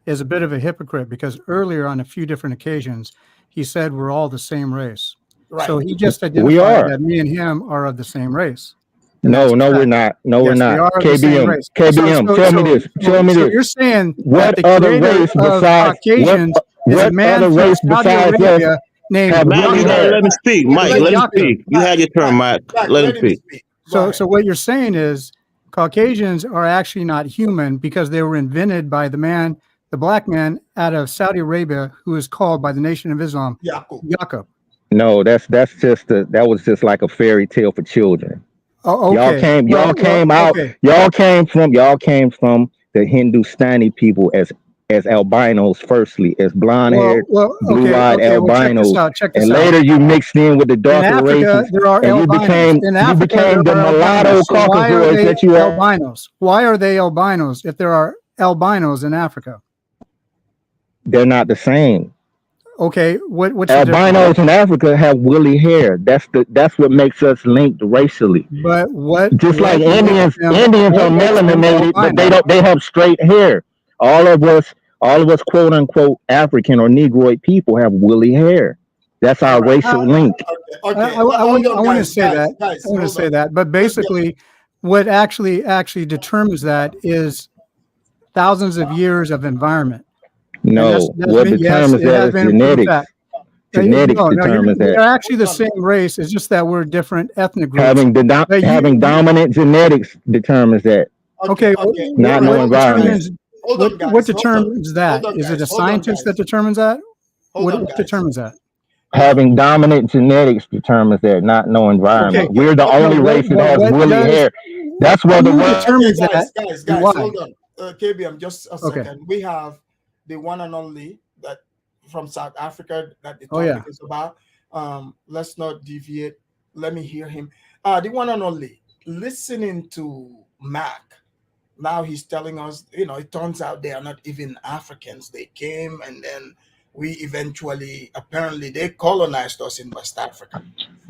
is a bit of a hypocrite because earlier on a few different occasions he said we're all the same race. Right. So he just identified that me and him are of the same race. No, we're not. No, we're not. KBM, tell me this. Tell me this. You're saying what other race besides Caucasians what other race besides us? Mike, you gotta let him speak. Mike, let him speak. You had your turn, Mike. Let him speak. So what you're saying is Caucasians are actually not human because they were invented by the black man out of Saudi Arabia who is called by the Nation of Islam Yaqub. No, that was just like a fairy tale for children. Oh, okay. Y'all came from the Hindustani people as albinos firstly, as blonde-haired, blue-eyed albinos. Check this and out. later you mixed in with the darker races. There are and albinos. you became the mulatto Caucasoids that you are. Albinos. Why are they albinos if there are albinos in Africa? They're not the same. Okay, what's albinos in Africa have woolly hair. That's what makes us linked racially. But just like Indians are melaninated, but they have straight hair. All of us quote unquote African or Negroid people have woolly hair. That's our racial link. Okay. I want to say that. I want to say that. But basically, what actually determines that is thousands of years of environment. No, what determines that is genetics. Genetics determines that. They're actually the same race. It's just that we're different ethnic groups. Having dominant genetics determines that. Okay. Not no environment. What determines that? Is it a scientist that determines that? What determines that? Having dominant genetics determines that, not no environment. Okay. We're the But only race that has what woolly does hair. That's where the who word. determines Okay, that guys, and why? hold on. KBM, just a Okay. second. We have the one and only that from South Africa that the Oh, topic yeah. is about. Let's not deviate. Let me hear him. The one and only. Listening to Mac, now he's telling us, it turns out they are not even Africans. They came and then we eventually, apparently, they colonized us in West Africa.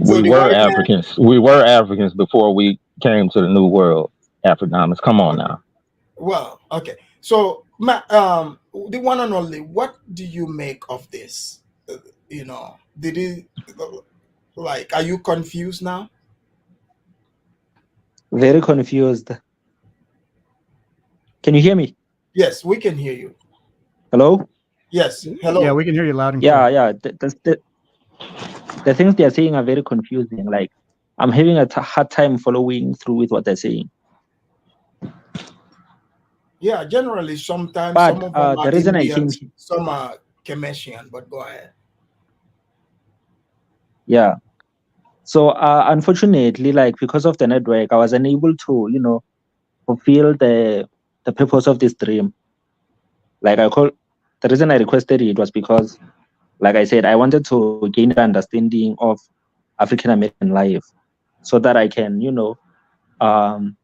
So We the were white man, Africans. We were Africans before we came to the New World. Afrikaners, come on now. well, okay. So, the one and only, what do you make of this? Did it, like, are you confused now? Very confused. Can you hear me? Yes, we can hear you. Hello? Yes, hello. Yeah, we can hear you loud and clear. Yeah. The things they are saying are very confusing. Like, I'm having a hard time following through with what they're saying. Yeah, generally, sometimes But some of them are the reason I came Indians, here, some are Kemesian, but go ahead. yeah. So unfortunately, like because of the network, I was unable to, fulfill the purpose of this dream. Like the reason I requested it was because, like I said, I wanted to gain the understanding of African American life, so that I can, come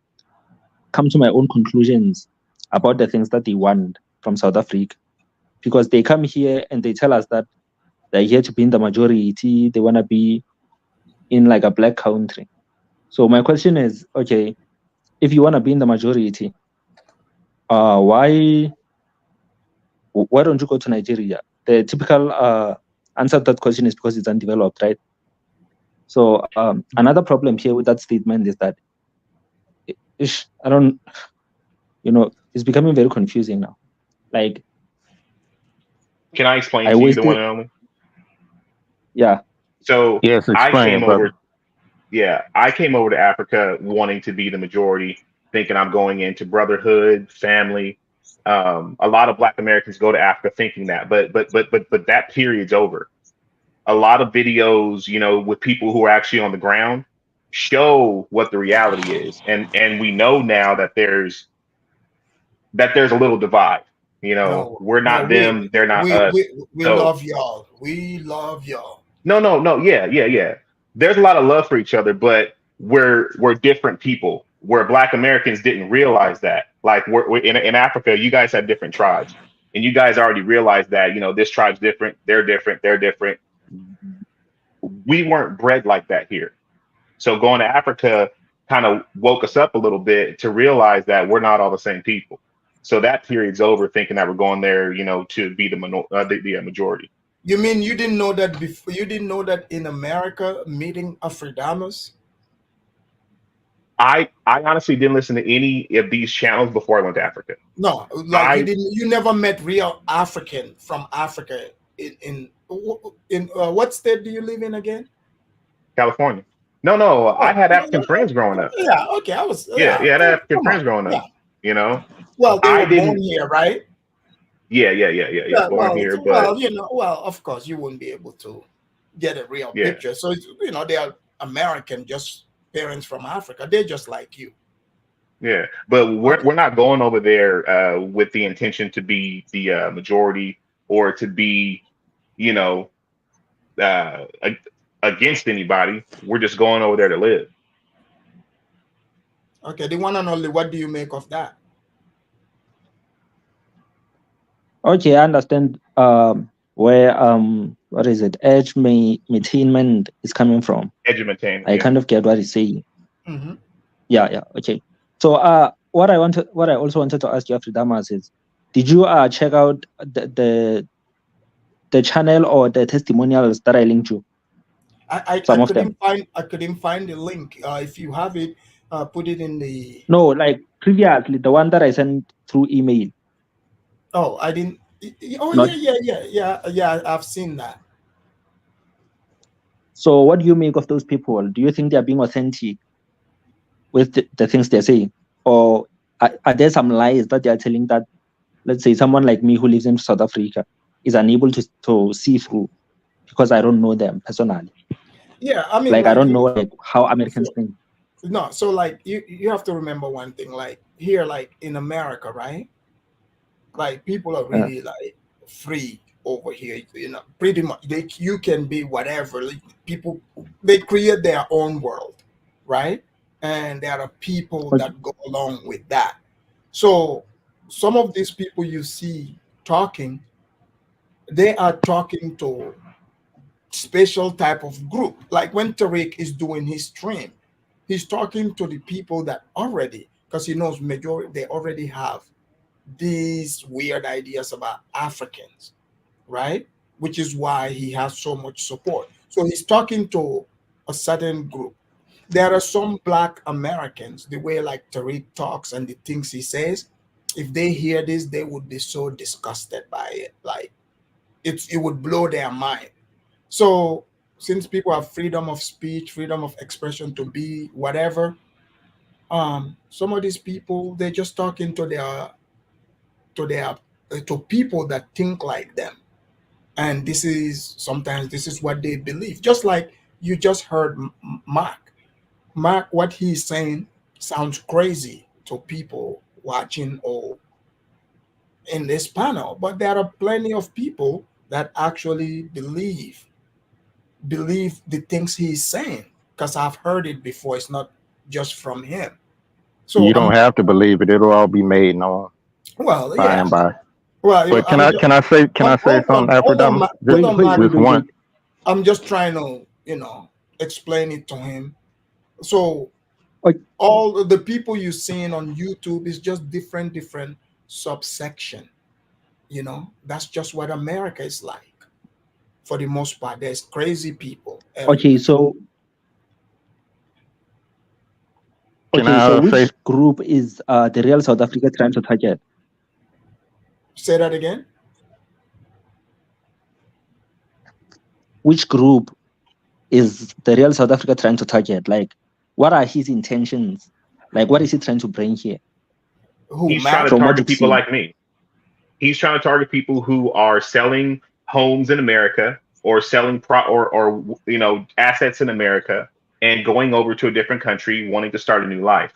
to my own conclusions about the things that they want from South Africa. Because they come here and they tell us that they're here to be in the majority, they want to be in like a black country. So my question is, okay, if you want to be in the majority, why don't you go to Nigeria? The typical answer to that question is because it's undeveloped, right? So another problem here with that statement is that I don't, it's becoming very confusing now. Like, can I explain I to you the one wasted, and only? yeah. So yes, I explain, came brother. over. Yeah, I came over to Africa wanting to be the majority, thinking I'm going into brotherhood, family. A lot of Black Americans go to Africa thinking that, but that period's over. A lot of videos, with people who are actually on the ground show what the reality is, and we know now that there's a little divide. No, We're no, not them, they're not we us. we, we So love y'all. We love y'all. no, yeah. There's a lot of love for each other, but we're different people. Where Black Americans didn't realize that, like we're in Africa, you guys have different tribes, and you guys already realized that this tribe's different, they're different, they're different. We weren't bred like that here, so going to Africa kind of woke us up a little bit to realize that we're not all the same people. So that period's over, thinking that we're going there, to be the majority. You mean you didn't know that before? You didn't know that in America, meeting Afrikaners? I honestly didn't listen to any of these channels before I went to Africa. No, like you never met real African from Africa in what state do you live in again? California. No, I had African Oh, friends growing up. yeah, okay, I was Yeah, I had African come friends on, growing yeah. up. Well, they I were born didn't. here, right? Yeah. Born here, but Well, of course, you wouldn't be able to get a real yeah, picture. So they are American, just parents from Africa. They're just like you. yeah. But we're not going over there with the intention to be the majority or to be, uh, against anybody. We're just going over there to live. Okay, the one and only. What do you make of that? Okay, I understand where what is it, edge maintainment is coming from. Edge I kind of get what he's saying. Mm-hmm. Yeah, okay. So what I also wanted to ask you, Afridamas, is did you check out the channel or the testimonials that I linked you? I couldn't find the link. If you have it, put it in the. No, like previously, the one that I sent through email. Oh, I didn't. Oh, Not, yeah. I've seen that. So, what do you make of those people? Do you think they are being authentic with the things they're saying, or are there some lies that they are telling that, let's say, someone like me who lives in South Africa is unable to see through? because I don't know them personally. Yeah, I mean, Like I don't you- know like how Americans think. No, so like you have to remember one thing. Like here, like in America, right? Like people are really like free over here. You know, pretty much you can be whatever. Like, people they create their own world, right? And there are people that go along with that. So some of these people you see talking, they are talking to special type of group. Like when Tariq is doing his stream, he's talking to the people that already, because he knows majority they already have these weird ideas about Africans, right? Which is why he has so much support. So he's talking to a certain group. There are some Black Americans, the way like Tariq talks and the things he says, if they hear this, they would be so disgusted by it. Like it would blow their mind. So since people have freedom of speech, freedom of expression to be whatever, some of these people they're just talking to their to people that think like them, and sometimes this is what they believe. Just like you just heard Mark, what he's saying sounds crazy to people watching or in this panel, but there are plenty of people that actually believe the things he's saying, because I've heard it before. It's not just from him. So You don't have to believe it; it'll all be made known well, by yeah. and by. Well, But can I say something, Alfred? Just one. I'm just trying to explain it to him. So all of the people you're seeing on YouTube is just different subsection. That's just what America is like. For the most part, there's crazy people. Okay, so which group is the real South Africa trying to target? Say that again. Which group is the real South Africa trying to target? Like, what are his intentions? Like, what is he trying to bring here? He's trying to target people like me. He's trying to target people who are selling homes in America or selling assets in America and going over to a different country, wanting to start a new life.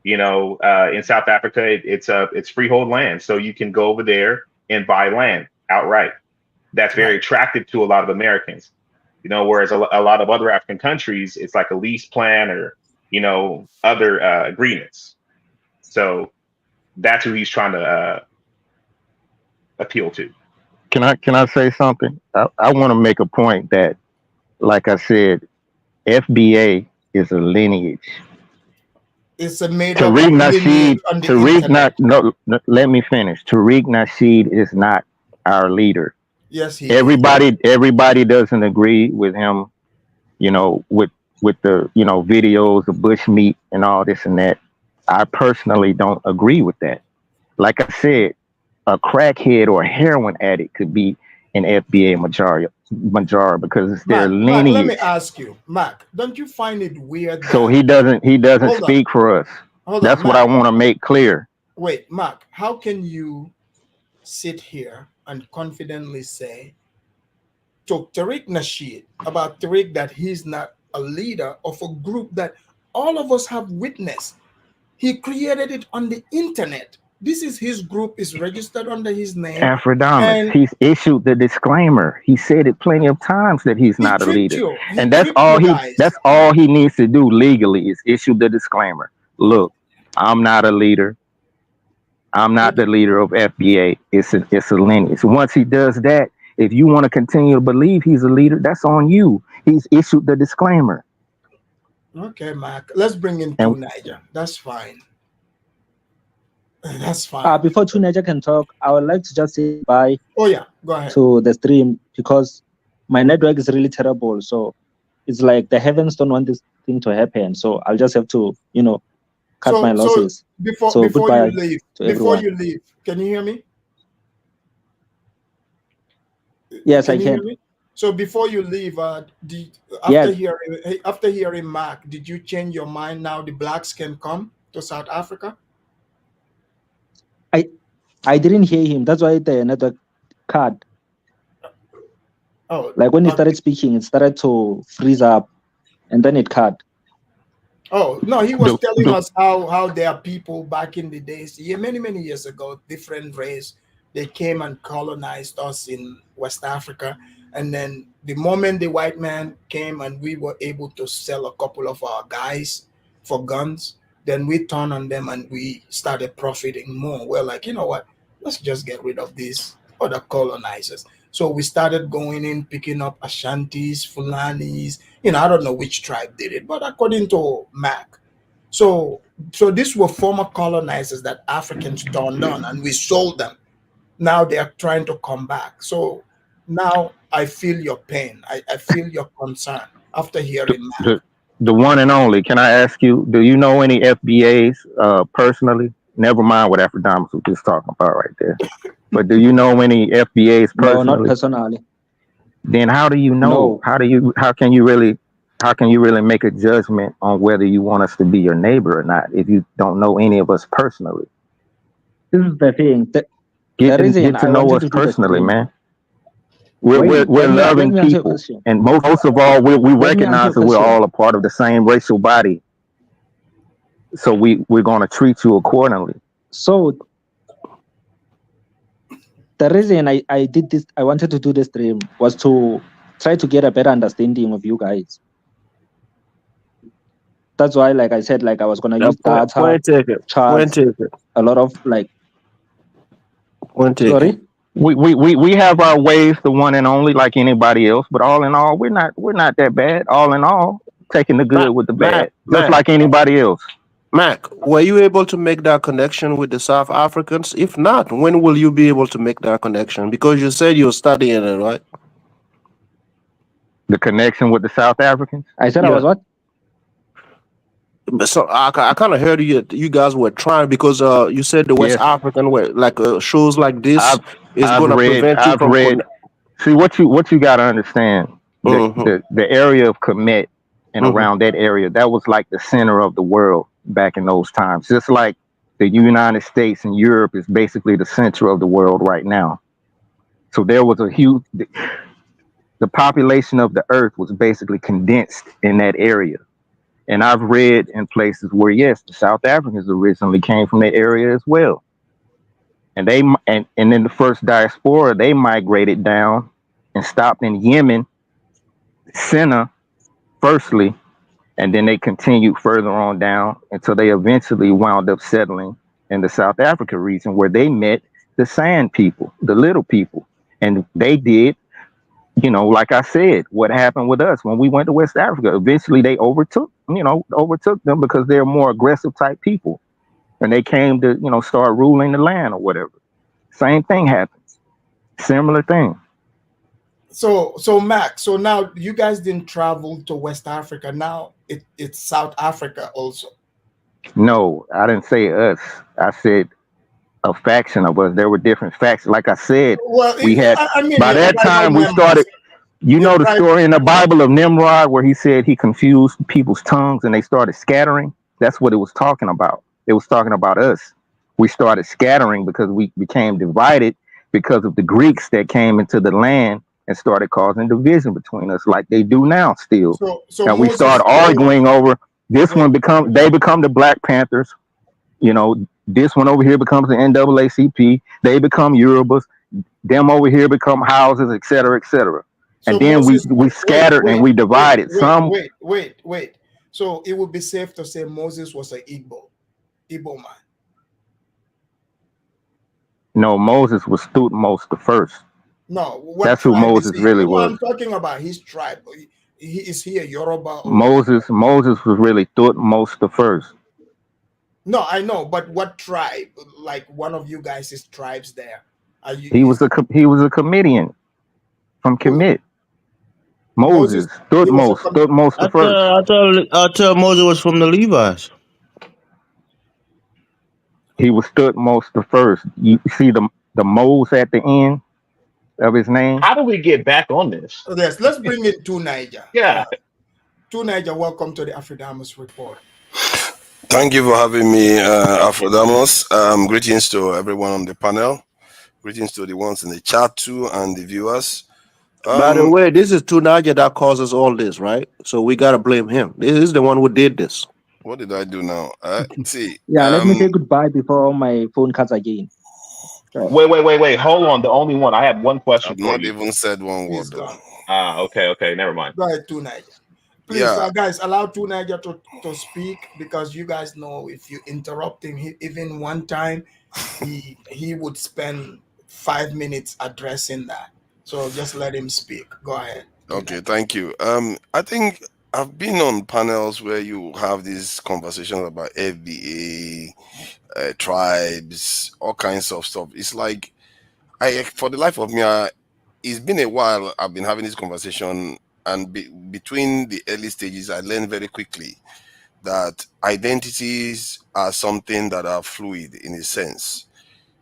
In South Africa, it's freehold land, so you can go over there and buy land outright. That's very attractive to a lot of Americans. Whereas a lot of other African countries, it's like a lease plan or other agreements. So that's who he's trying to appeal to. Can I say something? I want to make a point that, like I said, FBA is a lineage. It's a made Tariq Nasheed. on the let me finish. Tariq Nasheed is not our leader. Yes, he everybody doesn't agree with him. With the videos of bushmeat and all this and that. I personally don't agree with that. Like I said, a crackhead or a heroin addict could be an FBA majority because it's their lineage. Let me ask you, Mac, don't you find it weird? So he doesn't speak for us. That's what I want to make clear. Wait, Mac, how can you sit here and confidently say to Tariq Nasheed about Tariq that he's not a leader of a group that all of us have witnessed? He created it on the internet. This is his group, is registered under his name. Afrodamus, he's issued the disclaimer. He said it plenty of times that he's not a leader. And that's all he needs to do legally is issue the disclaimer. Look, I'm not a leader. I'm not the leader of FBA. It's a lineage. Once he does that, if you want to continue to believe he's a leader, that's on you. He's issued the disclaimer. Okay, Mac. Let's bring in Two Niger. That's fine. That's fine. Before Two Niger can talk, I would like to just say bye. Oh yeah, go ahead. To the stream, because my network is really terrible. So it's like the heavens don't want this thing to happen. So I'll just have to, cut my losses. Before you leave, can you hear me? Yes, I can. So before you leave, after hearing Mark, did you change your mind? Now the blacks can come to South Africa? I didn't hear him. That's why the network cut. Oh, Like when he okay. started speaking, it started to freeze up, and then it cut. Oh no, he was telling us how there are people back in the days, many years ago, different race. They came and colonized us in West Africa, and then the moment the white man came and we were able to sell a couple of our guys for guns, then we turned on them and we started profiting more. We're like, you know what? Let's just get rid of these other colonizers. So we started going in, picking up Ashantis, Fulanis. I don't know which tribe did it, but according to Mac. So these were former colonizers that Africans turned on, and we sold them. Now they are trying to come back. So now I feel your pain. I feel your concern after hearing Mac. The one and only. Can I ask you, do you know any FBAs personally? Never mind what Afrodamus was just talking about right there. But do you know any FBAs personally? No, not personally. Then how do you know? No. How can you really make a judgment on whether you want us to be your neighbor or not if you don't know any of us personally? This is the thing. Get to know us personally, man. We're loving people, and most of all, we recognize that we're all a part of the same racial body. So we're going to treat you accordingly. So the reason I did this, I wanted to do this stream, was to try to get a better understanding of you guys. That's why, like I said, like I was gonna use data, charts, a lot of like. Sorry. We have our ways, the one and only, like anybody else. But all in all, we're not that bad. All in all, taking the good with the bad, just like anybody else. Mac, were you able to make that connection with the South Africans? If not, when will you be able to make that connection? Because you said you're studying it, right? The connection with the South Africans? I said I was what? So I kind of heard you guys were trying, because you said the West African were like shows like this is going to prevent you from. See what you got to understand. The area of Kemet and around that area, that was like the center of the world back in those times. Just like the United States and Europe is basically the center of the world right now. So there was a huge. The population of the earth was basically condensed in that area. And I've read in places where, yes, the South Africans originally came from that area as well. And and then the first diaspora, they migrated down and stopped in Yemen, Sinna, firstly, and then they continued further on down until they eventually wound up settling in the South Africa region, where they met the Sand people, the little people. And they did, like I said, what happened with us when we went to West Africa. Eventually they overtook them because they're more aggressive type people. And they came to, start ruling the land or whatever. Same thing happens. Similar thing. So Mac, so now you guys didn't travel to West Africa. Now it's South Africa also. No, I didn't say us. I said a faction of us. There were different factions. Like I said, we had, by that time we started, the story in the Bible of Nimrod where he said he confused people's tongues and they started scattering. That's what it was talking about. It was talking about us. We started scattering because we became divided because of the Greeks that came into the land and started causing division between us like they do now still. So and we started arguing over this they become the Black Panthers. This one over here becomes the NAACP. They become Yorubas. Them over here become houses, et cetera, et cetera. And then we scattered and we divided. Wait. So it would be safe to say Moses was an Igbo man. No, Moses was Thutmose the first. No, that's who Moses really was. I'm talking about his tribe. Is he a Yoruba? Moses was really Thutmose the first. No, I know, but what tribe? Like one of you guys' tribes there? He was a comedian from Kemet. Moses, Thutmose the first. I thought Moses was from the Levites. He was Thutmose the first. You see the Mose at the end of his name. How do we get back on this? Yes, let's bring it to Niger. Yeah. To Niger, welcome to the Afrodamus Report. Thank you for having me, Afrodamus. Greetings to everyone on the panel. Greetings to the ones in the chat too and the viewers. By the way, this is Tunaja that causes all this, right? So we gotta blame him. This is the one who did this. What did I do now? See, Yeah, let me say goodbye before my phone cuts again. Wait. Hold on. The only one. I have one question I've for not you. even said one He's word though. gone. Okay. Never mind. Go ahead, Tunaja. Please, Yeah. guys, allow Tunaja to speak, because you guys know if you interrupt him even one time, he would spend 5 minutes addressing that. So just let him speak. Go ahead. Okay, thank you. I think I've been on panels where you have these conversations about FBA, tribes, all kinds of stuff. It's like for the life of me, it's been a while I've been having this conversation, and between the early stages, I learned very quickly that identities are something that are fluid in a sense.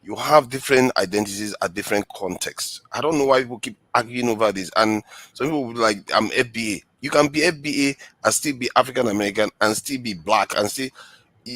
You have different identities at different contexts. I don't know why people keep arguing over this. And some people will be like, I'm FBA. You can be FBA and still be African American and still be black and still,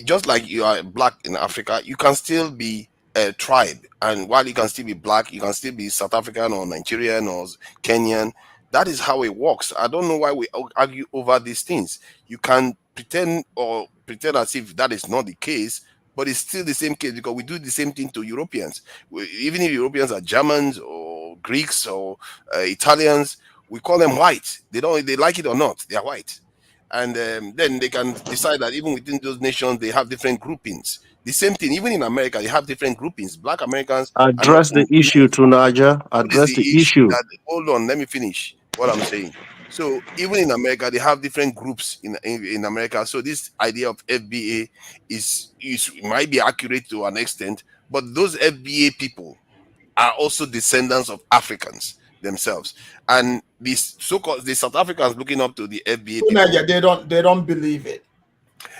just like you are black in Africa, you can still be a tribe. And while you can still be black, you can still be South African or Nigerian or Kenyan. That is how it works. I don't know why we argue over these things. You can pretend as if that is not the case, but it's still the same case because we do the same thing to Europeans. Even if Europeans are Germans or Greeks or Italians, we call them white. They like it or not, they are white. And then they can decide that even within those nations, they have different groupings. The same thing, even in America, they have different groupings. Black Americans are not Address the issue, Tunaja. Address the issue. Hold on, let me finish what I'm saying. So even in America, they have different groups in America. So this idea of FBA might be accurate to an extent, but those FBA people are also descendants of Africans themselves, and these so-called the South Africans looking up to the FBA people. They don't believe it.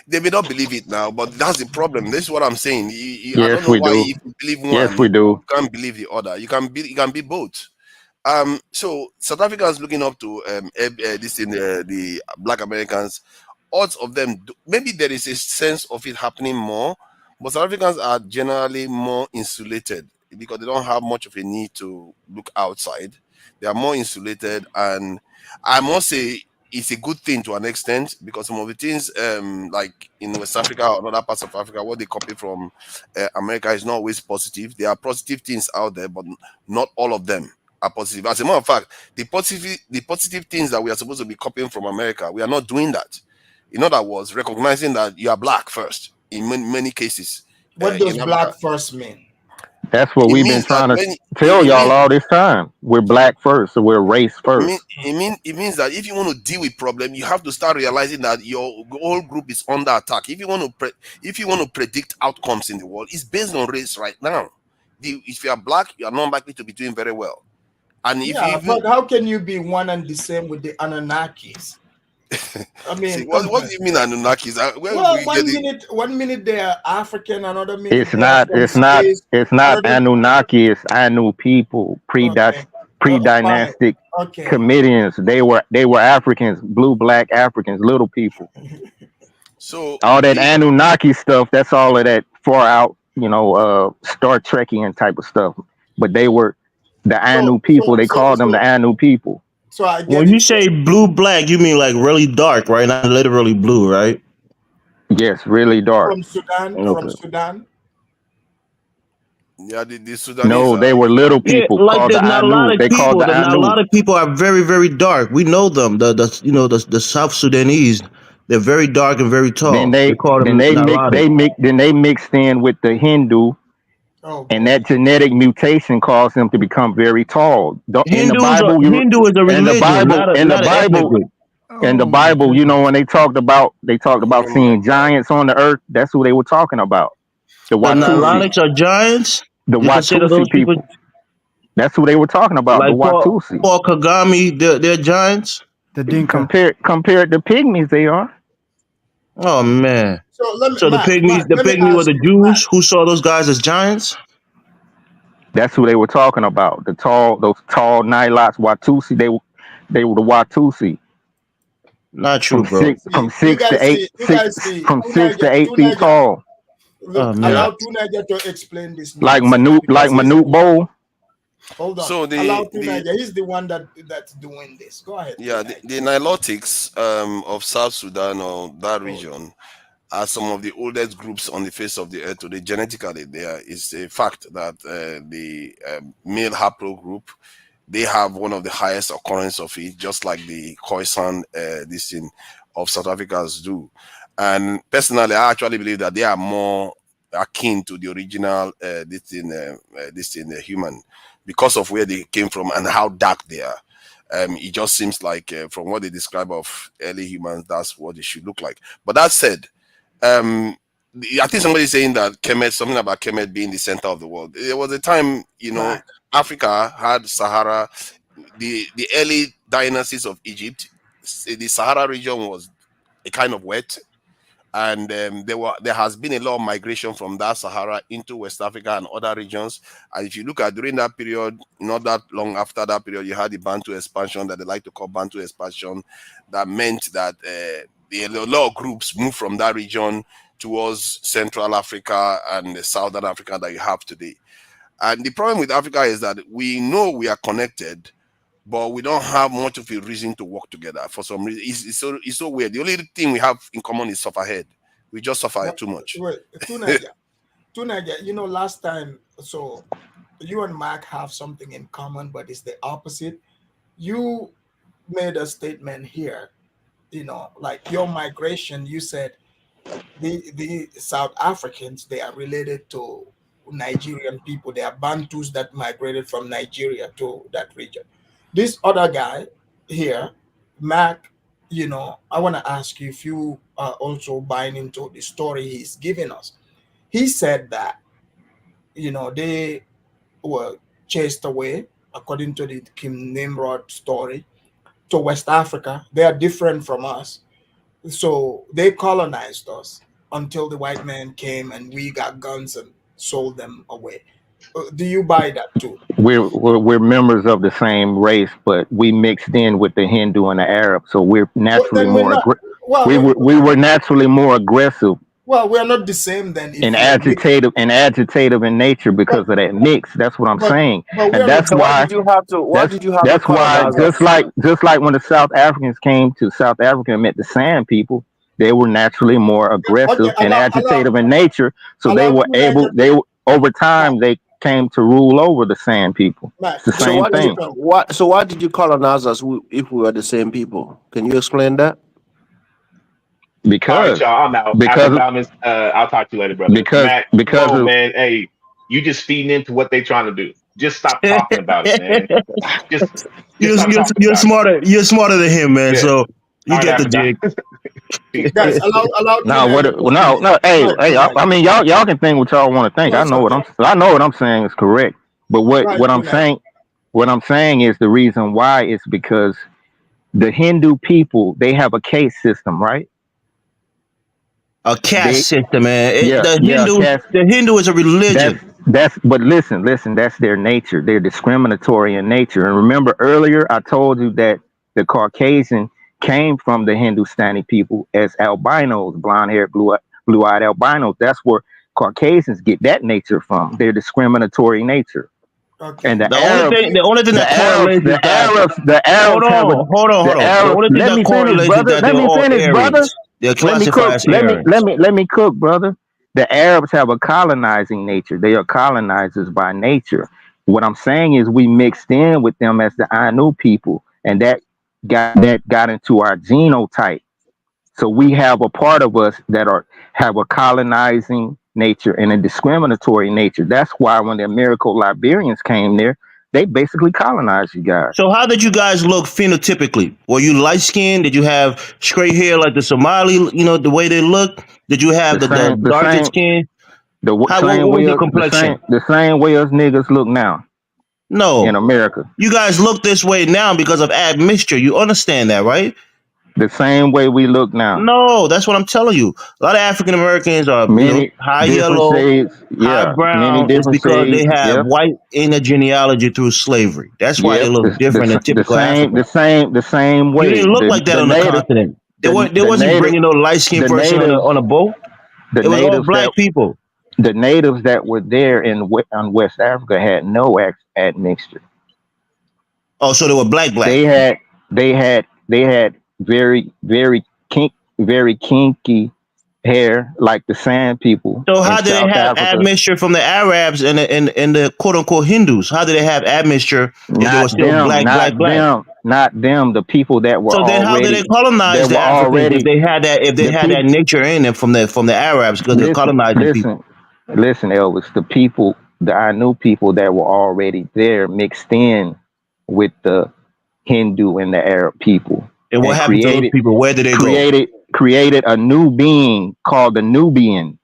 They may not believe it now, but that's the problem. This is what I'm saying. I Yes, don't know we why do. if you believe one, Yes, we do. you can't believe the other. You can be both. So South Africans looking up to the Black Americans, odds of them maybe there is a sense of it happening more, but South Africans are generally more insulated because they don't have much of a need to look outside. They are more insulated, and I must say it's a good thing to an extent because some of the things like in West Africa or other parts of Africa, what they copy from America is not always positive. There are positive things out there, but not all of them are positive. As a matter of fact, the positive things that we are supposed to be copying from America, we are not doing that. In other words, recognizing that you are black first in many cases. What does black first mean? That's what we've been trying to tell y'all all this time. We're black first, so we're race first. It means that if you want to deal with problem, you have to start realizing that your whole group is under attack. If you want to predict outcomes in the world, it's based on race right now. If you are black, you are not likely to be doing very well. And but how can you be one and the same with the Anunnakis? I mean, see, what do you mean Anunnakis? One minute they are African, another minute It's not Anunnaki, it's Anu people, pre-dynastic Comedians. They were Africans, black Africans, little people. So all that Anunnaki stuff, that's all of that far out, Star Trekian type of stuff. But they were the Anu people. They called them the Anu people. So when you say blue black, you mean like really dark, right? Not literally blue, right? Yes, really dark. From Sudan. Okay. From Sudan. Yeah, the Sudanese. No, they were little people. Yeah, like called there's the not Anu. a lot of They people. called the Not a Anu. lot of people are very, very dark. We know them. The South Sudanese. They're very dark and very tall. Then they mixed in with the Hindu. And that genetic mutation caused them to become very tall. In the Bible, Hindu is a religion, not an ethnic group. In the Bible, when they talked about seeing giants on the earth, that's who they were talking about. The Nilotics are giants. The Watusi people. That's who they were talking about. Like the Watusi. Paul Kagame, they're giants. The Dinka. Compared to pygmies, they are. Oh man. So the pygmies were the Jews who saw those guys as giants. That's who they were talking about. Those tall Nilots, Watusi. They were the Watusi. Not true, bro. From 6 to 8 feet tall. Allow Tunaja to explain this. Like Manute Bowl. Hold on. So Allow the Tunaja. He's the one that's doing this. Go ahead. yeah, the Nilotics of South Sudan or that region are some of the oldest groups on the face of the earth today. Genetically, there is a fact that the male haplo group, they have one of the highest occurrence of it, just like the Khoisan this thing of South Africans do. And personally, I actually believe that they are more akin to the original human, because of where they came from and how dark they are. It just seems like from what they describe of early humans, that's what it should look like. But that said, I think somebody's saying that Kemet, something about Kemet being the center of the world. There was a time, Right. Africa had Sahara, the early dynasties of Egypt. The Sahara region was a kind of wet, and there has been a lot of migration from that Sahara into West Africa and other regions. And if you look at during that period, not that long after that period, you had the Bantu expansion that they like to call Bantu expansion. That meant that a lot of groups moved from that region towards Central Africa and Southern Africa that you have today. And the problem with Africa is that we know we are connected, but we don't have much of a reason to work together for some reason. It's so weird. The only thing we have in common is sufferhead. We just suffer too much. Wait, Tunaja, last time, so you and Mark have something in common, but it's the opposite. You made a statement here, like your migration, you said the South Africans, they are related to Nigerian people. They are Bantus that migrated from Nigeria to that region. This other guy here, Mac, I want to ask you if you are also buying into the story he's giving us. He said that, they were chased away, according to the Kim Nimrod story, to West Africa. They are different from us. So they colonized us until the white man came and we got guns and sold them away. Do you buy that too? We're members of the same race, but we mixed in with the Hindu and the Arab, so we're naturally we were naturally more aggressive. Well, we're not the same then. And agitative in nature because of that mix. That's what I'm saying. And that's why that's why just like when the South Africans came to South Africa and met the Sand people, they were naturally more aggressive and agitative in nature. So they were over time they came to rule over the Sand people. It's the same thing. So why did you colonize us if we were the same people? Can you explain that? All right, y'all, I'm out. I'll talk to you later, brother. Matt, man, hey, you just feeding into what they're trying to do. Just stop talking about it, man. You're smarter. You're smarter than him, man. Yeah. So you get the jig. Guys, allow no. Hey, I mean, y'all can think what y'all want to think. I know what I'm saying is correct. But what I'm saying is the reason why is because the Hindu people, they have a caste system, right? A caste system, man. The Hindu is a religion. But listen, that's their nature. They're discriminatory in nature. And remember earlier I told you that the Caucasian came from the Hindustani people as albinos, blonde-haired, blue-eyed albinos. That's where Caucasians get that nature from. Their discriminatory nature. Okay. And the only thing that correlates the Arabs. Hold on. The only thing that correlates is that they're all Aryans. They're classified as Aryans. Let me cook, brother. The Arabs have a colonizing nature. They are colonizers by nature. What I'm saying is we mixed in with them as the Ainu people, and that got into our genotype. So we have a part of us that have a colonizing nature and a discriminatory nature. That's why when the American Liberians came there, they basically colonized you guys. So how did you guys look phenotypically? Were you light skinned? Did you have straight hair like the Somali, the way they look? Did you have the darker skin? What was your complexion? The same way us niggas look now. No. In America. You guys look this way now because of admixture. You understand that, right? The same way we look now. No, that's what I'm telling you. A lot of African Americans are high yellow, high brown. It's because they have white in the genealogy through slavery. That's why they look different than typical Africans. The same way. You didn't look like that on the continent. They wasn't bringing no light skinned person on a boat. It was all black people. The natives that were there on West Africa had no admixture. Oh, so they were black. They had very kinky hair like the Sand people So in how did they South have Africa. admixture from the Arabs and the quote unquote Hindus? How did they have admixture if they were Not still them, black? not them. The people that were So then how did they colonize the Africans if they had the that people. nature in them from the Arabs because they're Listen, colonizing people? listen, Elvis. The people, I knew people that were already there mixed in with the Hindu and the Arab people, And what and happened to those people? Where did they go? created a new being called the Nubian.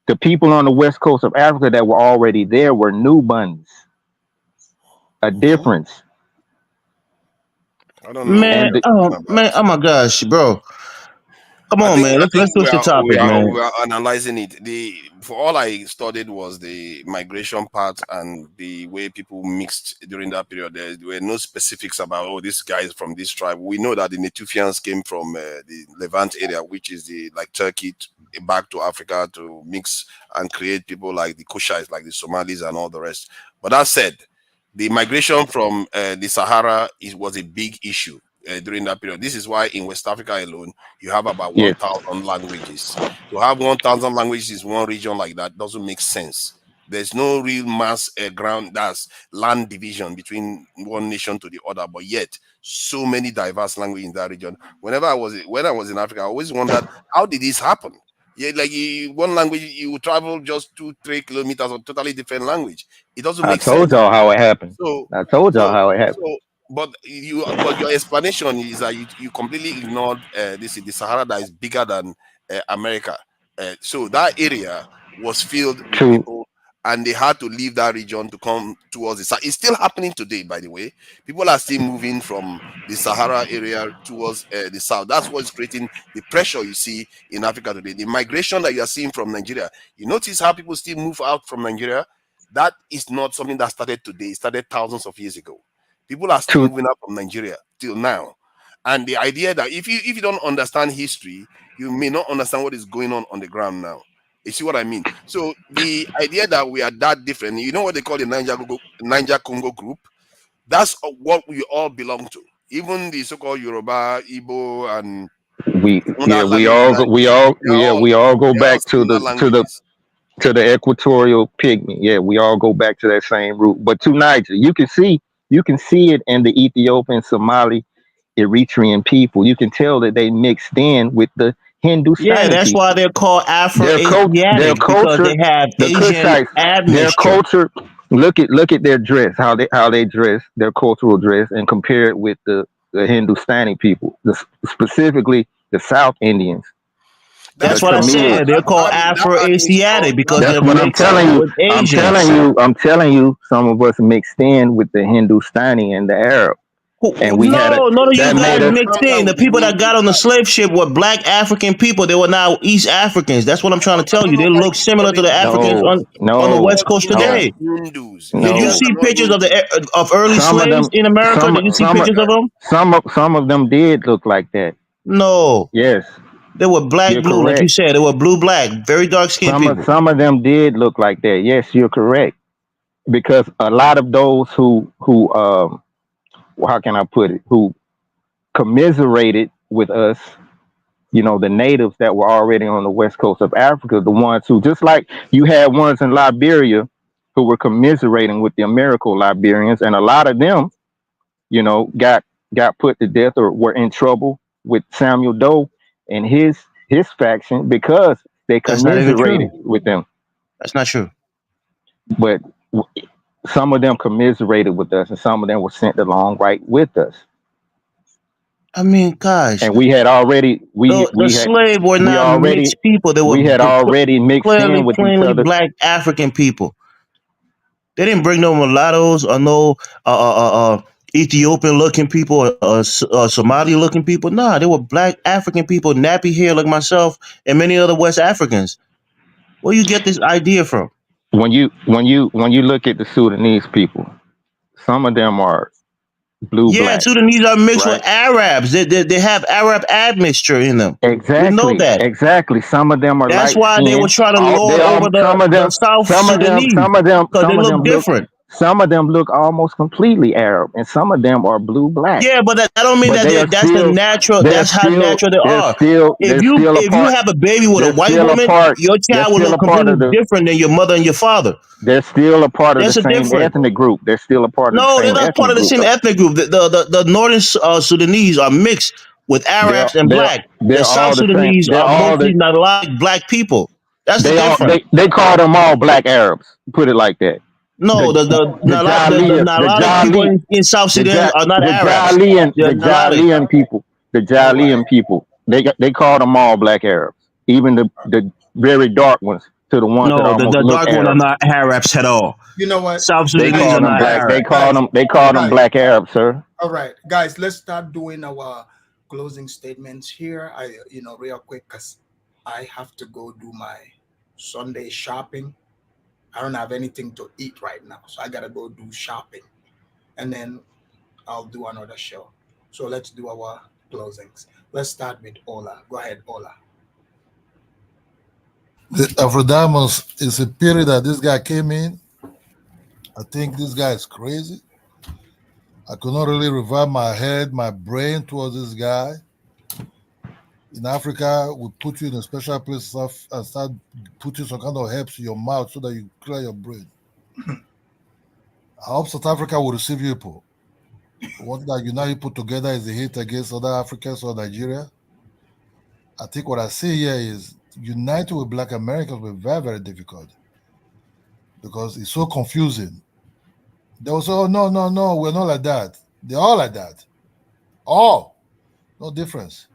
The people on the west coast of Africa that were already there were Nubans. A difference. I don't know Man, what you're oh talking man, about. oh my gosh, bro. Come on, man. I Let's think switch the topic, man. we are analyzing it. For all I studied was the migration part and the way people mixed during that period. There were no specifics about this guy is from this tribe. We know that the Natufians came from the Levant area, which is the like Turkey back to Africa to mix and create people like the Kushites, like the Somalis and all the rest. But that said, the migration from the Sahara was a big issue during that period. This is why in West Africa alone, you have about Yes. 1,000 languages. To have 1,000 languages in one region like that doesn't make sense. There's no real mass ground, that's land division between one nation to the other, but yet so many diverse languages in that region. When I was in Africa, I always wondered, how did this happen? Yeah, like one language, you travel just 2-3 kilometers of totally different language. It doesn't I make told sense. y'all how it happened. So, I told y'all how it happened. but your explanation is that you completely ignored the Sahara that is bigger than America. So that area was filled with True. people, and they had to leave that region to come towards the Sahara. It's still happening today, by the way. People are still moving from the Sahara area towards the south. That's what's creating the pressure you see in Africa today. The migration that you are seeing from Nigeria. You notice how people still move out from Nigeria. That is not something that started today. It started thousands of years ago. People are still moving out from Nigeria till now. And the idea that if you don't understand history, you may not understand what is going on the ground now. You see what I mean? So the idea that we are that different, you know what they call the Niger Congo group? That's what we all belong to. Even the so-called Yoruba, Igbo, and other languages. We all go They're all back to similar languages. the equatorial pygmy. Yeah, we all go back to that same root. But to Niger, you can see it in the Ethiopian, Somali, Eritrean people. You can tell that they mixed in with the Yeah, Hindustani that's people. why they're called Their Afro-Asiatic because culture, they have the Asian Kushites, their admixture. culture. Look at their dress, how they dress, their cultural dress, and compare it with the Hindustani people, specifically the South Indians. That's The what I Tamils. said. They're called Afro-Asiatic because That's they're what I'm mixed telling you. with Asians. I'm telling you. Some of us mixed in with the Hindustani and the Arab, and we had No, none of you that guys made us. mixed in. The people that got on the slave ship were black African people. They were now East Africans. That's what I'm trying to tell you. They look similar to the Africans on the West Coast today. Hindus. Did you see pictures of early Some of slaves them. in America? Did you see pictures of them? Some of them did look like that. No. Yes. They were black, You're blue, like you correct. said. They were blue, black, very dark skinned people. Some of them did look like that. Yes, you're correct. Because a lot of those who how can I put it, who commiserated with us, the natives that were already on the west coast of Africa, the ones who, just like you had ones in Liberia who were commiserating with the Liberians, and a lot of them, got put to death or were in trouble with Samuel Doe and his faction because they That's not even commiserated true. with them. That's not true. But some of them commiserated with us, and some of them were sent along right with us. I mean, gosh. And we had already the slave were not mixed people. They were we had already mixed in with each plainly other. black African people. They didn't bring no mulattoes or no Ethiopian looking people or Somali looking people. Nah, they were black African people, nappy hair like myself and many other West Africans. Where you get this idea from? When you look at the Sudanese people, some of them are blue Yeah, black, Sudanese are mixed right? with Arabs. They have Arab admixture in them. We know Exactly, that. exactly. Some of them are That's light why they were skinned. trying to All lord they over all the South Sudanese because they look different. some of them look almost completely Arab, and some of them are blue black. Yeah, but that don't mean But that they are that's the still natural. they're That's how still natural they they're are. still they're still a If you part have a baby with a they're white still a woman, part your they're child will still look a part completely of the different than your mother and your father. they're still a part of the There's a same difference. ethnic group. They're still a part of the No, they're same not part ethnic of the group same though. ethnic group. The northern Sudanese are mixed with They're Arabs and they're black. The they're South all the same. Sudanese They're are all mostly the not like black people. That's the they all difference. they call them all black Arabs. Put it like that. No, The Jalian, not a lot of people in South Sudan are not Arabs. They're The not a lot of. Jalian people, the All right. Jalian people, they call them all black Arabs. Even the very dark ones to the ones that No, almost the look dark ones are Arab. not Arabs at all. You know what, South They Sudanese call are them not black. Arabs. They call them guys. black Arabs, sir. All right, guys, let's start doing our closing statements here. Real quick, because I have to go do my Sunday shopping. I don't have anything to eat right now, so I gotta go do shopping, and then I'll do another show. So let's do our closings. Let's start with Ola. Go ahead, Ola. The Afrodamus is a period that this guy came in. I think this guy is crazy. I could not really revive my head, my brain towards this guy. In Africa, we put you in a special place and start putting some kind of herbs in your mouth so that you clear your brain. I hope South Africa will receive you people. What that you now put together is a hate against other Africans or Nigeria. I think what I see here is uniting with Black Americans will be very, very difficult because it's so confusing. They will say, oh, no, we're not like that. They're all like that. All. No difference.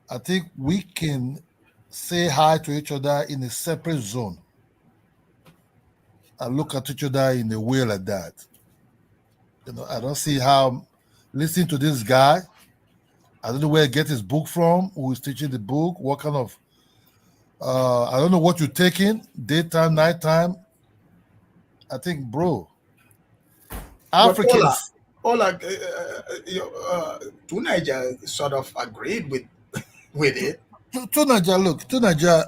I think we can say hi to each other in a separate zone and look at each other in a way like that. I don't see how listening to this guy. I don't know where he gets his book from, who is teaching the book, what kind of I don't know what you're taking, daytime, nighttime. I think, bro, Africans. Ola, Tunaja sort of agreed with it. Tunaja, look, Tunaja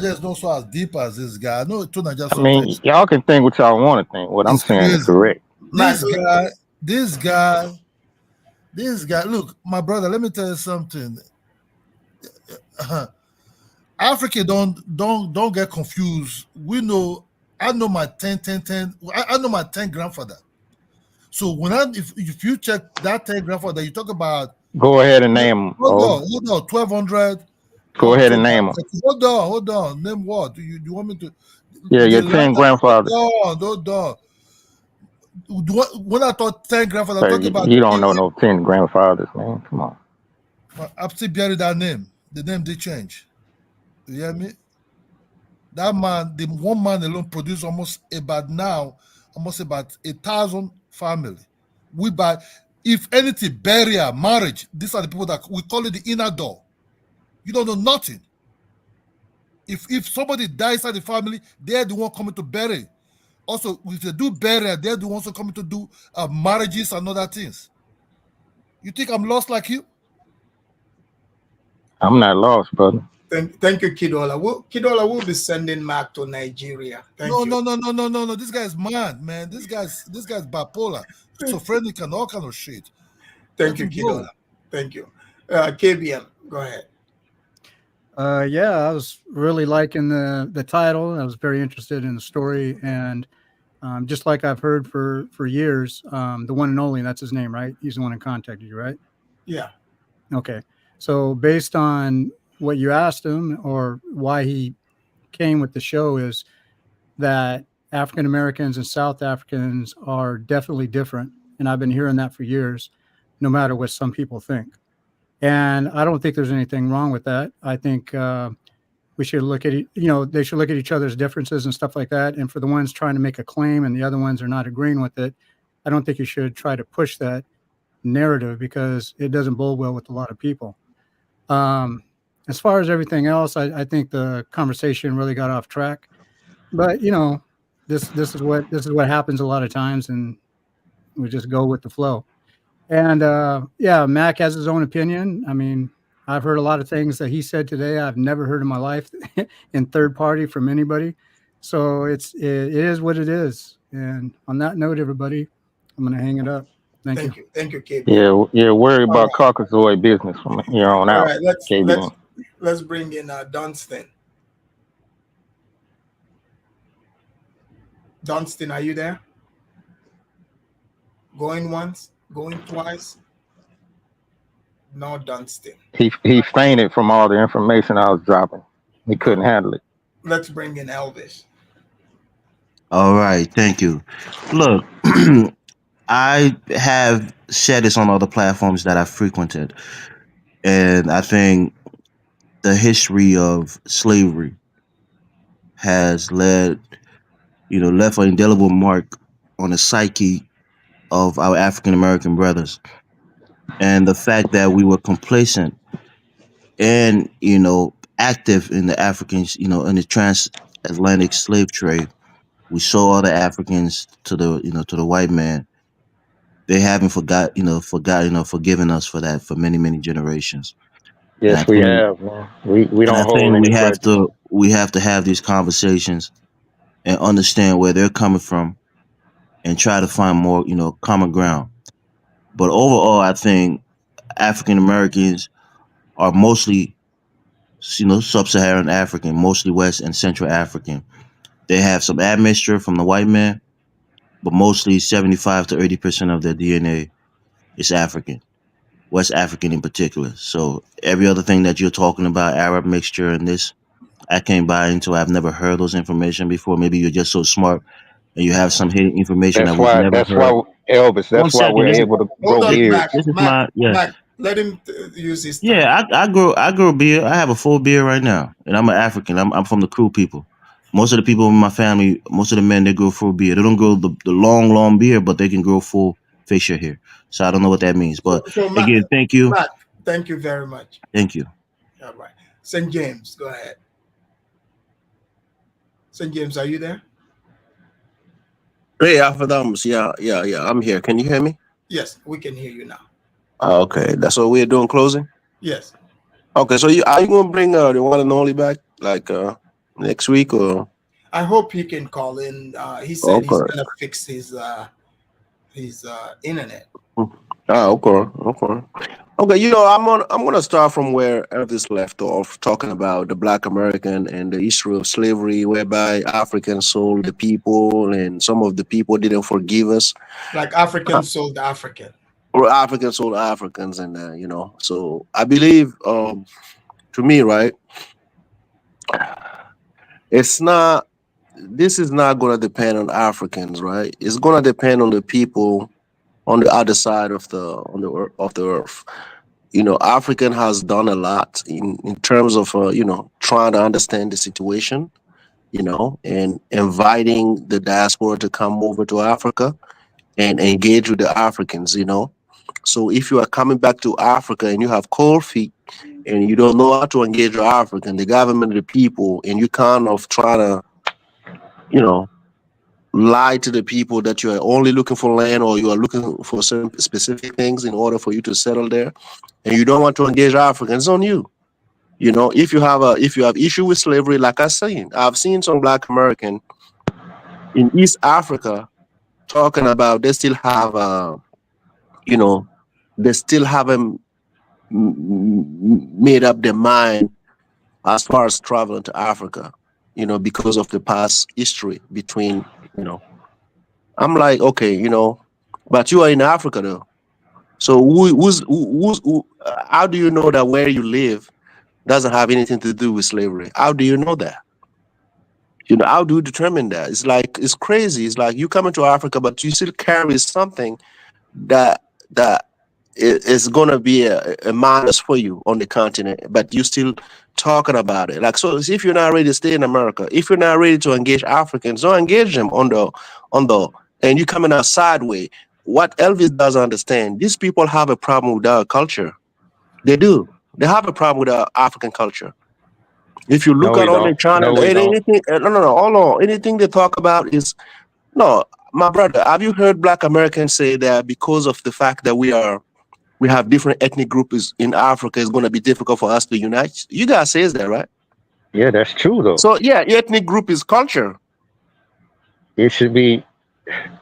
is not so as deep as this guy. I know Tunaja I mean, sometimes. y'all can think what y'all want to think. What I'm It's saying is crazy. correct. This guy, look, my brother, let me tell you something. Africa don't get confused. I know my 10. I know my 10 grandfather. So if you check that 10 grandfather, you talk about Go ahead and name them. hold on, 1200. Go ahead and name them. Hold on. Name what? Do you want me to? Yeah, your 10 grandfathers. Hold on. When I thought 10 grandfathers, I'm talking about You don't know no 10 grandfathers, man. Come on. I'm still buried that name. The name did change. You hear me? That man, the one man alone produced almost about 1,000 family. If anything, burial, marriage, these are the people that we call it the inner door. You don't know nothing. If somebody dies at the family, they're the one coming to bury. Also, if they do burial, they're the ones who coming to do marriages and other things. You think I'm lost like you? I'm not lost, brother. Thank you, Kidola. Kidola will be sending Mark to Nigeria. No. This guy's mad, man. This guy's bipolar, schizophrenic, and all kind of shit. Thank you, Kidola. Thank you. KBM, go ahead. Yeah, I was really liking the title. I was very interested in the story, and just like I've heard for years, the one and only, that's his name, right? He's the one who contacted you, right? Yeah. Okay. So based on what you asked him or why he came with the show is that African Americans and South Africans are definitely different. And I've been hearing that for years, no matter what some people think. And I don't think there's anything wrong with that. I think we should look at it, they should look at each other's differences and stuff like that. And for the ones trying to make a claim and the other ones are not agreeing with it, I don't think you should try to push that narrative because it doesn't bode well with a lot of people. As far as everything else, I think the conversation really got off track. But this is what happens a lot of times, and We just go with the flow. And yeah, Mac has his own opinion. I mean, I've heard a lot of things that he said today I've never heard in my life in third party from anybody. So it is what it is. And on that note, everybody, I'm going to hang it up. Thank you. Thank you, KB. Yeah, worry about Caucasoid business from here on All out. right, let's bring in Dunstan. Dunstan, are you there? Going once, going twice. No, Dunstan. He fainted from all the information I was dropping. He couldn't handle it. Let's bring in Elvis. All right, thank you. Look, I have said this on other platforms that I frequented, and I think the history of slavery has left an indelible mark on the psyche of our African American brothers, and the fact that we were complacent and active in the Africans, in the transatlantic slave trade. We sold other Africans to the white man. They haven't forgiven us for that for many, many generations. Yes, we have, man. We don't hold any grudges. We have to have these conversations and understand where they're coming from and try to find more, common ground. But overall, I think African Americans are mostly, sub-Saharan African, mostly West and Central African. They have some admixture from the white man, but mostly 75 to 80% of their DNA is African, West African in particular. So every other thing that you're talking about, Arab mixture and this, I can't buy into. I've never heard those information before. Maybe you're just so smart and you have some hidden information that we've never heard. Elvis, that's why we're able to grow beards. This is my Mac, let him use his time. Yeah, I grow a beard. I have a full beard right now, and I'm an African. I'm from the Crew people. Most of the people in my family, most of the men, they grow full beard. They don't grow the long beard, but they can grow full facial hair. So I don't know what that means. But Mac, again, thank you. Mac, thank you very much. Thank you. All right. St. James, go ahead. St. James, are you there? Hey, Alphadamus. Yeah. I'm here. Can you hear me? Yes, we can hear you now. Okay, that's what we're doing, closing? Yes. Okay, so are you going to bring the one and only back, like next week, or? I hope he can call in. He said he's going to fix his internet. Okay. I'm gonna start from where Elvis left off, talking about the Black American and the history of slavery, whereby Africans sold the people, and some of the people didn't forgive us. Like Africans sold African. Or Africans sold Africans, and So I believe, to me, right, this is not gonna depend on Africans, right? It's gonna depend on the people on the other side of the earth. African has done a lot in terms of trying to understand the situation, and inviting the diaspora to come over to Africa and engage with the Africans. So if you are coming back to Africa and you have cold feet and you don't know how to engage with African, the government, the people, and you kind of try to lie to the people that you are only looking for land, or you are looking for some specific things in order for you to settle there, and you don't want to engage Africans, on you. If you have issue with slavery, like I've seen some Black American in East Africa talking about they still have they still haven't made up their mind as far as traveling to Africa, because of the past history between, I'm like, okay, but you are in Africa though. So how do you know that where you live doesn't have anything to do with slavery? How do you know that? How do you determine that? It's crazy. It's like you come into Africa, but you still carry something that is going to be a minus for you on the continent, but you still talking about it. So if you're not ready to stay in America, if you're not ready to engage Africans, don't engage them and you coming out sideways. What Elvis doesn't understand, these people have a problem with our culture. They do. They have a problem with our African culture. If you look at all the China, anything they talk about is my brother, have you heard Black Americans say that because of the fact that we have different ethnic groups in Africa, it's going to be difficult for us to unite? You guys says that, right? Yeah, that's true though. So yeah, ethnic group is culture. It should be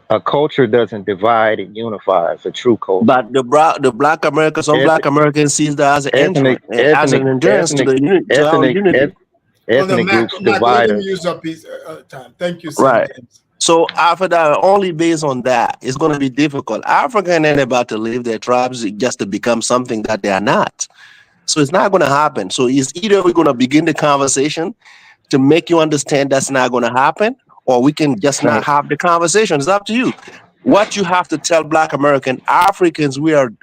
a culture doesn't divide, it unifies. A true culture. But the Black Americans, some Black Americans sees that as an ethnic, as an endurance to to our unity. Ethnic groups divide let him us. use up his time. Thank you, Right. James. So after that, only based on that, it's going to be difficult. Africa ain't about to leave their tribes just to become something that they are not. So it's not going to happen. So it's either we're going to begin the conversation to make you understand that's not going to happen, or we can just not have the conversation. It's up to you. What you have to tell Black American Africans, we have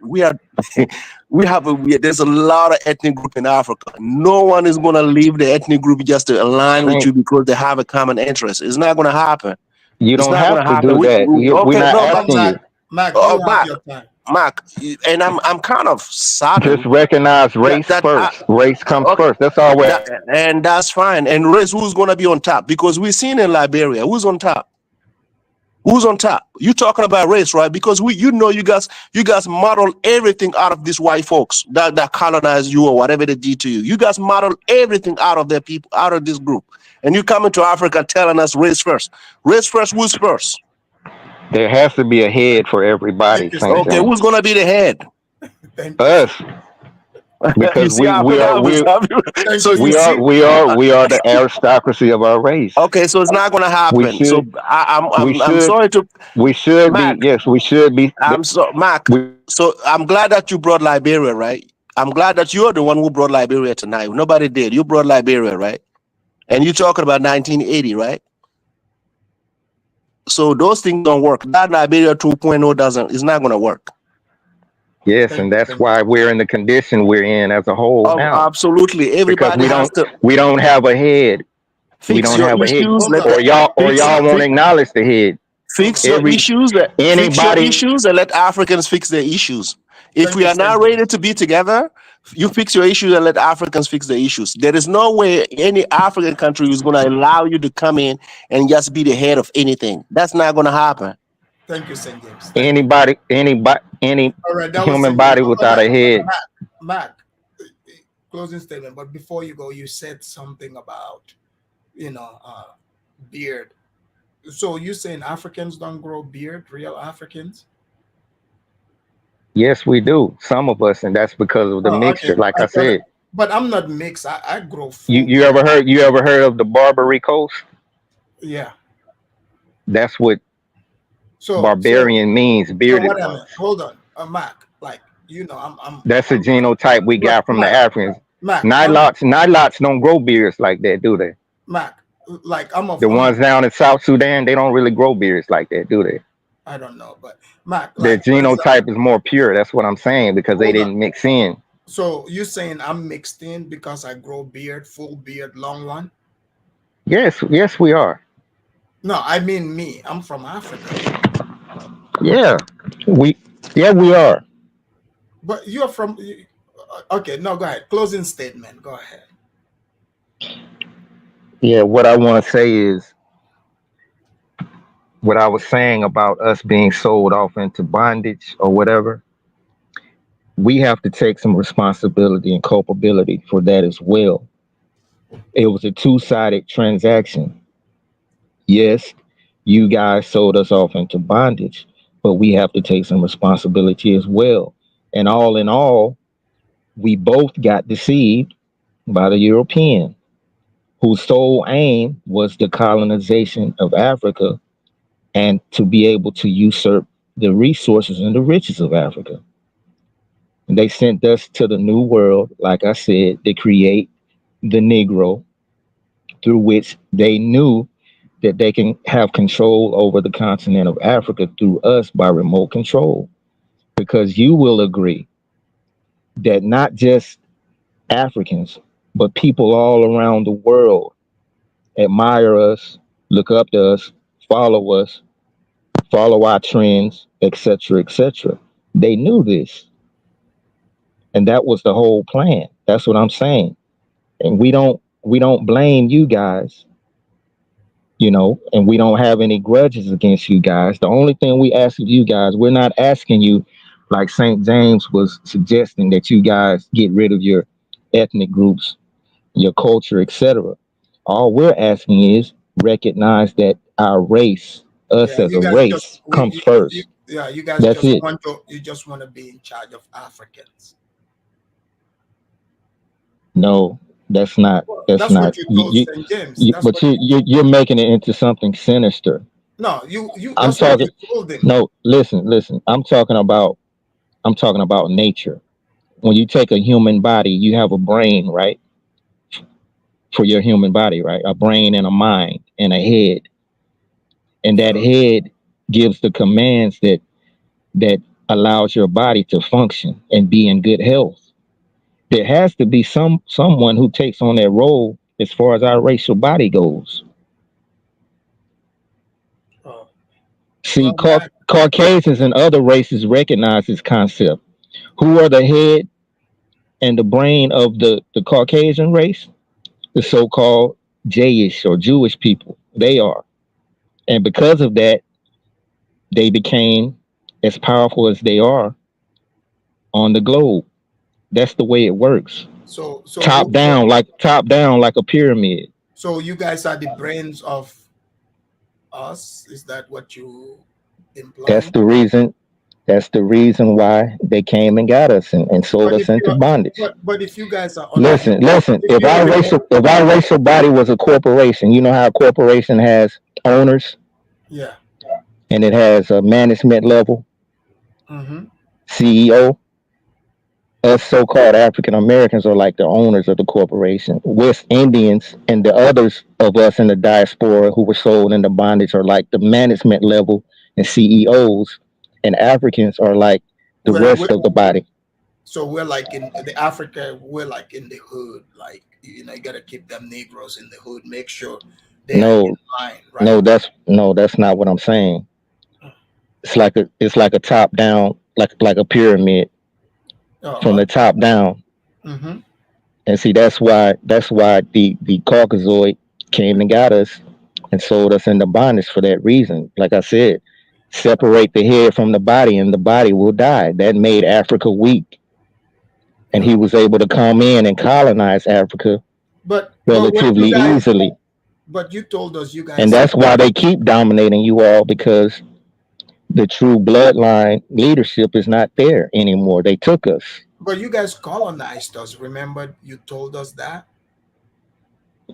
there's a lot of ethnic group in Africa. No one is going to leave the ethnic group just to align with you because they have a common interest. It's not going to happen. You It's don't not have going to to happen. do that. We're not asking you. Mac, you have your time. Mark, and I'm kind of saddened. Just recognize race first. Race comes first. That's all we're. And that's fine. And race, who's going to be on top? Because we've seen in Liberia, who's on top? Who's on top? You talking about race, right? Because you guys model everything out of these white folks that colonized you or whatever they did to you. You guys model everything out of their people, out of this group. And you coming to Africa telling us race first. Race first, who's first? There has to be a head for everybody. Okay, who's gonna be the head? Us. Because we are the aristocracy of our race. Okay, so it's not gonna happen. We should, so I'm sorry to. We should Mac, be. Yes, we should be. Mac. So I'm glad that you brought Liberia, right? I'm glad that you're the one who brought Liberia tonight. Nobody did. You brought Liberia, right? And you're talking about 1980, right? So those things don't work. That Liberia 2.0 it's not gonna work. Yes, and that's why we're in the condition we're in as a whole now. Absolutely, everybody because we don't have a head. We don't have a head, or y'all won't acknowledge the head. Fix your issues. Fix your issues and let Africans fix their issues. If we are not ready to be together, you fix your issues and let Africans fix their issues. There is no way any African country is going to allow you to come in and just be the head of anything. That's not going to happen. Thank you, St. James. Any human body without a head. Mac, closing statement. But before you go, you said something about, beard. So you saying Africans don't grow beard, real Africans? Yes, we do. Some of us, and that's because of the mixture. Okay. Like I said. But I'm not mixed. I grow. You ever heard of the Barbary Coast? Yeah. That's what barbarian means. Bearded. Hold on, Mac. Like I'm. That's a genotype we got from the Africans. Mac, Nilots don't grow beards like that, do they? Mac, like the ones down in South Sudan, they don't really grow beards like that, do they? I don't know, but Mac, their genotype is more pure. That's what I'm saying, because they didn't mix in. So you're saying I'm mixed in because I grow beard, full beard, long one? Yes, we are. No, I mean me. I'm from Africa. Yeah, we are. But you're from. Okay, no, go ahead. Closing statement. Go ahead. Yeah, what I want to say is what I was saying about us being sold off into bondage or whatever. We have to take some responsibility and culpability for that as well. It was a two-sided transaction. Yes, you guys sold us off into bondage, but we have to take some responsibility as well. And all in all, we both got deceived by the European, whose sole aim was the colonization of Africa and to be able to usurp the resources and the riches of Africa. And they sent us to the New World, like I said, to create the Negro, through which they knew that they can have control over the continent of Africa through us by remote control. Because you will agree that not just Africans, but people all around the world admire us, look up to us, follow our trends, etc., etc. They knew this. And that was the whole plan. That's what I'm saying. And we don't blame you guys you know, and we don't have any grudges against you guys. The only thing we ask of you guys, we're not asking you, like St. James was suggesting, that you guys get rid of your ethnic groups, your culture, etc. All we're asking is recognize that our race, us Yeah, as you a guys just race, comes first. yeah, you guys That's just it. want to be in charge of Africans. No, that's not. Well, That's that's what not. you told St. James. That's But what you're making it into something sinister. no, you I'm that's what you talking. told him. No, listen. I'm talking about. I'm talking about nature. When you take a human body, you have a brain, right? For your human body, right? A brain and a mind and a head, and that head gives the commands that allows your body to function and be in good health. There has to be someone who takes on that role as far as our racial body goes. See, Well, Matt, Caucasians and other races recognize this concept. Who are the head and the brain of the Caucasian race? The so-called Jayish or Jewish people. They are. And because of that, they became as powerful as they are on the globe. That's the way it works. so Top down like a pyramid. so you guys are the brains of us. Is that what you That's implying? the reason. That's the reason why they came and got us and sold But us if you into bondage. but if you guys are under the Listen. if you are the If our racial body was a corporation, you know how a corporation has owners yeah. and it has a management level, Mm-hmm. CEO. Us so-called African Americans are like the owners of the corporation. West Indians and the others of us in the diaspora who were sold into bondage are like the management level and CEOs, and Africans are like the We're rest of the body. so we're like in the Africa, we're like in the hood, like you gotta keep them Negroes in the hood, make sure they are in No, line, right? that's not what I'm saying. It's like a top down, like a pyramid from Oh, the top down. mm-hmm. And see, that's why the Caucasoid came and got us and sold us into bondage for that reason. Like I said, separate the head from the body, and the body will die. That made Africa weak, and he was able to come in and colonize Africa But what you relatively guys easily. but you told us you And guys that's why they keep dominating you all, because the true bloodline leadership is not there anymore. They took us. but you guys colonized us. Remember you told us that?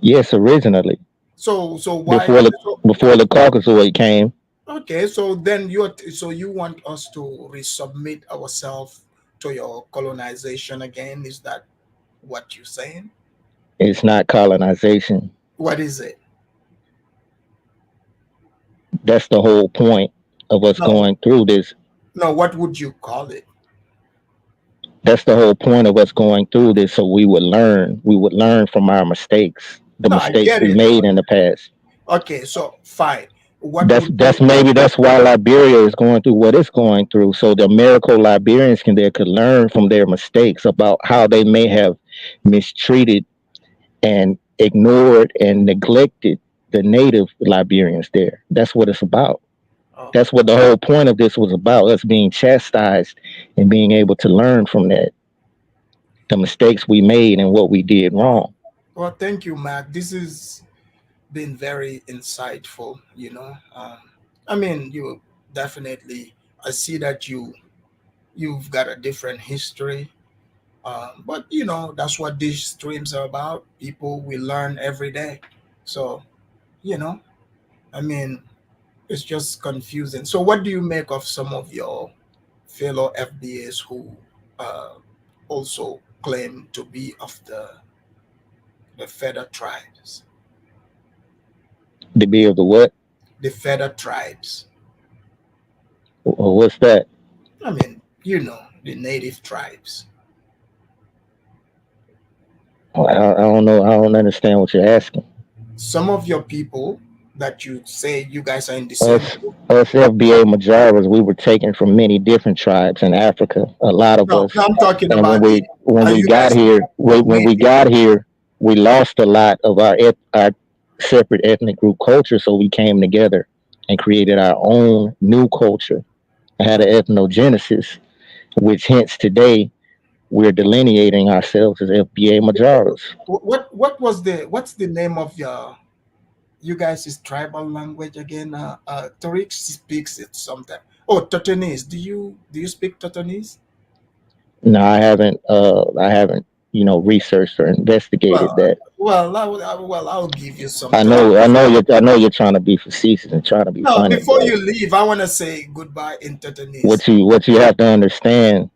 Yes, originally So why before the so before the Caucasoid came. okay, so then you want us to resubmit ourselves to your colonization again? Is that what you're saying? It's not colonization. What is it? That's the whole point of us No, going through this. no, what would you call it? That's the whole point of us going through this, so we would learn. We would learn from our mistakes, the No, I mistakes get we it. made in the past. Okay, so fine. What That's would that's you maybe that's why Liberia is going through what it's going through. So the American Liberians can there could learn from their mistakes about how they may have mistreated and ignored and neglected the native Liberians there. That's what it's about. That's what the whole point of this was about, us being chastised and being able to learn from that, the mistakes we made and what we did wrong. well, thank you, Matt. This has been very insightful, I mean, you definitely I see that you've got a different history. But that's what these streams are about. People we learn every day. So, you know, I mean, it's just confusing. So, what do you make of some of your fellow FBAs who uh, also claim to be of the feather tribes? To be of the what? The feather tribes. What's that? I mean, the native tribes. I don't know. I don't understand what you're asking. Some of your people that you say you guys are in the same Us, group. us FBA Majaras, we were taken from many different tribes in Africa. A lot of No, us, no, I'm talking and about when are we you got guys here, when we native? got here, we lost a lot of our separate ethnic group culture. So we came together and created our own new culture. I had an ethnogenesis, which hence today we're delineating ourselves as FBA Majoras. What's the name of you guys' tribal language again? Tariq speaks it sometimes. Oh, Totonese. Do you speak Totonese? No, I haven't researched or investigated that. Well, I'll give you some. I know you're trying to be facetious and trying to be No, funny. before you leave, I want to say goodbye in Totonese. What you have to understand,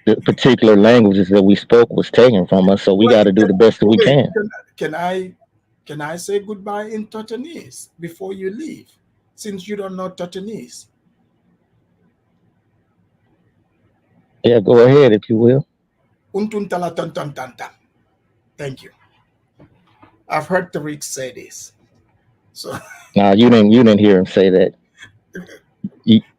the particular languages that we spoke was taken from us, so we got to do the best that we can. Can I say goodbye in Totonese before you leave, since you don't know Totonese? Yeah, go ahead if you will. Thank you. I've heard Tariq say this. So Nah, you didn't hear him say that.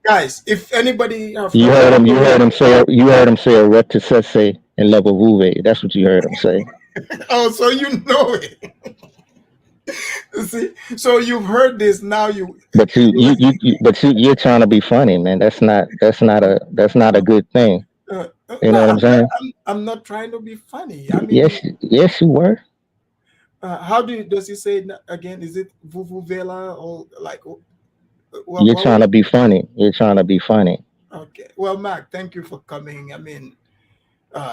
Guys, if anybody You heard him say a reticese and level. That's what you heard him say. Oh, so you know it. See, so you've heard this now. But you're trying to be funny, man. That's not a good thing. You know what I'm saying? I'm not trying to be funny. I mean, yes, you were. How does he say it again? Is it vuvuzela or like? You're trying to be funny. You're trying to be funny. Okay. Well, Mac, thank you for coming. I mean,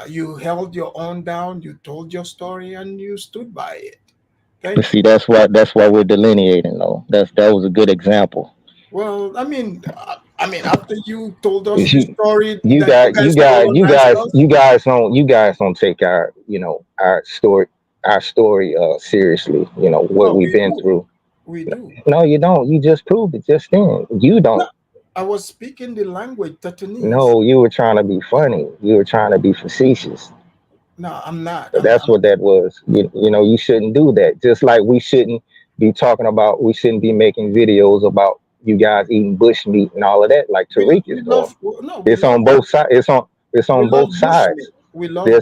you held your own down. You told your story and you stood by it. But see, that's why we're delineating, though. That was a good example. Well, I mean, after you told us the story, you guys don't take our story seriously. You know what we've been through. We do. No, you don't. You just proved it just then. You don't. No, I was speaking the language Totonese. No, you were trying to be funny. You were trying to be facetious. No, I'm not. That's what that was. You shouldn't do that. Just like we shouldn't be making videos about you guys eating bush meat and all of that, like Tariq is doing. It's on both sides. It's on both sides. We love There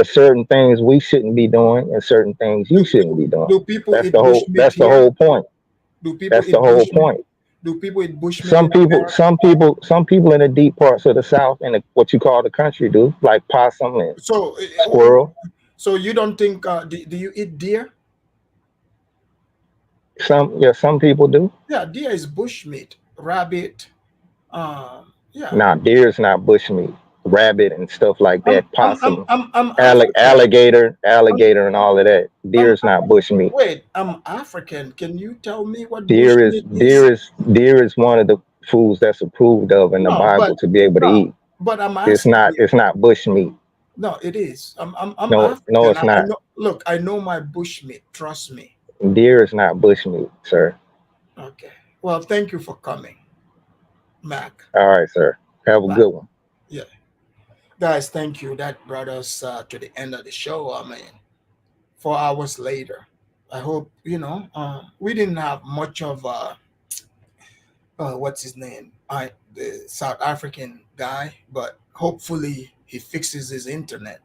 are certain things we shouldn't be doing and certain things you shouldn't be doing. That's the whole point. That's the whole point. Do people eat bush meat? Some people in the deep parts of the South and what you call the country do, like possum and squirrel. So you don't think? Do you eat deer? Some people do. Yeah, deer is bush meat. Rabbit. Yeah. Nah, deer is not bush meat. Rabbit and stuff like that. Possum, alligator, and all of that. Deer is not bush meat. Wait, I'm African. Can you tell me what deer is? Deer is one of the foods that's approved of in the Bible to be able to eat. But I'm asking it's not bush meat. No, it is. I'm no, African. No, it's not. Look, I know my bush meat. Trust me. Deer is not bush meat, sir. Okay. Well, thank you for coming, Mac. All right, sir. Have a good one. Yeah. Guys, thank you. That brought us to the end of the show. I mean, 4 hours later. I hope, we didn't have much of what's his name? The South African guy, but hopefully he fixes his internet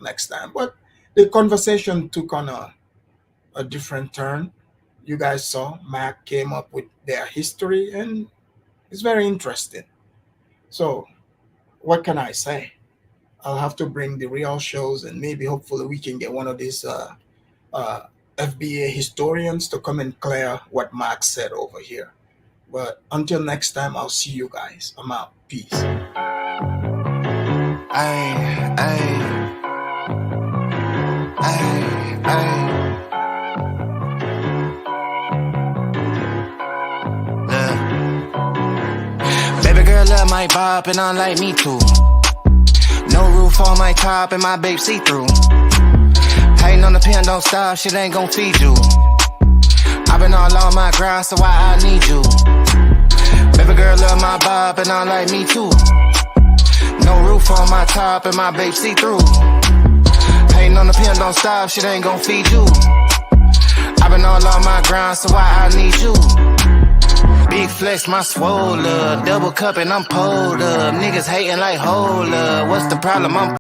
next time. But the conversation took on a different turn. You guys saw Mac came up with their history, and it's very interesting. So what can I say? I'll have to bring the real shows, and maybe hopefully we can get one of these FBA historians to come and clear what Max said over here. But until next time, I'll see you guys. I'm out. Peace. Baby girl love my bop and unlike me too. No roof on my top and my babe see-through. Hating on the pen, don't stop, shit ain't gon' feed you. I've been all on my grind, so why I need you? Baby girl love my bop and unlike me too. No roof on my top and my babe see-through. Hating on the pen, don't stop, shit ain't gon' feed you. I've been all on my grind, so why I need you? Big flex, my swole up. Double cup and I'm pulled up. Niggas hating like hold up. What's the problem? I'm